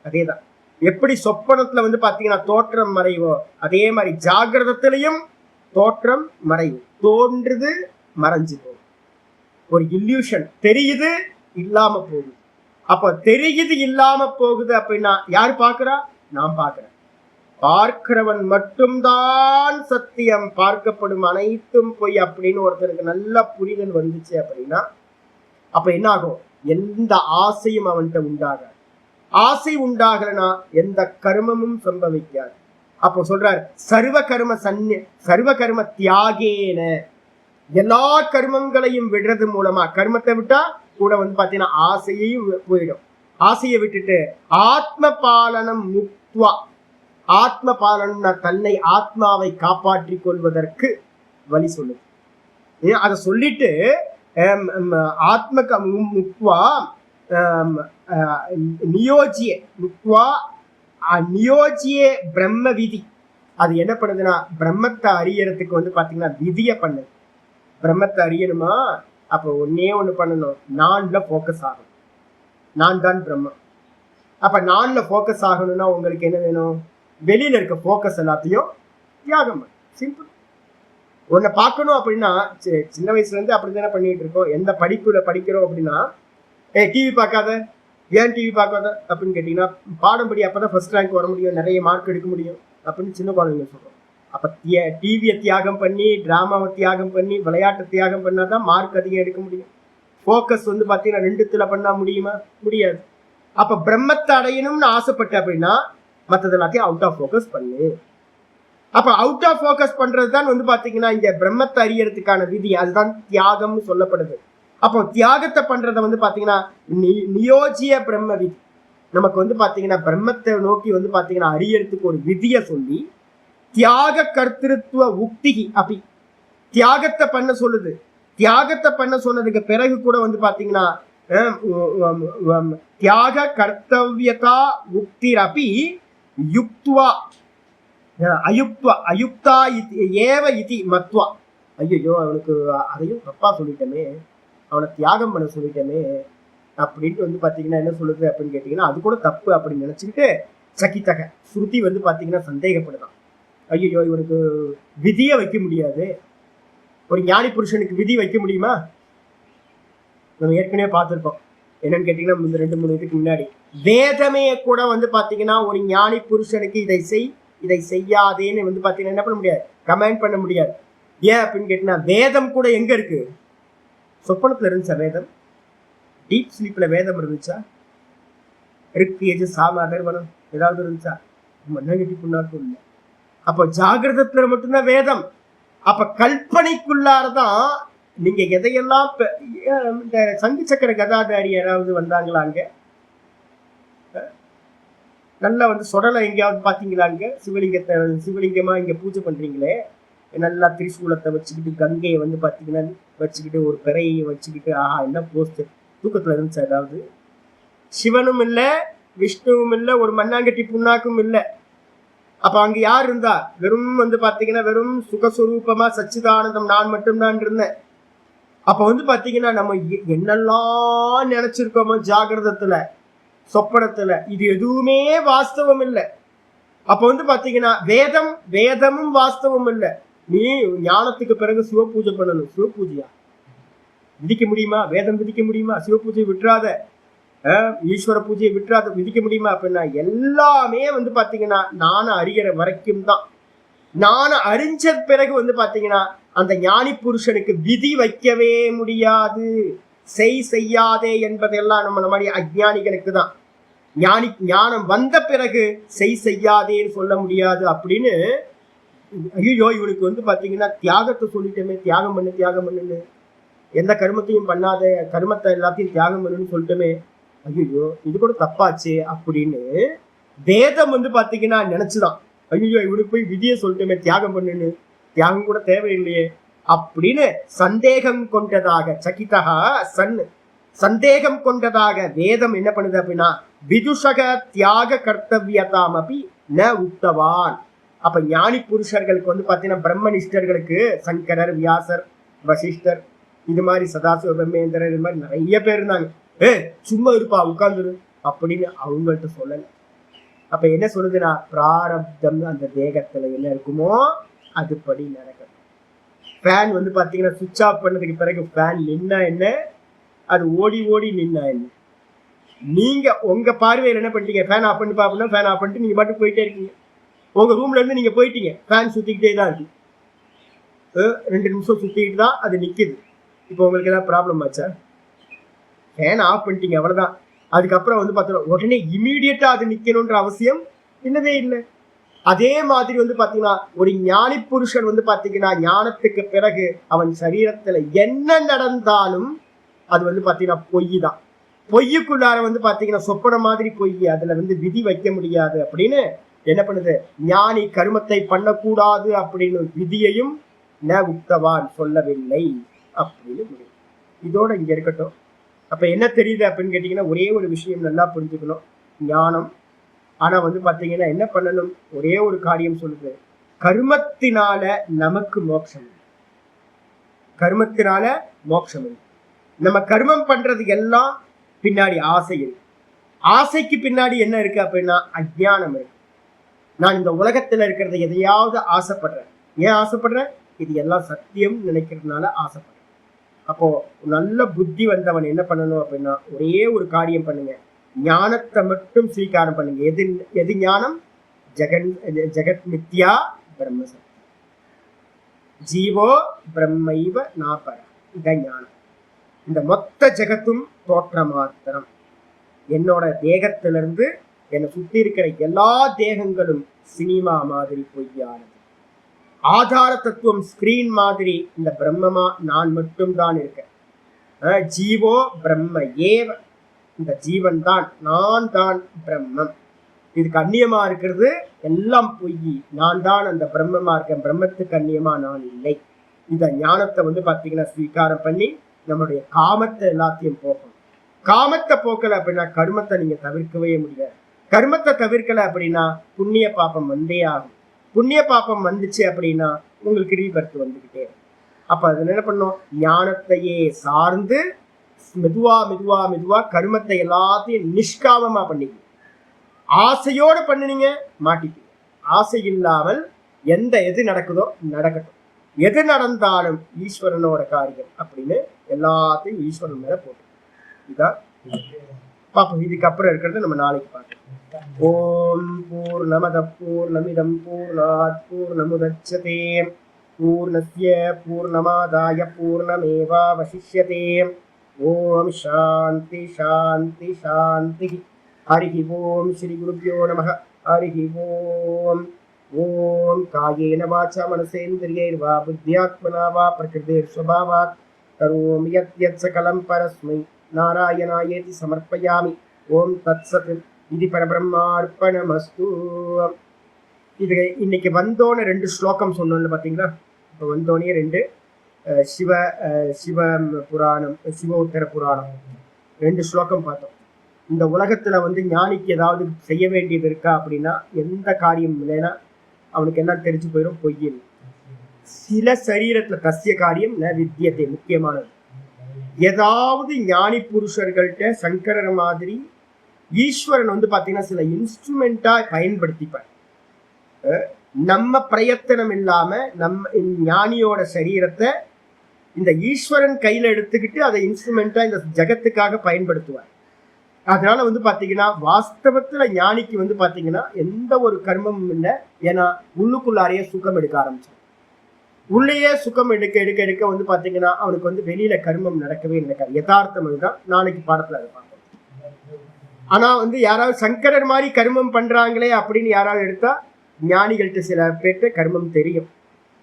அதேதான். எப்படி சொப்பனத்துல பாத்தீங்கன்னா தோற்றம் மறைவோ அதே மாதிரி ஜாகிரதத்திலையும் தோற்றம் மறைவு. தோன்றுது மறைஞ்சு போகும். ஒரு இல்யூஷன் தெரியுது, இல்லாம போகுது. அப்ப தெரியுது இல்லாம போகுது அப்படின்னா யாரு பாக்குறா? நான் பாக்குறேன். பார்க்கிறவன் மட்டும்தான் சத்தியம், பார்க்கப்படும் அனைத்தும் பொய் அப்படின்னு ஒருத்தருக்கு நல்ல புரிதல் வந்துச்சு அப்படின்னா அப்ப என்ன ஆகும்? எந்த ஆசையும் அவன்கிட்ட உண்டாக. ஆசை உண்டாகலனா எந்த கர்மமும் சம்பவிக்காது. அப்போ சொல்றாரு சர்வ கர்ம தியாகேன, எல்லா கர்மங்களையும் விடுறது மூலமா, கர்மத்தை விட்டா கூட பாத்தீங்கன்னா ஆசையையும் போயிடும். ஆசையை விட்டுட்டு ஆத்ம பாலனம் முக்துவா, ஆத்ம பாலனம்னா தன்னை ஆத்மாவை காப்பாற்றி கொள்வதற்கு வழி சொல்லுது. அதை சொல்லிட்டு ஆத்ம முக்துவா நியோஜியே பிரம்ம விதி. அது என்ன பண்ணுதுன்னா பிரம்மத்தை அறியறதுக்கு பாத்தீங்கன்னா விதிய பண்ணுது. பிரம்மத்தை அறியணுமா? அப்ப ஒண்ணு பண்ணணும், நான்ல போக்கஸ் ஆகணும். நான் தான் பிரம்மம். அப்ப நான்ல போக்கஸ் ஆகணும்னா உங்களுக்கு என்ன வேணும்? வெளியில இருக்க போக்கஸ் எல்லாத்தையும் தியாகம். சிம்பிள். உன்னை பார்க்கணும் அப்படின்னா சின்ன வயசுல இருந்து அப்படித்தானே பண்ணிட்டு இருக்கோம். எந்த படிப்புல படிக்கிறோம் அப்படின்னா டிவி பார்க்காத, ஏன் டிவி பார்க்காத அப்படின்னு கேட்டீங்கன்னா பாடம் படி, அப்பதான் ஃபர்ஸ்ட் ரேங்க் வர முடியும், நிறைய மார்க் எடுக்க முடியும் அப்படின்னு சின்ன குழந்தைங்க சொல்றோம். அப்ப டிவியை தியாகம் பண்ணி, டிராமாவை தியாகம் பண்ணி, விளையாட்டை தியாகம் பண்ணாதான் மார்க் அதிகம் எடுக்க முடியும். போக்கஸ் பாத்தீங்கன்னா 2த்துல பண்ணா முடியுமா? முடியாது. அப்ப பிரம்மத்தை அடையணும்னு ஆசைப்பட்ட அப்படின்னா மற்றது எல்லாத்தையும் அவுட் ஆஃப் போக்கஸ் பண்ணு. அப்ப அவுட் ஆஃப் போக்கஸ் பண்றது தான் பாத்தீங்கன்னா இங்க பிரம்மத்தை அறியறதுக்கான விதி. அதுதான் தியாகம்னு சொல்லப்படுது. அப்போ தியாகத்தை பண்றத பாத்தீங்கன்னா நியோஜிய பிரம்ம விதி. நமக்கு பாத்தீங்கன்னா பிரம்மத்தை நோக்கி பாத்தீங்கன்னா அறியறதுக்கு ஒரு விதியை சொல்லி தியாக கர்த்திருத்துவ உக்தி அப்படி தியாகத்தை பண்ண சொல்லுது. தியாகத்தை பண்ண சொன்னதுக்கு பிறகு கூட பாத்தீங்கன்னா தியாக கர்த்தவியதா உக்திர் அப்படி யுக்துவா அயுக்தா ஏவ இதி மத்வா. ஐயோ அவனுக்கு அதையும் தப்பா சொல்லிட்டமே, அவனை தியாகம் பண்ண சொல்லிட்டமே அப்படின்ட்டு பாத்தீங்கன்னா என்ன சொல்லுது அப்படின்னு கேட்டீங்கன்னா அது கூட தப்பு அப்படின்னு நினைச்சுக்கிட்டு சகித்தக ஸ்ருதி பாத்தீங்கன்னா சந்தேகப்படுதான். ஐயோ இவனுக்கு விதியை வைக்க முடியாது. ஒரு ஞானி புருஷனுக்கு விதி வைக்க முடியுமா? நம்ம ஏற்கனவே பார்த்துருக்கோம். என்னன்னு கேட்டீங்கன்னா 2-3 இதுக்கு முன்னாடி வேதமே கூட பாத்தீங்கன்னா ஒரு ஞானி புருஷனுக்கு இதை செய்யாதேன்னு பாத்தீங்கன்னா என்ன பண்ண முடியாது? கமெண்ட் பண்ண முடியாது. ஏன் அப்படின்னு கேட்டீங்கன்னா வேதம் கூட எங்க இருக்கு? சொப்பனத்துல இருந்துச்சா வேதம்? டீப் ஸ்லீப்ல வேதம் இருந்துச்சா? இருக்கு எஜு சாமாதர்வனம் ஏதாவது இருந்துச்சா? மண்ணகட்டி புண்ணாக்கும் இல்லை. அப்ப ஜாகிரதத்துல மட்டும்தான் வேதம். அப்ப கல்பனைக்குள்ளாரதான் நீங்க எதையெல்லாம் இந்த சங்கு சக்கர கதாதாரி யாராவது வந்தாங்களா? அங்க நல்லா சொடலை எங்கேயாவது பாத்தீங்களாங்க? சிவலிங்கமா இங்க பூஜை பண்றீங்களே, நல்லா திரிசூலத்தை வச்சுக்கிட்டு கங்கையை பாத்தீங்கன்னா வச்சுக்கிட்டு ஒரு பிறையை வச்சுக்கிட்டு ஆஹா என்ன போஸ்ட் தூக்கத்துல இருந்துச்சு. அதாவது சிவனும் இல்லை, விஷ்ணுவும் இல்லை, ஒரு மண்ணாங்கட்டி புண்ணாக்கும் இல்லை. அப்ப அங்க யார் இருந்தா? வெறும் பாத்தீங்கன்னா வெறும் சுகஸ்வரூபமா சச்சிதானந்தம் நான் மட்டும்தான் இருந்தேன். அப்ப பாத்தீங்கன்னா நம்ம என்னெல்லாம் நினைச்சிருக்கோமோ ஜாகிரதத்துல சொப்பனத்துல இது எதுவுமே வாஸ்தவம் இல்லை. அப்ப பாத்தீங்கன்னா வேதமும் வாஸ்தவம் இல்லை. நீ ஞானத்துக்கு பிறகு சிவ பூஜை பண்ணணும். சிவ பூஜையா விதிக்க முடியுமா? வேதம் விதிக்க முடியுமா? சிவ பூஜையை விட்டுறாத, ஈஸ்வர பூஜையை விட்டுறாத விதிக்க முடியுமா? அப்படின்னா எல்லாமே பாத்தீங்கன்னா நானும் அறிகிற வரைக்கும் தான். நானும் அறிஞ்ச பிறகு பாத்தீங்கன்னா அந்த ஞானி புருஷனுக்கு விதி வைக்கவே முடியாது. செய்யாதே என்பதெல்லாம் நம்ம மாதிரி அஜ்ஞானிகளுக்கு தான். ஞானம் வந்த பிறகு செய்யாதேன்னு சொல்ல முடியாது அப்படின்னு. ஐயோ இவனுக்கு வந்து பாத்தீங்கன்னா தியாகத்தை சொல்லிட்டோமே, தியாகம் பண்ணுன்னு, எந்த கர்மத்தையும் பண்ணாத, கர்மத்தை எல்லாத்தையும் தியாகம் பண்ணுன்னு சொல்லிட்டோமே, ஐயோ இது கூட தப்பாச்சு அப்படின்னு வேதம் வந்து பாத்தீங்கன்னா நினைச்சுதான், ஐயோ இவனுக்கு போய் விதியை சொல்லிட்டோமே தியாகம் பண்ணுன்னு, தியாகம் கூட தேவையில்லையே அப்படின்னு சந்தேகம் கொண்டதாக சகிதா சந்தேகம் கொண்டதாக வேதம் என்ன பண்ணுது அப்படின்னா விதுஷக தியாக கர்த்தவியதாம் அப்படி ந உக்தவான். அப்ப ஞானி புருஷர்களுக்கு வந்து பாத்தீங்கன்னா பிரம்மனிஷ்டர்களுக்கு சங்கரர், வியாசர், வசிஷ்டர், இது மாதிரி சதாசிவ பிரம்மேந்திரர், இது மாதிரி நிறைய பேர் இருந்தாங்க. சும்மா இருப்பா உட்கார்ந்துரு அப்படின்னு அவங்கள்ட்ட சொல்லல. அப்ப என்ன சொல்லுதுன்னா பிராரப்தம் அந்த தேகத்துல என்ன இருக்குமோ அதுபடி நடக்கும். ஃபேன் வந்து பாத்தீங்கன்னா சுவிட்ச் ஆஃப் பண்ணதுக்கு பிறகு ஃபேன் நின்னா என்ன, அது ஓடி நின்னா என்ன, நீங்க உங்க பார்வையில் என்ன பண்ணிட்டீங்க, ஃபேன் ஆஃப் பண்ணி பாப்பா, ஃபேன் ஆஃப் பண்ணிட்டு நீங்க பாட்டு போயிட்டே இருக்கீங்க. உங்க ரூம்ல இருந்து நீங்க போயிட்டீங்க, ஃபேன் சுத்திக்கிட்டே தான் இருக்கு, 2 நிமிஷம் சுத்திக்கிட்டு தான் அது நிக்குது. இப்போ உங்களுக்கு ஏதாவது ப்ராப்ளம் ஆச்சா? ஃபேன் ஆஃப் பண்ணிட்டீங்க அவ்வளவுதான். அதுக்கப்புறம் வந்து பார்த்தோம் உடனே இமீடியட்டா அது நிக்கணும்ன்ற அவசியம் இல்லவே இல்லை. அதே மாதிரி வந்து பாத்தீங்கன்னா ஒரு ஞானி புருஷன் வந்து பாத்தீங்கன்னா ஞானத்துக்கு பிறகு அவன் சரீரத்துல என்ன நடந்தாலும் அது வந்து பாத்தீங்கன்னா பொய் தான். பொய்யுக்குள்ளார வந்து பாத்தீங்கன்னா சொப்பன மாதிரி பொய், அதுல வந்து விதி வைக்க முடியாது அப்படின்னு என்ன பண்ணுது, ஞானி கருமத்தை பண்ணக்கூடாது அப்படின்னு விதியையும் ந உக்தவான் சொல்லவில்லை அப்படின்னு முடியும். இதோட இங்க இருக்கட்டும். அப்ப என்ன தெரியுது அப்படின்னு கேட்டீங்கன்னா ஒரே ஒரு விஷயம் நல்லா புரிஞ்சுக்கணும், ஞானம். ஆனா வந்து பாத்தீங்கன்னா என்ன பண்ணணும், ஒரே ஒரு காரியம் சொல்லுது, கர்மத்தினால நமக்கு மோட்சம், கர்மத்தினால மோட்சம். நம்ம கர்மம் பண்றது எல்லாம் பின்னாடி ஆசை இருக்கு. ஆசைக்கு பின்னாடி என்ன இருக்கு அப்படின்னா அஜ்ஞானம் இருக்கு. நான் இந்த உலகத்துல இருக்கிறத எதையாவது ஆசைப்படுறேன். ஏன் ஆசைப்படுறேன்? இது எல்லாம் சத்தியம் நினைக்கிறதுனால ஆசைப்படுறேன். அப்போ நல்ல புத்தி வந்தவன் என்ன பண்ணணும் அப்படின்னா ஒரே ஒரு காரியம் பண்ணுங்க, ஞானத்தை மட்டும் ஸ்வீகாரம் பண்ணுங்க. எது ஞானம்? ஜெகத் மித்யா பிரம்ம சத்தியம், ஜீவோ பிரம்மைவ நாபர, இதான் ஞானம். இந்த மொத்த ஜெகத்தும் தோற்ற மாத்திரம். என்னோட தேகத்திலிருந்து என்னை சுத்தி இருக்கிற எல்லா தேகங்களும் சினிமா மாதிரி பொய்யானது. ஆதார தத்துவம் ஸ்கிரீன் மாதிரி இந்த பிரம்மமா நான் மட்டும் தான் இருக்கேன். ஜீவோ பிரம்ம ஏவ, இந்த ஜீவன் தான், நான் தான் பிரம்மம். இதுக்கு அந்நியமா இருக்கிறது எல்லாம் பொய், நான் தான் அந்த பிரம்மமா இருக்கேன், பிரம்மத்துக்கு அந்நியமா நான் இல்லை. இந்த ஞானத்தை வந்து பாத்தீங்கன்னா ஸ்வீகாரம் பண்ணி நம்மளுடைய காமத்தை எல்லாத்தையும் போக்கணும். காமத்தை போக்கல அப்படின்னா கர்மத்தை நீங்க தவிர்க்கவே முடியாது. கர்மத்தை தவிர்க்கல அப்படின்னா புண்ணிய பாப்பம் வந்தே ஆகும். புண்ணிய பாப்பம் வந்துச்சு அப்படின்னா உங்களுக்கு ரீபர்த் வந்துகிட்டே. அப்ப அது என்ன பண்ணும், ஞானத்தையே சார்ந்து மெதுவா மெதுவா மெதுவா கர்மத்தை எல்லாத்தையும் நிஷ்காமமா பண்ணிக்க. ஆசையோட பண்ணினீங்க மாட்டிக்க. ஆசை இல்லாமல் எது நடக்குதோ நடக்கட்டும், எது நடந்தாலும் ஈஸ்வரனோட காரியம் அப்படின்னு எல்லாத்தையும் ஈஸ்வரன் மேல போட்டு இதான் பாப்போம். இதுக்கப்புறம் இருக்கிறது நம்ம நாளைக்கு பார்க்கலாம். ஓம் பூர்ணமத பூர்ணமிதம் பூர்ணாத் பூர்ணமுதச்யதே பூர்ணஸ்ய பூர்ணமாதாய பூர்ணமேவாவசிஷ்யதே. ஓம் சாந்தி சாந்தி சாந்தி. ஹரி ஓம் ஸ்ரீ குருப்யோ நமः. ஹரி ஓம். ஓம் காயேன வாச்சா மனசேந்திரியைர்வா புத்தியாத்மனா வா பிரகிருதிர்ஸ்வபாவாத் கரோமி யத் சகலம் பரஸ்மை நாராயணாயேதி சமர்ப்பயாமி. ஓம் தத்சத். இது பரபிரம்மார்ப்பணமஸ்து. இது இன்னைக்கு வந்தோன்னு 2 ஸ்லோகம் சொன்னோம்னு பார்த்தீங்களா? இப்போ வந்தோடனே 2 சிவ புராணம், சிவோத்தர புராணம் 2 ஸ்லோகம் பார்த்தோம். இந்த உலகத்துல வந்து ஞானிக்கு ஏதாவது செய்ய வேண்டியது இருக்கா அப்படின்னா எந்த காரியம் இல்லைன்னா அவனுக்கு என்ன தெரிஞ்சு போயிடும், பொய்யில். சில சரீரத்துல கசிய காரியம் ந வித்தியத்தை, முக்கியமானது. ஏதாவது ஞானி புருஷர்கள்ட்ட சங்கரர் மாதிரி ஈஸ்வரன் வந்து பாத்தீங்கன்னா சில இன்ஸ்ட்ருமெண்டா பயன்படுத்திப்பார். நம்ம பிரயத்தனம் இல்லாம நம்ம ஞானியோட சரீரத்தை இந்த ஈஸ்வரன் கையில எடுத்துக்கிட்டு அதை இன்ஸ்ட்ருமெண்டா இந்த ஜகத்துக்காக பயன்படுத்துவார். அதனால வந்து பாத்தீங்கன்னா வாஸ்தவத்துல ஞானிக்கு வந்து பாத்தீங்கன்னா எந்த ஒரு கர்மமும் இல்லை. ஏன்னா உள்ளுக்குள்ளாரையே சுகம் எடுக்க ஆரம்பிச்சோம். உள்ளேயே சுகம் எடுக்க எடுக்க எடுக்க வந்து பாத்தீங்கன்னா அவனுக்கு வந்து வெளியில கர்மம் நடக்கவே நடக்காது. யதார்த்தம் அதுதான். நாளைக்கு பாடத்துல அதை பார்ப்போம். ஆனா வந்து யாராவது சங்கரர் மாதிரி கர்மம் பண்றாங்களே அப்படின்னு யாராவது எடுத்தா ஞானிகள்கிட்ட சில பேர்கிட்ட கர்மம் தெரியும்.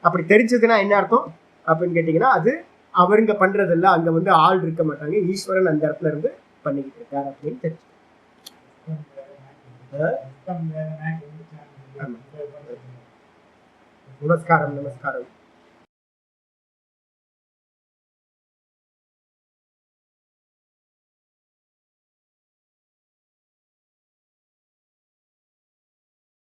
அப்படி தெரிஞ்சதுன்னா என்ன அர்த்தம் அப்படின்னு கேட்டீங்கன்னா, அது அவருங்க பண்றதில்ல, அங்க வந்து ஆள் இருக்க மாட்டாங்க, ஈஸ்வரன் அந்த இடத்துல இருந்து பண்ணிக்கிட்டு இருக்காரு அப்படின்னு தெரிஞ்சு. நமஸ்காரம் நமஸ்காரம்.